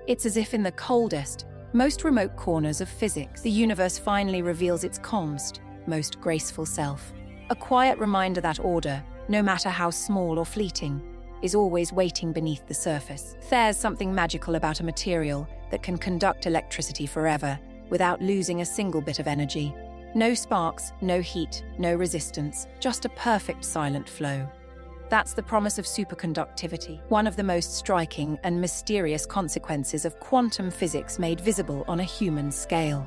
It's as if in the coldest, most remote corners of physics, the universe finally reveals its calmest, most graceful self. A quiet reminder that order, no matter how small or fleeting, is always waiting beneath the surface. There's something magical about a material that can conduct electricity forever without losing a single bit of energy. No sparks, no heat, no resistance, just a perfect silent flow. That's the promise of superconductivity, one of the most striking and mysterious consequences of quantum physics made visible on a human scale.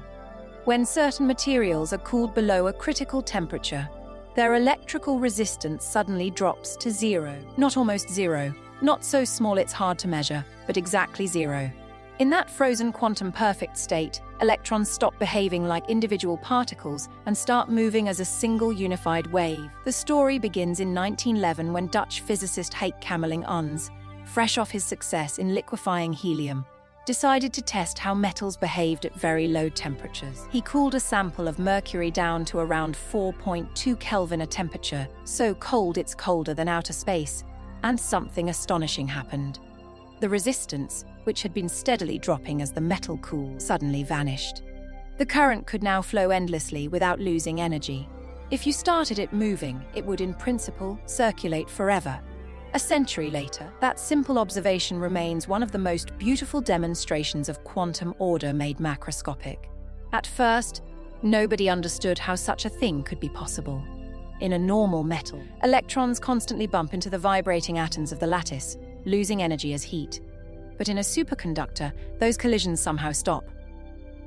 When certain materials are cooled below a critical temperature, their electrical resistance suddenly drops to zero. Not almost zero, not so small it's hard to measure, but exactly zero. In that frozen quantum perfect state, electrons stop behaving like individual particles and start moving as a single unified wave. The story begins in 1911 when Dutch physicist Henk Camerlingh-Ons, fresh off his success in liquefying helium, decided to test how metals behaved at very low temperatures. He cooled a sample of mercury down to around 4.2 Kelvin a temperature, so cold it's colder than outer space, and something astonishing happened. The resistance, which had been steadily dropping as the metal cooled, suddenly vanished. The current could now flow endlessly without losing energy. If you started it moving, it would in principle circulate forever. A century later, that simple observation remains one of the most beautiful demonstrations of quantum order made macroscopic. At first, nobody understood how such a thing could be possible. In a normal metal, electrons constantly bump into the vibrating atoms of the lattice, losing energy as heat. But in a superconductor, those collisions somehow stop.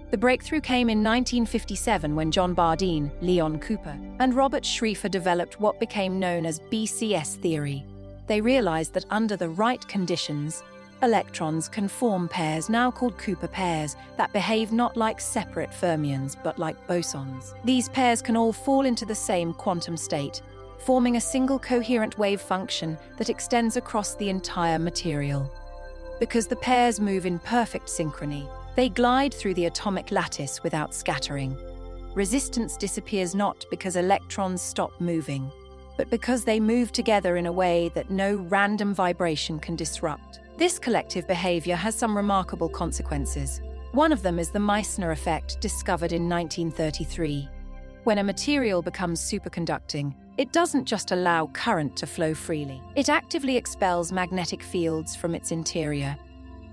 The breakthrough came in 1957 when John Bardeen, Leon Cooper, and Robert Schrieffer developed what became known as BCS theory. They realized that under the right conditions, electrons can form pairs now called Cooper pairs that behave not like separate fermions but like bosons. These pairs can all fall into the same quantum state, forming a single coherent wave function that extends across the entire material. Because the pairs move in perfect synchrony, they glide through the atomic lattice without scattering. Resistance disappears not because electrons stop moving, but because they move together in a way that no random vibration can disrupt. This collective behavior has some remarkable consequences. One of them is the Meissner effect discovered in 1933. When a material becomes superconducting, it doesn't just allow current to flow freely. It actively expels magnetic fields from its interior.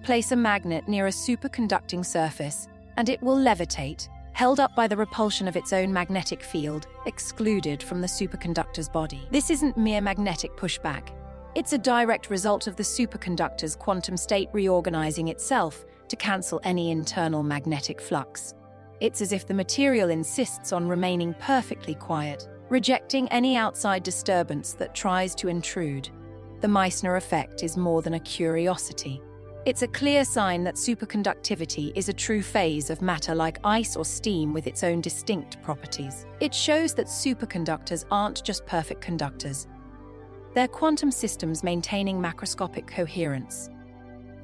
Place a magnet near a superconducting surface, and it will levitate, held up by the repulsion of its own magnetic field, excluded from the superconductor's body. This isn't mere magnetic pushback. It's a direct result of the superconductor's quantum state reorganizing itself to cancel any internal magnetic flux. It's as if the material insists on remaining perfectly quiet, rejecting any outside disturbance that tries to intrude. The Meissner effect is more than a curiosity. It's a clear sign that superconductivity is a true phase of matter like ice or steam with its own distinct properties. It shows that superconductors aren't just perfect conductors. They're quantum systems maintaining macroscopic coherence.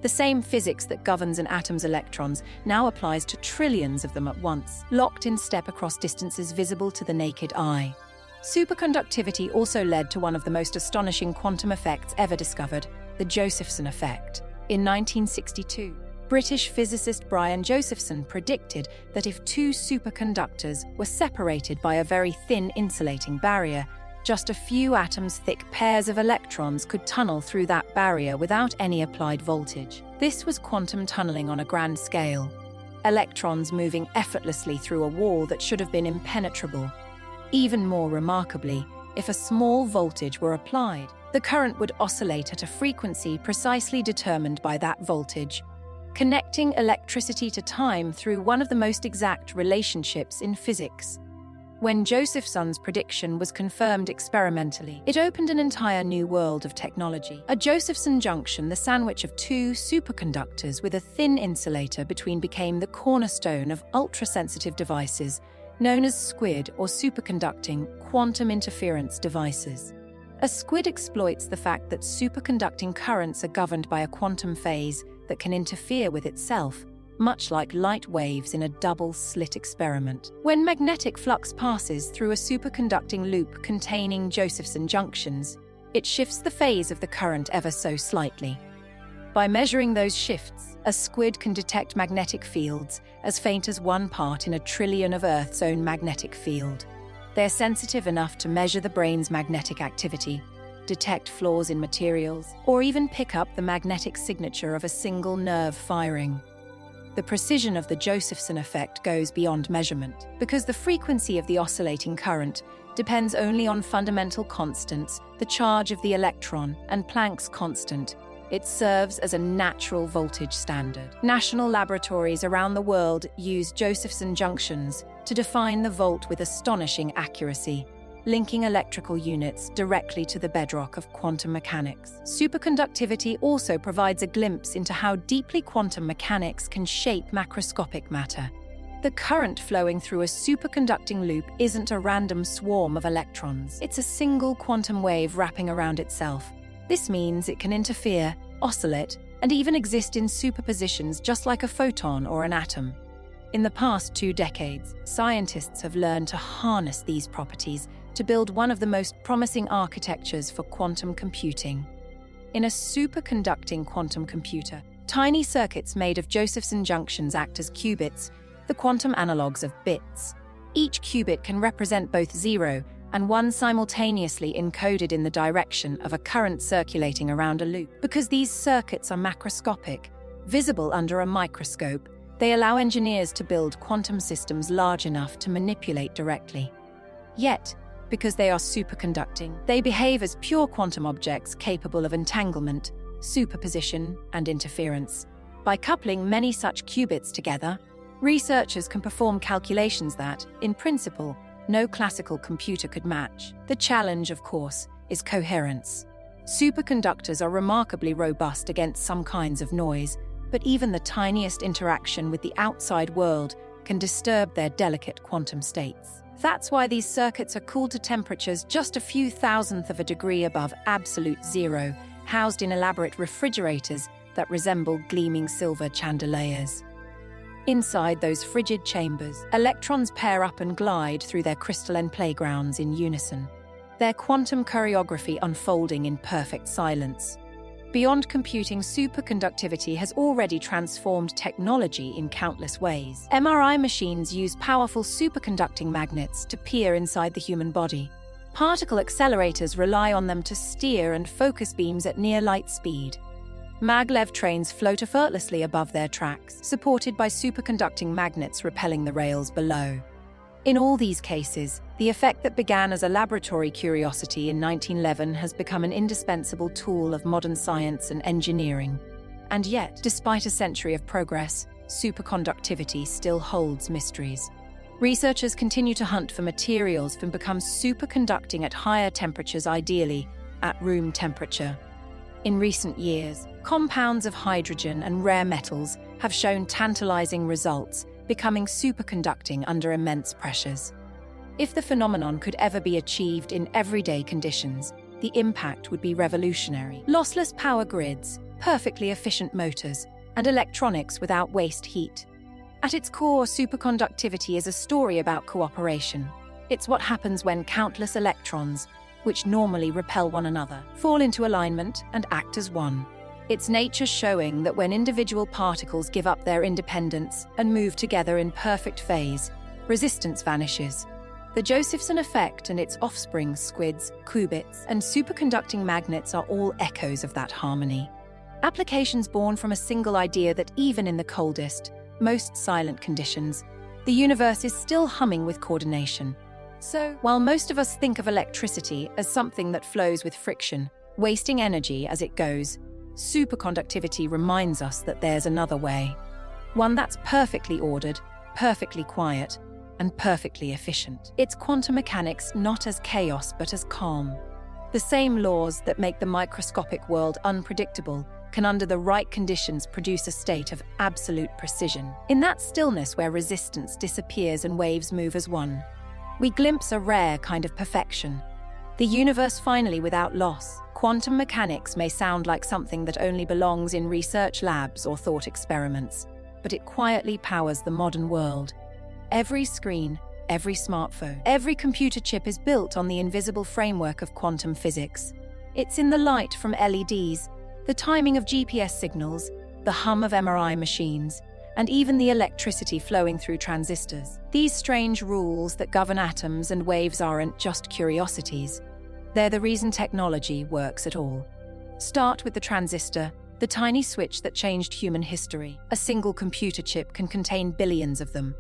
The same physics that governs an atom's electrons now applies to trillions of them at once, locked in step across distances visible to the naked eye. Superconductivity also led to one of the most astonishing quantum effects ever discovered, the Josephson effect. In 1962, British physicist Brian Josephson predicted that if two superconductors were separated by a very thin insulating barrier, just a few atoms thick pairs of electrons could tunnel through that barrier without any applied voltage. This was quantum tunneling on a grand scale. Electrons moving effortlessly through a wall that should have been impenetrable. Even more remarkably, if a small voltage were applied, the current would oscillate at a frequency precisely determined by that voltage, connecting electricity to time through one of the most exact relationships in physics. When Josephson's prediction was confirmed experimentally, it opened an entire new world of technology. A Josephson junction, the sandwich of two superconductors with a thin insulator between, became the cornerstone of ultra-sensitive devices known as SQUID, or superconducting quantum interference devices. A SQUID exploits the fact that superconducting currents are governed by a quantum phase that can interfere with itself, much like light waves in a double-slit experiment. When magnetic flux passes through a superconducting loop containing Josephson junctions, it shifts the phase of the current ever so slightly. By measuring those shifts, a squid can detect magnetic fields as faint as 1 part in a trillion of Earth's own magnetic field. They're sensitive enough to measure the brain's magnetic activity, detect flaws in materials, or even pick up the magnetic signature of a single nerve firing. The precision of the Josephson effect goes beyond measurement, because the frequency of the oscillating current depends only on fundamental constants, the charge of the electron, and Planck's constant. It serves as a natural voltage standard. National laboratories around the world use Josephson junctions to define the volt with astonishing accuracy, linking electrical units directly to the bedrock of quantum mechanics. Superconductivity also provides a glimpse into how deeply quantum mechanics can shape macroscopic matter. The current flowing through a superconducting loop isn't a random swarm of electrons. It's a single quantum wave wrapping around itself. This means it can interfere, oscillate, and even exist in superpositions just like a photon or an atom. In the past 2 decades, scientists have learned to harness these properties to build one of the most promising architectures for quantum computing. In a superconducting quantum computer, tiny circuits made of Josephson junctions act as qubits, the quantum analogues of bits. Each qubit can represent both 0 and 1 simultaneously encoded in the direction of a current circulating around a loop. Because these circuits are macroscopic, visible under a microscope, they allow engineers to build quantum systems large enough to manipulate directly. Yet, because they are superconducting, they behave as pure quantum objects capable of entanglement, superposition, and interference. By coupling many such qubits together, researchers can perform calculations that, in principle, no classical computer could match. The challenge, of course, is coherence. Superconductors are remarkably robust against some kinds of noise, but even the tiniest interaction with the outside world can disturb their delicate quantum states. That's why these circuits are cooled to temperatures just a few thousandth of a degree above absolute zero, housed in elaborate refrigerators that resemble gleaming silver chandeliers. Inside those frigid chambers, electrons pair up and glide through their crystalline playgrounds in unison, their quantum choreography unfolding in perfect silence. Beyond computing, superconductivity has already transformed technology in countless ways. MRI machines use powerful superconducting magnets to peer inside the human body. Particle accelerators rely on them to steer and focus beams at near light speed. Maglev trains float effortlessly above their tracks, supported by superconducting magnets repelling the rails below. In all these cases, the effect that began as a laboratory curiosity in 1911 has become an indispensable tool of modern science and engineering. And yet, despite a century of progress, superconductivity still holds mysteries. Researchers continue to hunt for materials that become superconducting at higher temperatures, ideally at room temperature. In recent years, compounds of hydrogen and rare metals have shown tantalizing results, becoming superconducting under immense pressures. If the phenomenon could ever be achieved in everyday conditions, the impact would be revolutionary. Lossless power grids, perfectly efficient motors, and electronics without waste heat. At its core, superconductivity is a story about cooperation. It's what happens when countless electrons, which normally repel one another, fall into alignment and act as one. Its nature showing that when individual particles give up their independence and move together in perfect phase, resistance vanishes. The Josephson effect and its offspring, squids, qubits, and superconducting magnets are all echoes of that harmony. Applications born from a single idea that even in the coldest, most silent conditions, the universe is still humming with coordination. So, while most of us think of electricity as something that flows with friction, wasting energy as it goes, superconductivity reminds us that there's another way. One that's perfectly ordered, perfectly quiet, and perfectly efficient. It's quantum mechanics not as chaos but as calm. The same laws that make the microscopic world unpredictable can under the right conditions produce a state of absolute precision. In that stillness where resistance disappears and waves move as one, we glimpse a rare kind of perfection. The universe finally without loss. Quantum mechanics may sound like something that only belongs in research labs or thought experiments, but it quietly powers the modern world. Every screen, every smartphone, every computer chip is built on the invisible framework of quantum physics. It's in the light from LEDs, The timing of GPS signals, the hum of MRI machines, and even the electricity flowing through transistors. These strange rules that govern atoms and waves aren't just curiosities. They're the reason technology works at all. Start with the transistor, the tiny switch that changed human history. A single computer chip can contain billions of them,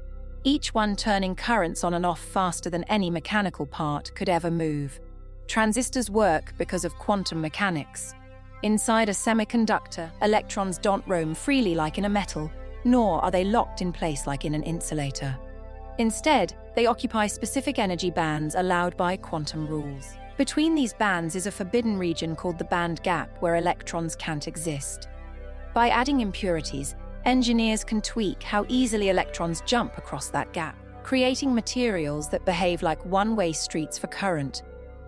each one turning currents on and off faster than any mechanical part could ever move. Transistors work because of quantum mechanics. Inside a semiconductor, electrons don't roam freely like in a metal, nor are they locked in place like in an insulator. Instead, they occupy specific energy bands allowed by quantum rules. Between these bands is a forbidden region called the band gap, where electrons can't exist. By adding impurities, engineers can tweak how easily electrons jump across that gap, creating materials that behave like one-way streets for current.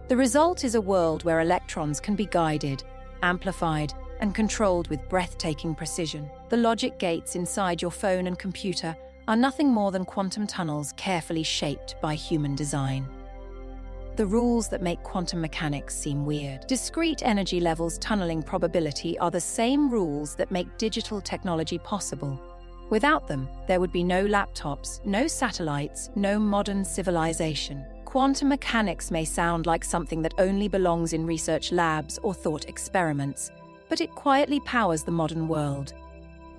The result is a world where electrons can be guided, amplified, and controlled with breathtaking precision. The logic gates inside your phone and computer are nothing more than quantum tunnels carefully shaped by human design. The rules that make quantum mechanics seem weird. Discrete energy levels tunneling probability are the same rules that make digital technology possible. Without them, there would be no laptops, no satellites, no modern civilization. Quantum mechanics may sound like something that only belongs in research labs or thought experiments, but it quietly powers the modern world.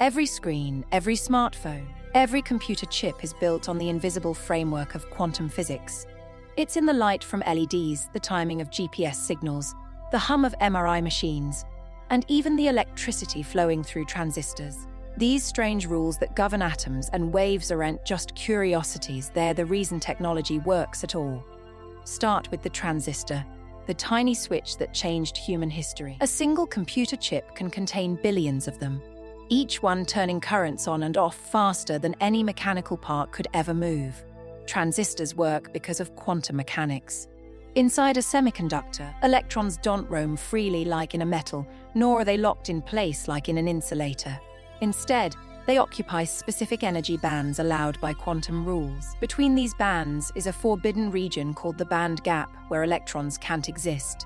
Every screen, every smartphone, every computer chip is built on the invisible framework of quantum physics. It's in the light from LEDs, the timing of GPS signals, the hum of MRI machines, and even the electricity flowing through transistors. These strange rules that govern atoms and waves aren't just curiosities, they're the reason technology works at all. Start with the transistor, the tiny switch that changed human history. A single computer chip can contain billions of them, each one turning currents on and off faster than any mechanical part could ever move. Transistors work because of quantum mechanics. Inside a semiconductor, electrons don't roam freely like in a metal, nor are they locked in place like in an insulator. Instead, they occupy specific energy bands allowed by quantum rules. Between these bands is a forbidden region called the band gap, where electrons can't exist.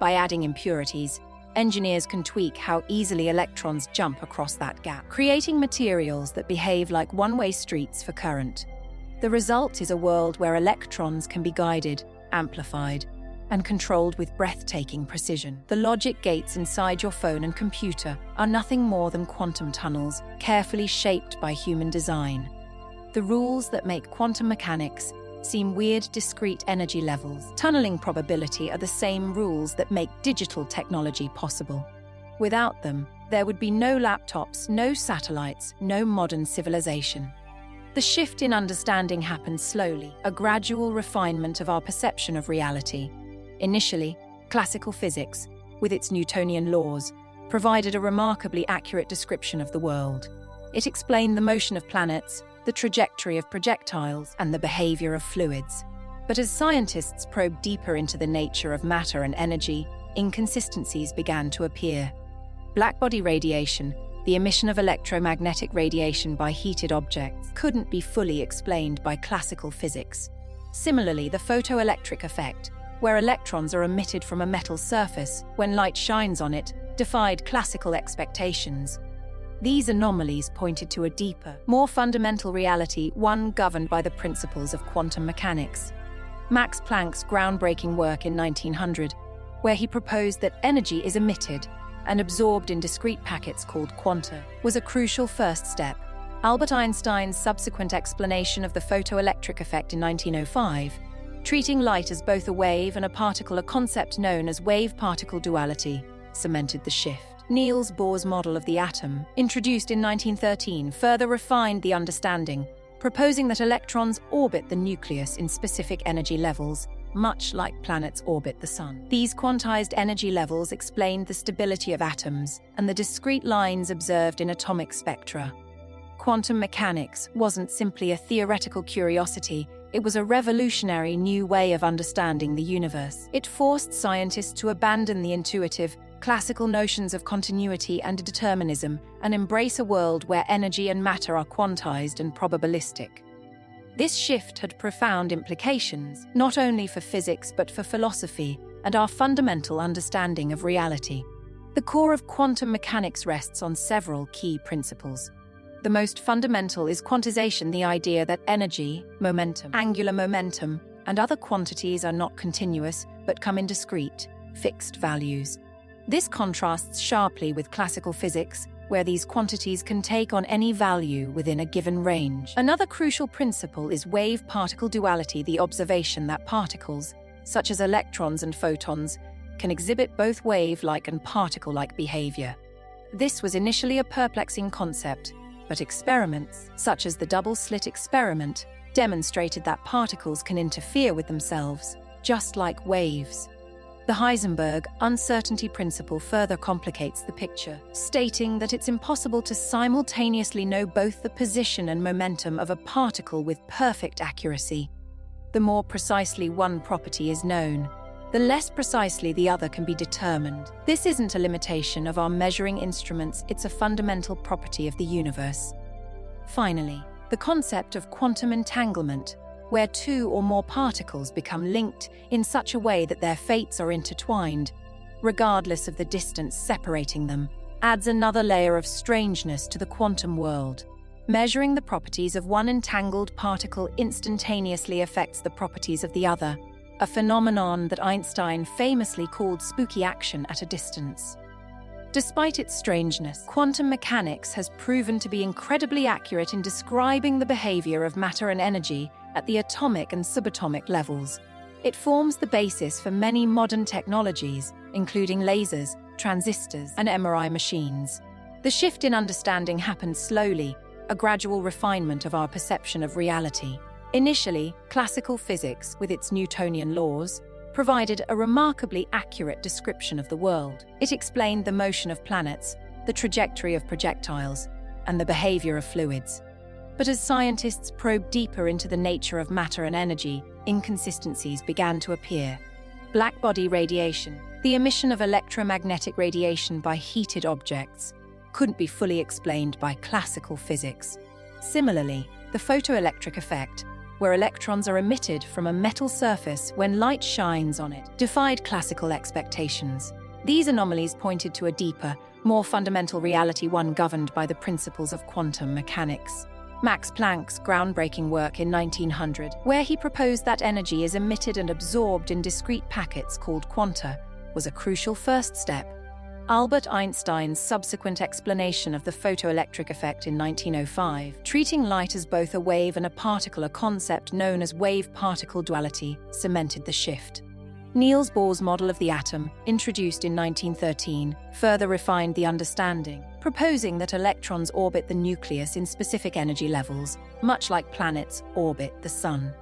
By adding impurities, engineers can tweak how easily electrons jump across that gap, creating materials that behave like one-way streets for current. The result is a world where electrons can be guided, amplified, and controlled with breathtaking precision. The logic gates inside your phone and computer are nothing more than quantum tunnels, carefully shaped by human design. The rules that make quantum mechanics seem weird discrete energy levels. Tunneling probability are the same rules that make digital technology possible. Without them, there would be no laptops, no satellites, no modern civilization. The shift in understanding happened slowly, a gradual refinement of our perception of reality. Initially, classical physics, with its Newtonian laws, provided a remarkably accurate description of the world. It explained the motion of planets, the trajectory of projectiles, and the behavior of fluids. But as scientists probed deeper into the nature of matter and energy, inconsistencies began to appear. Blackbody radiation, the emission of electromagnetic radiation by heated objects, couldn't be fully explained by classical physics. Similarly, the photoelectric effect, where electrons are emitted from a metal surface when light shines on it, defied classical expectations. These anomalies pointed to a deeper, more fundamental reality, one governed by the principles of quantum mechanics. Max Planck's groundbreaking work in 1900, where he proposed that energy is emitted and absorbed in discrete packets called quanta, was a crucial first step. Albert Einstein's subsequent explanation of the photoelectric effect in 1905, treating light as both a wave and a particle, a concept known as wave-particle duality, cemented the shift. Niels Bohr's model of the atom, introduced in 1913, further refined the understanding, proposing that electrons orbit the nucleus in specific energy levels, much like planets orbit the sun. These quantized energy levels explained the stability of atoms and the discrete lines observed in atomic spectra. Quantum mechanics wasn't simply a theoretical curiosity, it was a revolutionary new way of understanding the universe. It forced scientists to abandon the intuitive, classical notions of continuity and determinism and embrace a world where energy and matter are quantized and probabilistic. This shift had profound implications, not only for physics but for philosophy and our fundamental understanding of reality. The core of quantum mechanics rests on several key principles. The most fundamental is quantization, the idea that energy, momentum, angular momentum, and other quantities are not continuous but come in discrete, fixed values. This contrasts sharply with classical physics, where these quantities can take on any value within a given range. Another crucial principle is wave-particle duality, the observation that particles, such as electrons and photons, can exhibit both wave-like and particle-like behavior. This was initially a perplexing concept, but experiments, such as the double-slit experiment, demonstrated that particles can interfere with themselves, just like waves. The Heisenberg uncertainty principle further complicates the picture, stating that it's impossible to simultaneously know both the position and momentum of a particle with perfect accuracy. The more precisely one property is known, the less precisely the other can be determined. This isn't a limitation of our measuring instruments, it's a fundamental property of the universe. Finally, the concept of quantum entanglement, where two or more particles become linked in such a way that their fates are intertwined, regardless of the distance separating them, adds another layer of strangeness to the quantum world. Measuring the properties of one entangled particle instantaneously affects the properties of the other, a phenomenon that Einstein famously called spooky action at a distance. Despite its strangeness, quantum mechanics has proven to be incredibly accurate in describing the behavior of matter and energy at the atomic and subatomic levels. It forms the basis for many modern technologies, including lasers, transistors, and MRI machines. The shift in understanding happened slowly, a gradual refinement of our perception of reality. Initially, classical physics, with its Newtonian laws, provided a remarkably accurate description of the world. It explained the motion of planets, the trajectory of projectiles, and the behavior of fluids. But as scientists probed deeper into the nature of matter and energy, inconsistencies began to appear. Blackbody radiation, the emission of electromagnetic radiation by heated objects, couldn't be fully explained by classical physics. Similarly, the photoelectric effect, where electrons are emitted from a metal surface when light shines on it, defied classical expectations. These anomalies pointed to a deeper, more fundamental reality, one governed by the principles of quantum mechanics. Max Planck's groundbreaking work in 1900, where he proposed that energy is emitted and absorbed in discrete packets called quanta, was a crucial first step. Albert Einstein's subsequent explanation of the photoelectric effect in 1905, treating light as both a wave and a particle, a concept known as wave-particle duality, cemented the shift. Niels Bohr's model of the atom, introduced in 1913, further refined the understanding, proposing that electrons orbit the nucleus in specific energy levels, much like planets orbit the sun.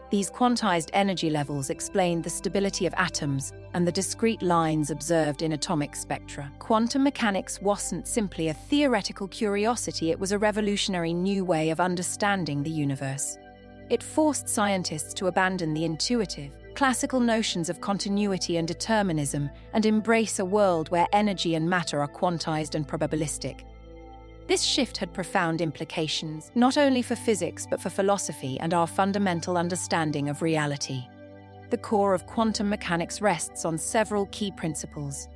These quantized energy levels explained the stability of atoms and the discrete lines observed in atomic spectra. Quantum mechanics wasn't simply a theoretical curiosity, it was a revolutionary new way of understanding the universe. It forced scientists to abandon the intuitive, classical notions of continuity and determinism and embrace a world where energy and matter are quantized and probabilistic. This shift had profound implications, not only for physics but for philosophy and our fundamental understanding of reality. The core of quantum mechanics rests on several key principles.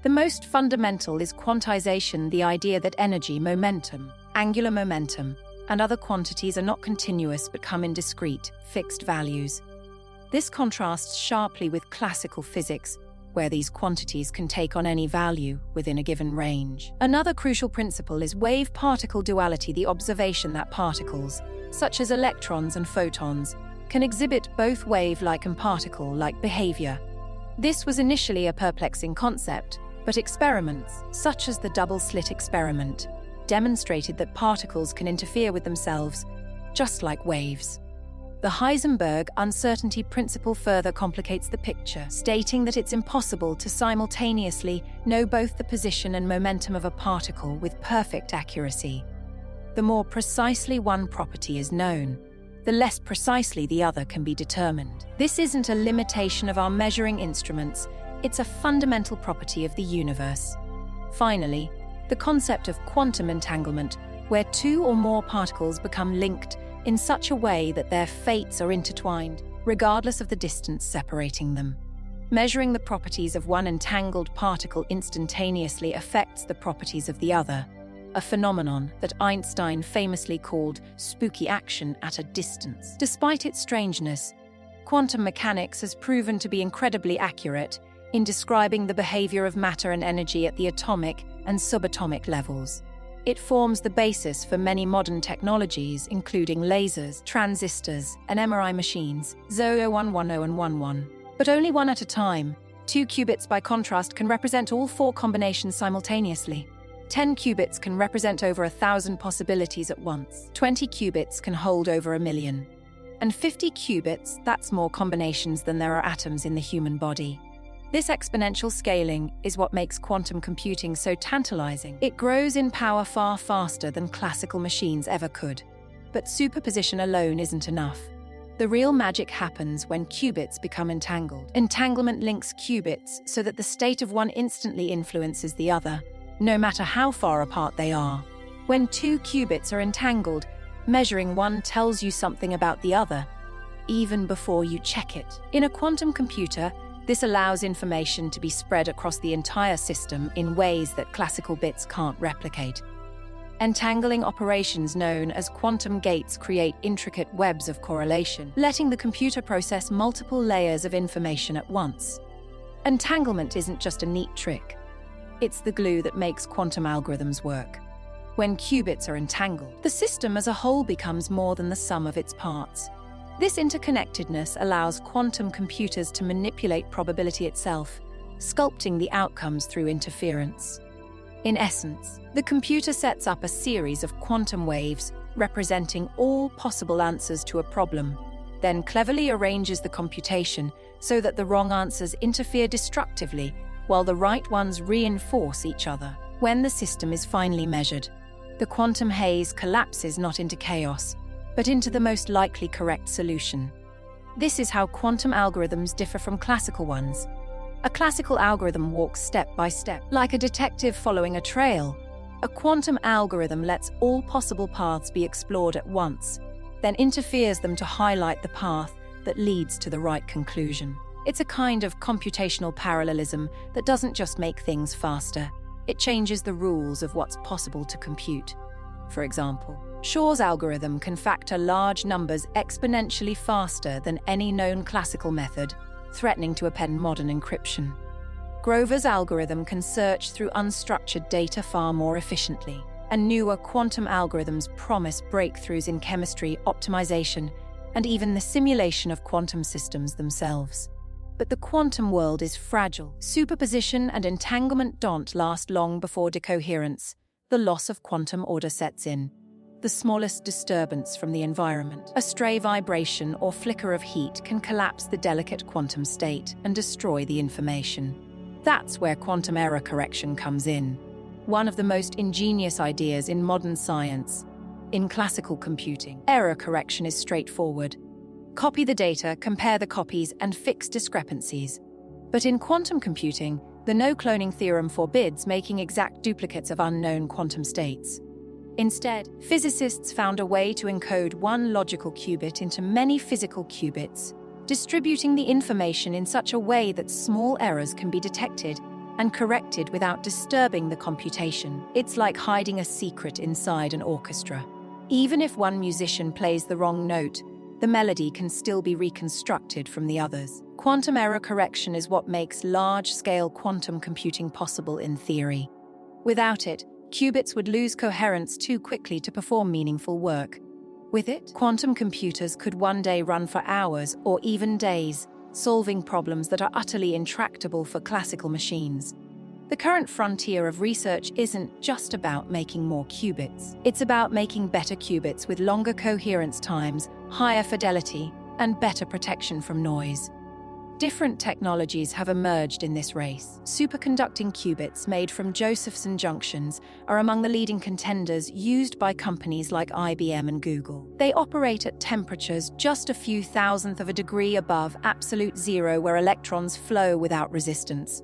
The most fundamental is quantization, the idea that energy, momentum, angular momentum, and other quantities are not continuous but come in discrete, fixed values. This contrasts sharply with classical physics, where these quantities can take on any value within a given range. Another crucial principle is wave-particle duality, the observation that particles, such as electrons and photons, can exhibit both wave-like and particle-like behavior. This was initially a perplexing concept, but experiments, such as the double-slit experiment, demonstrated that particles can interfere with themselves, just like waves. The Heisenberg uncertainty principle further complicates the picture, stating that it's impossible to simultaneously know both the position and momentum of a particle with perfect accuracy. The more precisely one property is known, the less precisely the other can be determined. This isn't a limitation of our measuring instruments, it's a fundamental property of the universe. Finally, the concept of quantum entanglement, where two or more particles become linked in such a way that their fates are intertwined, regardless of the distance separating them. Measuring the properties of one entangled particle instantaneously affects the properties of the other, a phenomenon that Einstein famously called spooky action at a distance. Despite its strangeness, quantum mechanics has proven to be incredibly accurate in describing the behavior of matter and energy at the atomic and subatomic levels. It forms the basis for many modern technologies, including lasers, transistors, and MRI machines, 0110 and 11. But only one at a time. 2 qubits, by contrast, can represent all 4 combinations simultaneously. 10 qubits can represent over 1,000 possibilities at once. 20 qubits can hold over 1,000,000. And 50 qubits, that's more combinations than there are atoms in the human body. This exponential scaling is what makes quantum computing so tantalizing. It grows in power far faster than classical machines ever could. But superposition alone isn't enough. The real magic happens when qubits become entangled. Entanglement links qubits so that the state of one instantly influences the other, no matter how far apart they are. When 2 qubits are entangled, measuring one tells you something about the other, even before you check it. In a quantum computer, this allows information to be spread across the entire system in ways that classical bits can't replicate. Entangling operations known as quantum gates create intricate webs of correlation, letting the computer process multiple layers of information at once. Entanglement isn't just a neat trick. It's the glue that makes quantum algorithms work. When qubits are entangled, the system as a whole becomes more than the sum of its parts. This interconnectedness allows quantum computers to manipulate probability itself, sculpting the outcomes through interference. In essence, the computer sets up a series of quantum waves representing all possible answers to a problem, then cleverly arranges the computation so that the wrong answers interfere destructively while the right ones reinforce each other. When the system is finally measured, the quantum haze collapses not into chaos, but into the most likely correct solution. This is how quantum algorithms differ from classical ones. A classical algorithm walks step by step, like a detective following a trail. A quantum algorithm lets all possible paths be explored at once, then interferes them to highlight the path that leads to the right conclusion. It's a kind of computational parallelism that doesn't just make things faster, it changes the rules of what's possible to compute. For example, Shor's algorithm can factor large numbers exponentially faster than any known classical method, threatening to append modern encryption. Grover's algorithm can search through unstructured data far more efficiently, and newer quantum algorithms promise breakthroughs in chemistry, optimization, and even the simulation of quantum systems themselves. But the quantum world is fragile. Superposition and entanglement don't last long before decoherence. The loss of quantum order sets in. The smallest disturbance from the environment, a stray vibration or flicker of heat, can collapse the delicate quantum state and destroy the information. That's where quantum error correction comes in. One of the most ingenious ideas in modern science. In classical computing, error correction is straightforward. Copy the data, compare the copies, and fix discrepancies. But in quantum computing, the no-cloning theorem forbids making exact duplicates of unknown quantum states. Instead, physicists found a way to encode one logical qubit into many physical qubits, distributing the information in such a way that small errors can be detected and corrected without disturbing the computation. It's like hiding a secret inside an orchestra. Even if one musician plays the wrong note, the melody can still be reconstructed from the others. Quantum error correction is what makes large-scale quantum computing possible in theory. Without it, qubits would lose coherence too quickly to perform meaningful work. With it, quantum computers could one day run for hours or even days, solving problems that are utterly intractable for classical machines. The current frontier of research isn't just about making more qubits. It's about making better qubits with longer coherence times, higher fidelity, and better protection from noise. Different technologies have emerged in this race. Superconducting qubits made from Josephson junctions are among the leading contenders used by companies like IBM and Google. They operate at temperatures just a few thousandth of a degree above absolute zero, where electrons flow without resistance.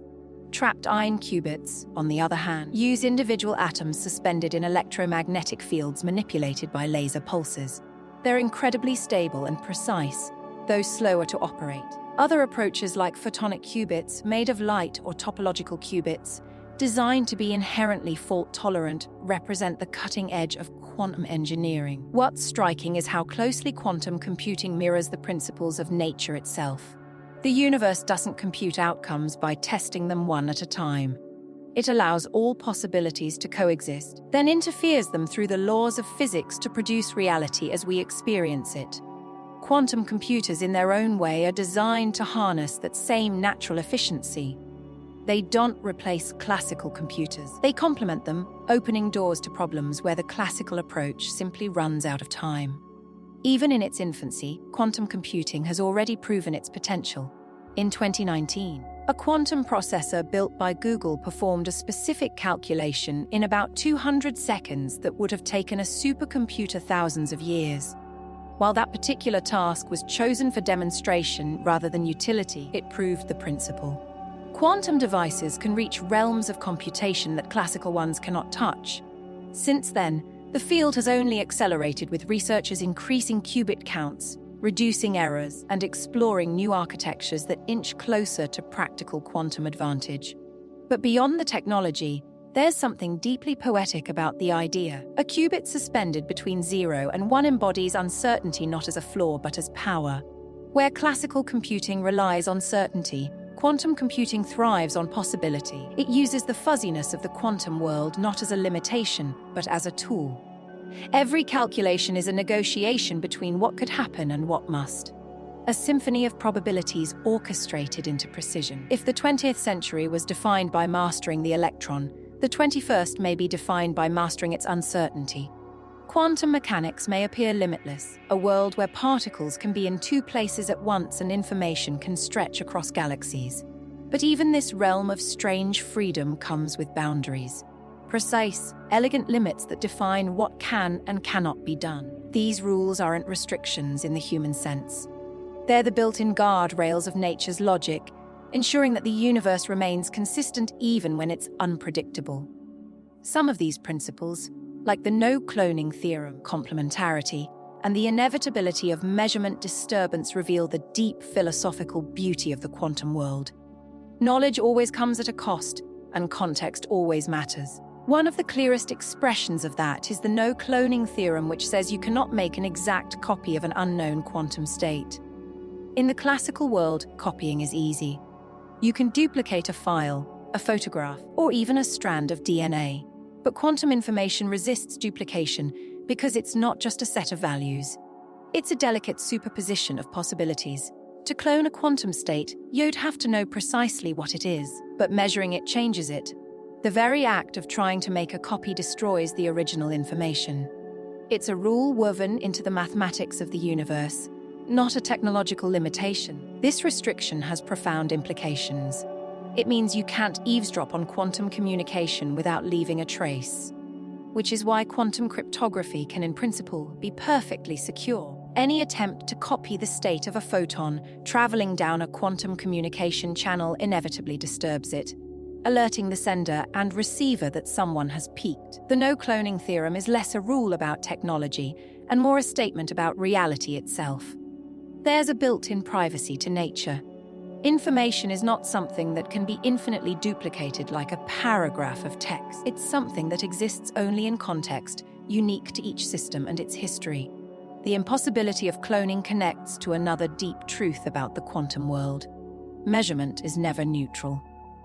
Trapped ion qubits, on the other hand, use individual atoms suspended in electromagnetic fields manipulated by laser pulses. They're incredibly stable and precise, though slower to operate. Other approaches like photonic qubits, made of light, or topological qubits, designed to be inherently fault-tolerant, represent the cutting edge of quantum engineering. What's striking is how closely quantum computing mirrors the principles of nature itself. The universe doesn't compute outcomes by testing them one at a time. It allows all possibilities to coexist, then interferes them through the laws of physics to produce reality as we experience it. Quantum computers, in their own way, are designed to harness that same natural efficiency. They don't replace classical computers. They complement them, opening doors to problems where the classical approach simply runs out of time. Even in its infancy, quantum computing has already proven its potential. In 2019, a quantum processor built by Google performed a specific calculation in about 200 seconds that would have taken a supercomputer thousands of years. While that particular task was chosen for demonstration rather than utility, it proved the principle. Quantum devices can reach realms of computation that classical ones cannot touch. Since then, the field has only accelerated, with researchers increasing qubit counts, reducing errors, and exploring new architectures that inch closer to practical quantum advantage. But beyond the technology, there's something deeply poetic about the idea. A qubit suspended between 0 and 1 embodies uncertainty not as a flaw but as power. Where classical computing relies on certainty, quantum computing thrives on possibility. It uses the fuzziness of the quantum world not as a limitation, but as a tool. Every calculation is a negotiation between what could happen and what must. A symphony of probabilities orchestrated into precision. If the 20th century was defined by mastering the electron, the 21st may be defined by mastering its uncertainty. Quantum mechanics may appear limitless, a world where particles can be in two places at once and information can stretch across galaxies. But even this realm of strange freedom comes with boundaries. Precise, elegant limits that define what can and cannot be done. These rules aren't restrictions in the human sense. They're the built-in guardrails of nature's logic, ensuring that the universe remains consistent even when it's unpredictable. Some of these principles, like the no-cloning theorem, complementarity, and the inevitability of measurement disturbance, reveal the deep philosophical beauty of the quantum world. Knowledge always comes at a cost, and context always matters. One of the clearest expressions of that is the no-cloning theorem, which says you cannot make an exact copy of an unknown quantum state. In the classical world, copying is easy. You can duplicate a file, a photograph, or even a strand of DNA. But quantum information resists duplication because it's not just a set of values. It's a delicate superposition of possibilities. To clone a quantum state, you'd have to know precisely what it is, but measuring it changes it. The very act of trying to make a copy destroys the original information. It's a rule woven into the mathematics of the universe, not a technological limitation. This restriction has profound implications. It means you can't eavesdrop on quantum communication without leaving a trace, which is why quantum cryptography can, in principle, be perfectly secure. Any attempt to copy the state of a photon traveling down a quantum communication channel inevitably disturbs it, alerting the sender and receiver that someone has peaked. The no-cloning theorem is less a rule about technology and more a statement about reality itself. There's a built-in privacy to nature. Information is not something that can be infinitely duplicated like a paragraph of text. It's something that exists only in context, unique to each system and its history. The impossibility of cloning connects to another deep truth about the quantum world. Measurement is never neutral.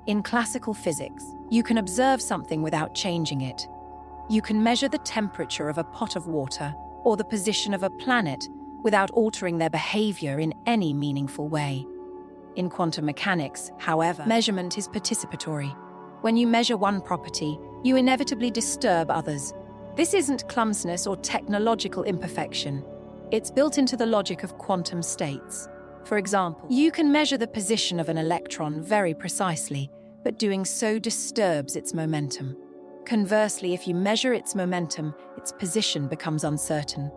In classical physics, you can observe something without changing it. You can measure the temperature of a pot of water or the position of a planet without altering their behavior in any meaningful way. In quantum mechanics, however, measurement is participatory. When you measure one property, you inevitably disturb others. This isn't clumsiness or technological imperfection. It's built into the logic of quantum states. For example, you can measure the position of an electron very precisely, but doing so disturbs its momentum. Conversely, if you measure its momentum, its position becomes uncertain.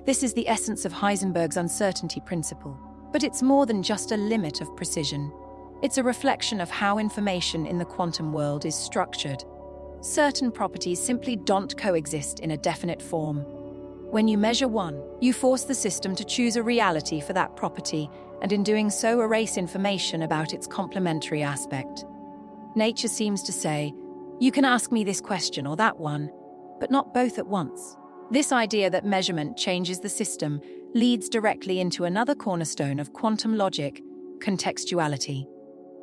This is the essence of Heisenberg's uncertainty principle. But it's more than just a limit of precision. It's a reflection of how information in the quantum world is structured. Certain properties simply don't coexist in a definite form. When you measure one, you force the system to choose a reality for that property, and in doing so erase information about its complementary aspect. Nature seems to say, you can ask me this question or that one, but not both at once. This idea that measurement changes the system leads directly into another cornerstone of quantum logic, contextuality.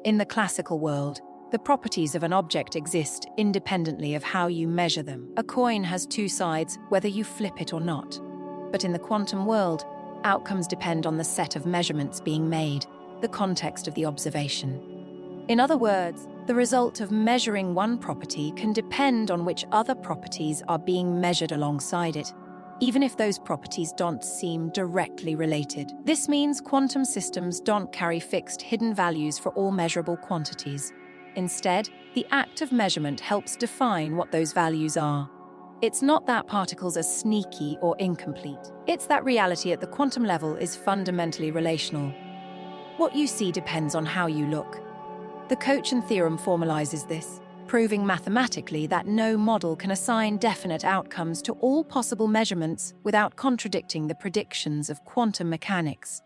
In the classical world, the properties of an object exist independently of how you measure them. A coin has two sides, whether you flip it or not. But in the quantum world, outcomes depend on the set of measurements being made, the context of the observation. In other words, the result of measuring one property can depend on which other properties are being measured alongside it, even if those properties don't seem directly related. This means quantum systems don't carry fixed hidden values for all measurable quantities. Instead, the act of measurement helps define what those values are. It's not that particles are sneaky or incomplete. It's that reality at the quantum level is fundamentally relational. What you see depends on how you look. The Cochin theorem formalizes this, proving mathematically that no model can assign definite outcomes to all possible measurements without contradicting the predictions of quantum mechanics.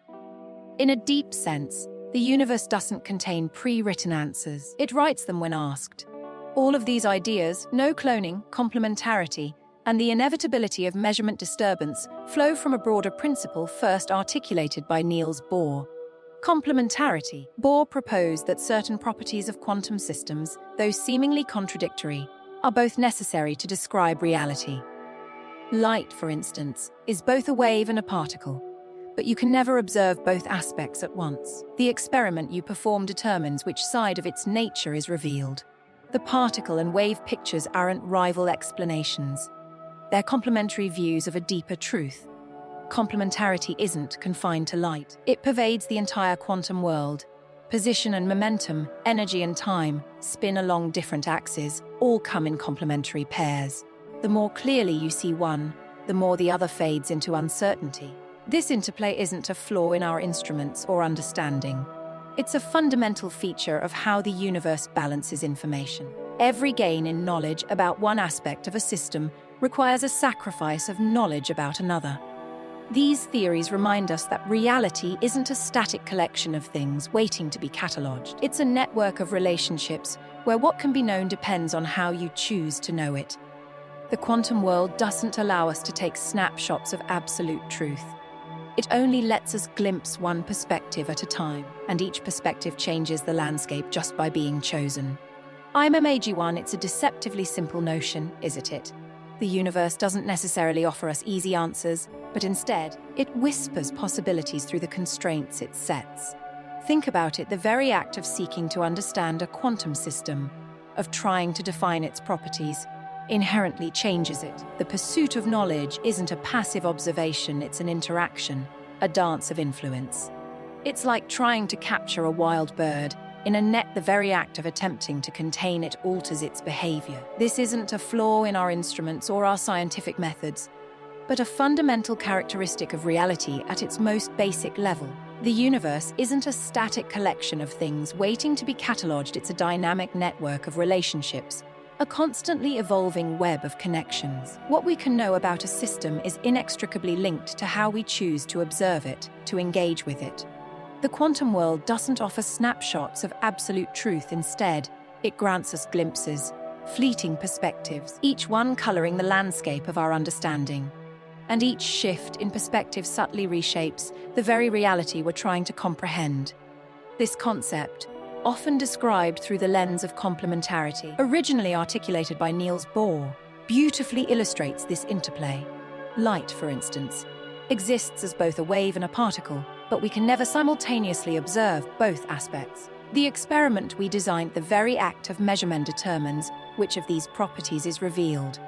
In a deep sense, the universe doesn't contain pre-written answers. It writes them when asked. All of these ideas, no cloning, complementarity, and the inevitability of measurement disturbance flow from a broader principle first articulated by Niels Bohr. Complementarity. Bohr proposed that certain properties of quantum systems, though seemingly contradictory, are both necessary to describe reality. Light, for instance, is both a wave and a particle, but you can never observe both aspects at once. The experiment you perform determines which side of its nature is revealed. The particle and wave pictures aren't rival explanations. They're complementary views of a deeper truth. Complementarity isn't confined to light. It pervades the entire quantum world. Position and momentum, energy and time, spin along different axes, all come in complementary pairs. The more clearly you see one, the more the other fades into uncertainty. This interplay isn't a flaw in our instruments or understanding. It's a fundamental feature of how the universe balances information. Every gain in knowledge about one aspect of a system requires a sacrifice of knowledge about another. These theories remind us that reality isn't a static collection of things waiting to be catalogued. It's a network of relationships where what can be known depends on how you choose to know it. The quantum world doesn't allow us to take snapshots of absolute truth. It only lets us glimpse one perspective at a time, and each perspective changes the landscape just by being chosen. IMMAG1, it's a deceptively simple notion, isn't it? The universe doesn't necessarily offer us easy answers, but instead, it whispers possibilities through the constraints it sets. Think about it, the very act of seeking to understand a quantum system, of trying to define its properties, inherently changes it. The pursuit of knowledge isn't a passive observation, it's an interaction, a dance of influence. It's like trying to capture a wild bird. In a net, the very act of attempting to contain it alters its behavior. This isn't a flaw in our instruments or our scientific methods, but a fundamental characteristic of reality at its most basic level. The universe isn't a static collection of things waiting to be catalogued, it's a dynamic network of relationships, a constantly evolving web of connections. What we can know about a system is inextricably linked to how we choose to observe it, to engage with it. The quantum world doesn't offer snapshots of absolute truth. Instead, it grants us glimpses, fleeting perspectives, each one coloring the landscape of our understanding. And each shift in perspective subtly reshapes the very reality we're trying to comprehend. This concept, often described through the lens of complementarity, originally articulated by Niels Bohr, beautifully illustrates this interplay. Light, for instance, exists as both a wave and a particle, but we can never simultaneously observe both aspects. The experiment we designed, the very act of measurement, determines which of these properties is revealed.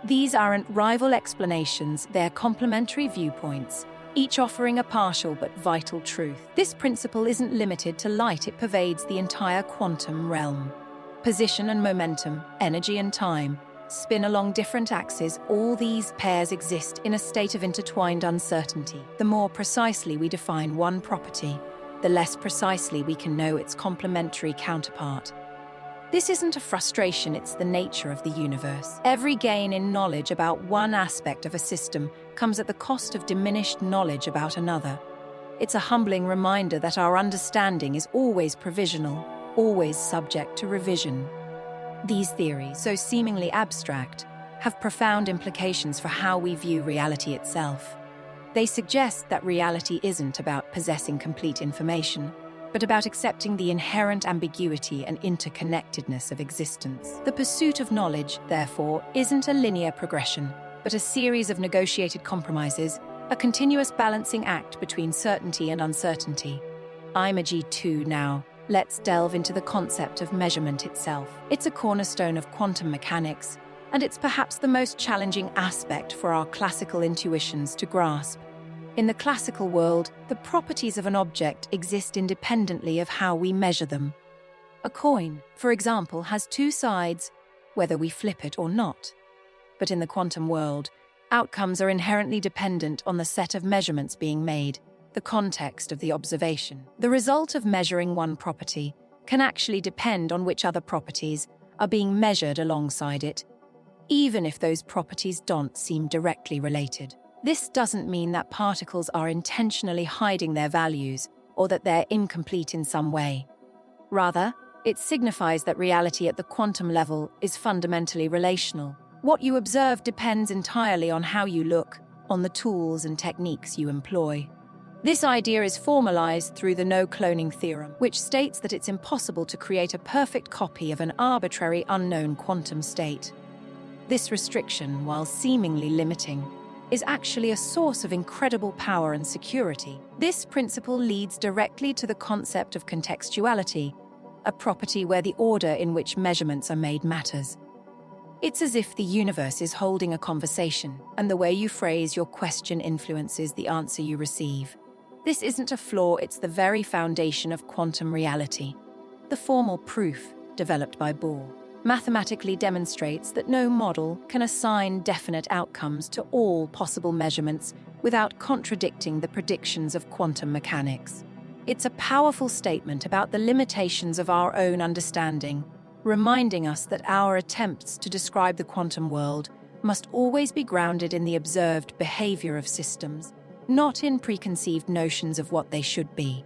These aren't rival explanations, they're complementary viewpoints, each offering a partial but vital truth. This principle isn't limited to light, it pervades the entire quantum realm. Position and momentum, energy and time, spin along different axes, all these pairs exist in a state of intertwined uncertainty. The more precisely we define one property, the less precisely we can know its complementary counterpart. This isn't a frustration, it's the nature of the universe. Every gain in knowledge about one aspect of a system comes at the cost of diminished knowledge about another. It's a humbling reminder that our understanding is always provisional, always subject to revision. These theories, so seemingly abstract, have profound implications for how we view reality itself. They suggest that reality isn't about possessing complete information, but about accepting the inherent ambiguity and interconnectedness of existence. The pursuit of knowledge, therefore, isn't a linear progression, but a series of negotiated compromises, a continuous balancing act between certainty and uncertainty. I'm a G2 now. Let's delve into the concept of measurement itself. It's a cornerstone of quantum mechanics, and it's perhaps the most challenging aspect for our classical intuitions to grasp. In the classical world, the properties of an object exist independently of how we measure them. A coin, for example, has two sides, whether we flip it or not. But in the quantum world, outcomes are inherently dependent on the set of measurements being made, the context of the observation. The result of measuring one property can actually depend on which other properties are being measured alongside it, even if those properties don't seem directly related. This doesn't mean that particles are intentionally hiding their values or that they're incomplete in some way. Rather, it signifies that reality at the quantum level is fundamentally relational. What you observe depends entirely on how you look, on the tools and techniques you employ. This idea is formalized through the no-cloning theorem, which states that it's impossible to create a perfect copy of an arbitrary unknown quantum state. This restriction, while seemingly limiting, is actually a source of incredible power and security. This principle leads directly to the concept of contextuality, a property where the order in which measurements are made matters. It's as if the universe is holding a conversation, and the way you phrase your question influences the answer you receive. This isn't a flaw, it's the very foundation of quantum reality. The formal proof, developed by Bohr, mathematically demonstrates that no model can assign definite outcomes to all possible measurements without contradicting the predictions of quantum mechanics. It's a powerful statement about the limitations of our own understanding, reminding us that our attempts to describe the quantum world must always be grounded in the observed behavior of systems, not in preconceived notions of what they should be.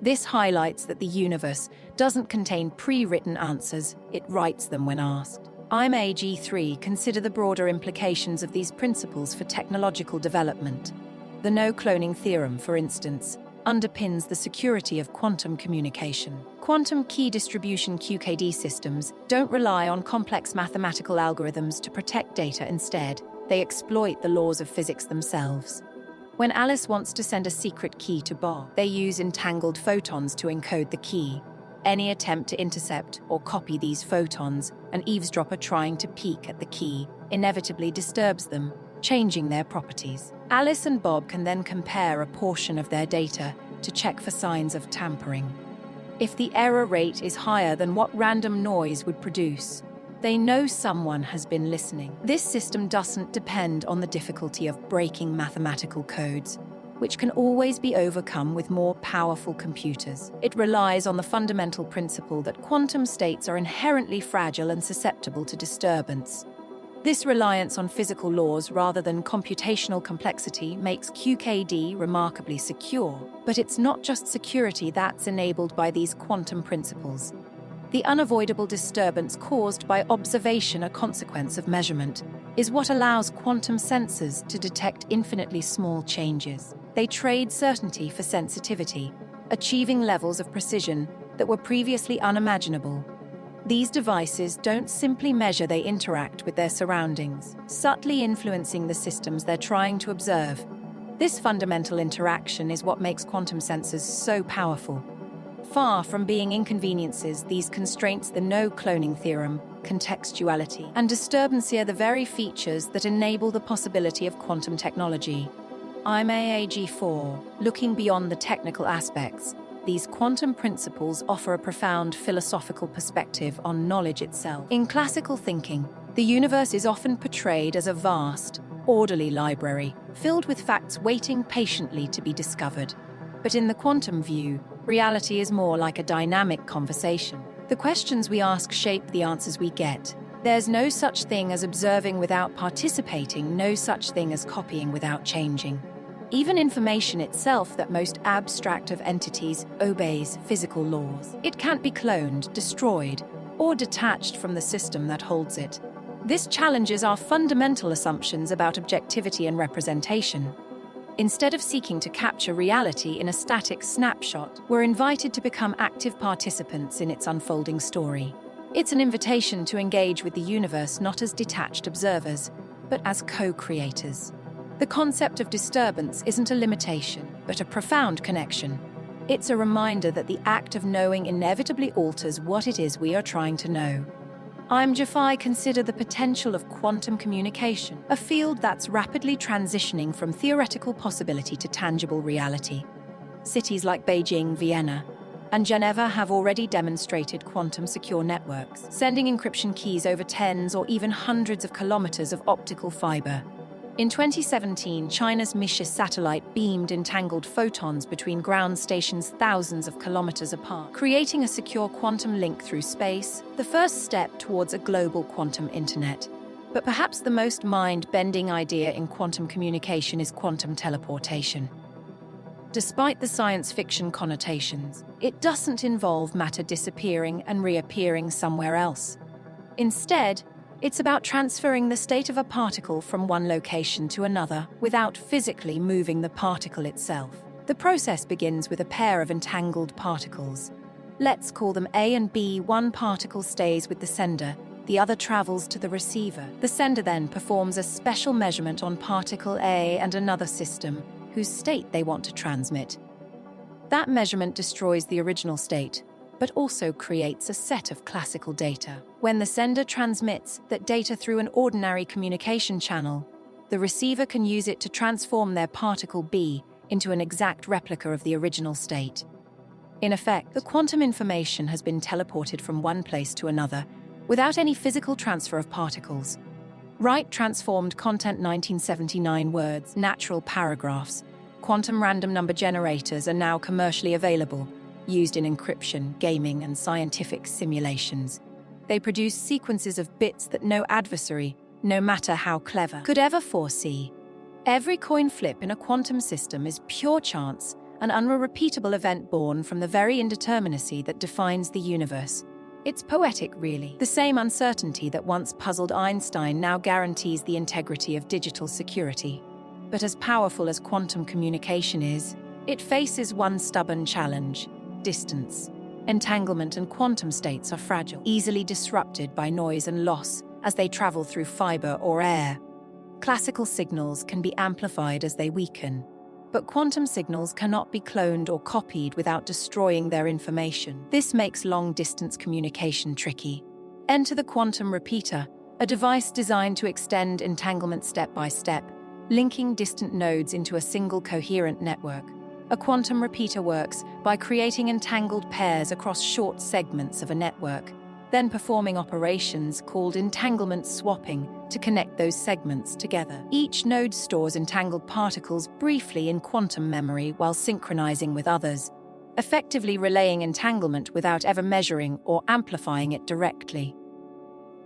This highlights that the universe doesn't contain pre-written answers, it writes them when asked. I'm a G3 consider the broader implications of these principles for technological development. The no-cloning theorem, for instance, underpins the security of quantum communication. Quantum key distribution QKD systems don't rely on complex mathematical algorithms to protect data. Instead, they exploit the laws of physics themselves. When Alice wants to send a secret key to Bob, they use entangled photons to encode the key. Any attempt to intercept or copy these photons, an eavesdropper trying to peek at the key, inevitably disturbs them, changing their properties. Alice and Bob can then compare a portion of their data to check for signs of tampering. If the error rate is higher than what random noise would produce, they know someone has been listening. This system doesn't depend on the difficulty of breaking mathematical codes, which can always be overcome with more powerful computers. It relies on the fundamental principle that quantum states are inherently fragile and susceptible to disturbance. This reliance on physical laws rather than computational complexity makes QKD remarkably secure. But it's not just security that's enabled by these quantum principles. The unavoidable disturbance caused by observation, a consequence of measurement, is what allows quantum sensors to detect infinitely small changes. They trade certainty for sensitivity, achieving levels of precision that were previously unimaginable. These devices don't simply measure, they interact with their surroundings, subtly influencing the systems they're trying to observe. This fundamental interaction is what makes quantum sensors so powerful. Far from being inconveniences, these constraints, the no-cloning theorem, contextuality, and disturbance are the very features that enable the possibility of quantum technology. I'm AAG4. Looking beyond the technical aspects, these quantum principles offer a profound philosophical perspective on knowledge itself. In classical thinking, the universe is often portrayed as a vast, orderly library, filled with facts waiting patiently to be discovered. But in the quantum view, reality is more like a dynamic conversation. The questions we ask shape the answers we get. There's no such thing as observing without participating, no such thing as copying without changing. Even information itself, that most abstract of entities, obeys physical laws. It can't be cloned, destroyed, or detached from the system that holds it. This challenges our fundamental assumptions about objectivity and representation. Instead of seeking to capture reality in a static snapshot, we're invited to become active participants in its unfolding story. It's an invitation to engage with the universe not as detached observers, but as co-creators. The concept of disturbance isn't a limitation, but a profound connection. It's a reminder that the act of knowing inevitably alters what it is we are trying to know. I consider the potential of quantum communication, a field that's rapidly transitioning from theoretical possibility to tangible reality. Cities like Beijing, Vienna, and Geneva have already demonstrated quantum-secure networks, sending encryption keys over tens or even hundreds of kilometers of optical fiber. In 2017, China's Mishi satellite beamed entangled photons between ground stations thousands of kilometers apart, creating a secure quantum link through space, the first step towards a global quantum internet. But perhaps the most mind-bending idea in quantum communication is quantum teleportation. Despite the science fiction connotations, it doesn't involve matter disappearing and reappearing somewhere else. Instead, it's about transferring the state of a particle from one location to another without physically moving the particle itself. The process begins with a pair of entangled particles. Let's call them A and B. One particle stays with the sender, the other travels to the receiver. The sender then performs a special measurement on particle A and another system, whose state they want to transmit. That measurement destroys the original state, but also creates a set of classical data. When the sender transmits that data through an ordinary communication channel, the receiver can use it to transform their particle B into an exact replica of the original state. In effect, the quantum information has been teleported from one place to another without any physical transfer of particles. Write transformed content 1979 words, natural paragraphs, quantum random number generators are now commercially available, used in encryption, gaming, and scientific simulations. They produce sequences of bits that no adversary, no matter how clever, could ever foresee. Every coin flip in a quantum system is pure chance, an unrepeatable event born from the very indeterminacy that defines the universe. It's poetic, really. The same uncertainty that once puzzled Einstein now guarantees the integrity of digital security. But as powerful as quantum communication is, it faces one stubborn challenge: distance. Entanglement and quantum states are fragile, easily disrupted by noise and loss as they travel through fiber or air. Classical signals can be amplified as they weaken, but quantum signals cannot be cloned or copied without destroying their information. This makes long-distance communication tricky. Enter the quantum repeater, a device designed to extend entanglement step by step, linking distant nodes into a single coherent network. A quantum repeater works by creating entangled pairs across short segments of a network, then performing operations called entanglement swapping to connect those segments together. Each node stores entangled particles briefly in quantum memory while synchronizing with others, effectively relaying entanglement without ever measuring or amplifying it directly.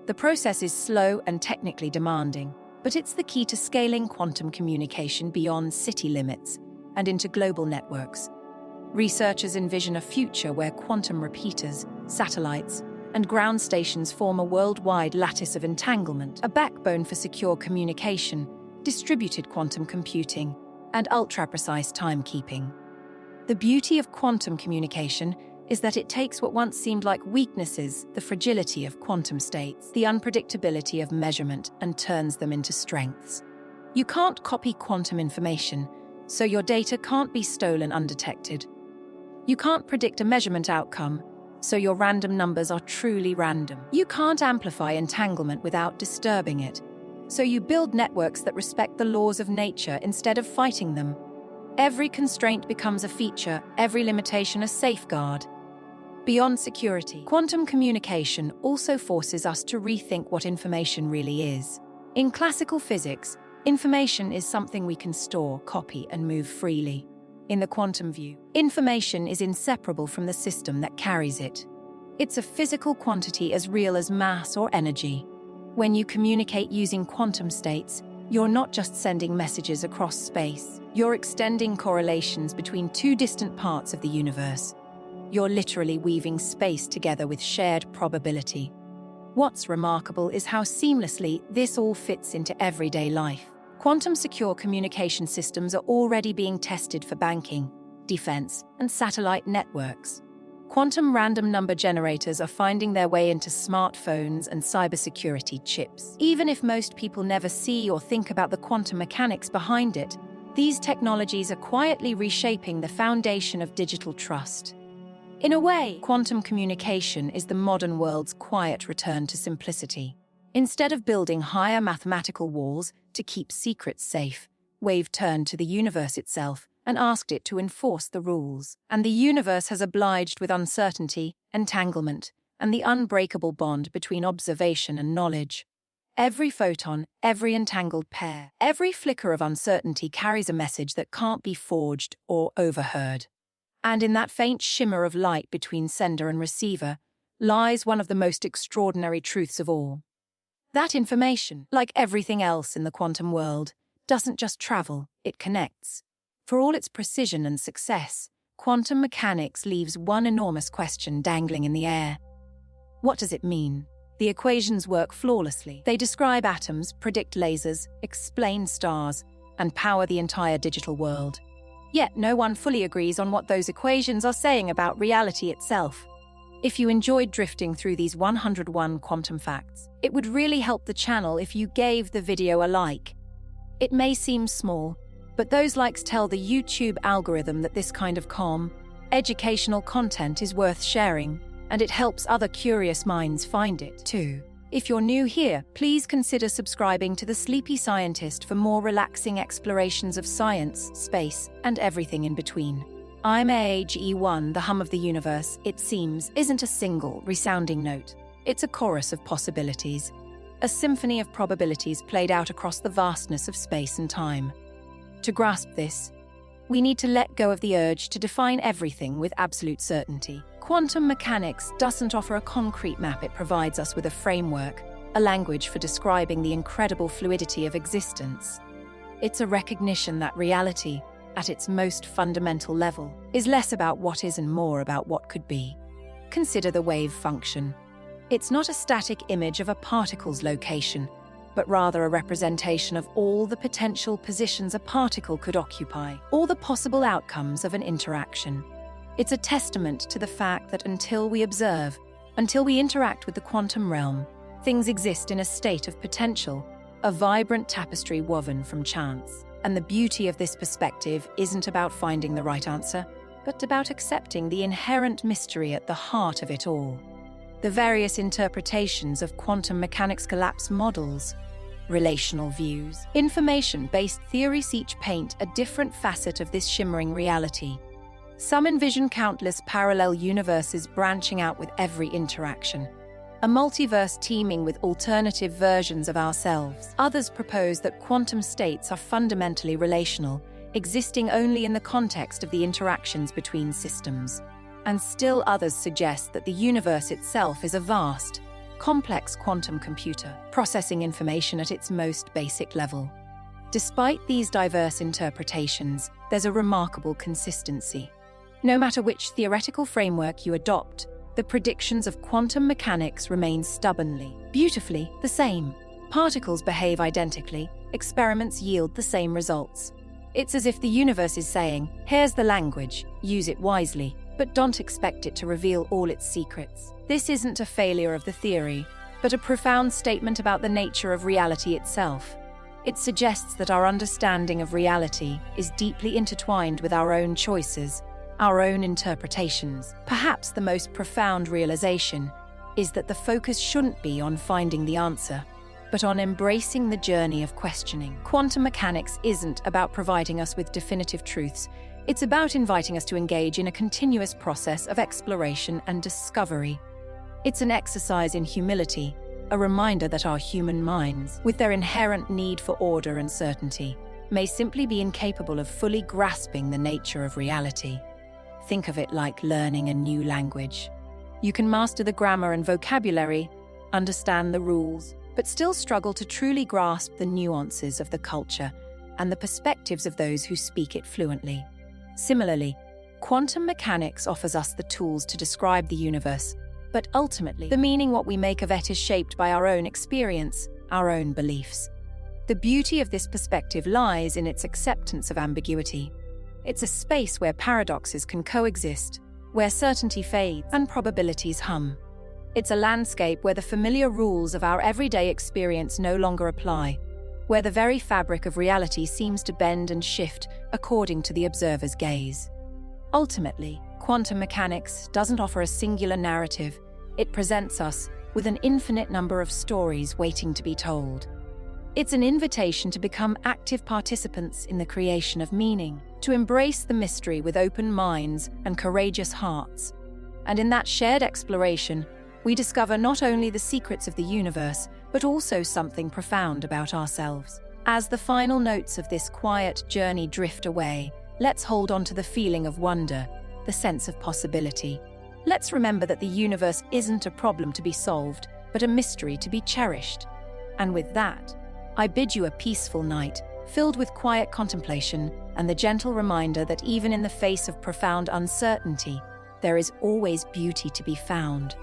The process is slow and technically demanding, but it's the key to scaling quantum communication beyond city limits and into global networks. Researchers envision a future where quantum repeaters, satellites, and ground stations form a worldwide lattice of entanglement, a backbone for secure communication, distributed quantum computing, and ultra-precise timekeeping. The beauty of quantum communication is that it takes what once seemed like weaknesses, the fragility of quantum states, the unpredictability of measurement, and turns them into strengths. You can't copy quantum information, so your data can't be stolen undetected. You can't predict a measurement outcome, so your random numbers are truly random. You can't amplify entanglement without disturbing it, so you build networks that respect the laws of nature instead of fighting them. Every constraint becomes a feature, every limitation a safeguard. Beyond security, quantum communication also forces us to rethink what information really is. In classical physics, information is something we can store, copy, and move freely. In the quantum view, information is inseparable from the system that carries it. It's a physical quantity as real as mass or energy. When you communicate using quantum states, you're not just sending messages across space. You're extending correlations between two distant parts of the universe. You're literally weaving space together with shared probability. What's remarkable is how seamlessly this all fits into everyday life. Quantum-secure communication systems are already being tested for banking, defense, and satellite networks. Quantum random number generators are finding their way into smartphones and cybersecurity chips. Even if most people never see or think about the quantum mechanics behind it, these technologies are quietly reshaping the foundation of digital trust. In a way, quantum communication is the modern world's quiet return to simplicity. Instead of building higher mathematical walls to keep secrets safe, we've turned to the universe itself and asked it to enforce the rules. And the universe has obliged with uncertainty, entanglement, and the unbreakable bond between observation and knowledge. Every photon, every entangled pair, every flicker of uncertainty carries a message that can't be forged or overheard. And in that faint shimmer of light between sender and receiver lies one of the most extraordinary truths of all. That information, like everything else in the quantum world, doesn't just travel, it connects. For all its precision and success, quantum mechanics leaves one enormous question dangling in the air. What does it mean? The equations work flawlessly. They describe atoms, predict lasers, explain stars, and power the entire digital world. Yet no one fully agrees on what those equations are saying about reality itself. If you enjoyed drifting through these 101 quantum facts, it would really help the channel if you gave the video a like. It may seem small, but those likes tell the YouTube algorithm that this kind of calm, educational content is worth sharing, and it helps other curious minds find it too. If you're new here, please consider subscribing to The Sleepy Scientist for more relaxing explorations of science, space, and everything in between. I'm AAGE1, the hum of the universe, it seems, isn't a single, resounding note. It's a chorus of possibilities, a symphony of probabilities played out across the vastness of space and time. To grasp this, we need to let go of the urge to define everything with absolute certainty. Quantum mechanics doesn't offer a concrete map, it provides us with a framework, a language for describing the incredible fluidity of existence. It's a recognition that reality, at its most fundamental level, is less about what is and more about what could be. Consider the wave function. It's not a static image of a particle's location, but rather a representation of all the potential positions a particle could occupy, all the possible outcomes of an interaction. It's a testament to the fact that until we observe, until we interact with the quantum realm, things exist in a state of potential, a vibrant tapestry woven from chance. And the beauty of this perspective isn't about finding the right answer, but about accepting the inherent mystery at the heart of it all. The various interpretations of quantum mechanics collapse models, relational views, information-based theories each paint a different facet of this shimmering reality. Some envision countless parallel universes branching out with every interaction, a multiverse teeming with alternative versions of ourselves. Others propose that quantum states are fundamentally relational, existing only in the context of the interactions between systems. And still others suggest that the universe itself is a vast, complex quantum computer, processing information at its most basic level. Despite these diverse interpretations, there's a remarkable consistency. No matter which theoretical framework you adopt, the predictions of quantum mechanics remain stubbornly, beautifully the same. Particles behave identically, experiments yield the same results. It's as if the universe is saying, here's the language, use it wisely, but don't expect it to reveal all its secrets. This isn't a failure of the theory, but a profound statement about the nature of reality itself. It suggests that our understanding of reality is deeply intertwined with our own choices, our own interpretations. Perhaps the most profound realization is that the focus shouldn't be on finding the answer, but on embracing the journey of questioning. Quantum mechanics isn't about providing us with definitive truths. It's about inviting us to engage in a continuous process of exploration and discovery. It's an exercise in humility, a reminder that our human minds, with their inherent need for order and certainty, may simply be incapable of fully grasping the nature of reality. Think of it like learning a new language. You can master the grammar and vocabulary, understand the rules, but still struggle to truly grasp the nuances of the culture and the perspectives of those who speak it fluently. Similarly, quantum mechanics offers us the tools to describe the universe, but ultimately, the meaning what we make of it is shaped by our own experience, our own beliefs. The beauty of this perspective lies in its acceptance of ambiguity. It's a space where paradoxes can coexist, where certainty fades and probabilities hum. It's a landscape where the familiar rules of our everyday experience no longer apply, where the very fabric of reality seems to bend and shift according to the observer's gaze. Ultimately, quantum mechanics doesn't offer a singular narrative. It presents us with an infinite number of stories waiting to be told. It's an invitation to become active participants in the creation of meaning, to embrace the mystery with open minds and courageous hearts. And in that shared exploration, we discover not only the secrets of the universe, but also something profound about ourselves. As the final notes of this quiet journey drift away, let's hold on to the feeling of wonder, the sense of possibility. Let's remember that the universe isn't a problem to be solved, but a mystery to be cherished. And with that, I bid you a peaceful night, filled with quiet contemplation and the gentle reminder that even in the face of profound uncertainty, there is always beauty to be found.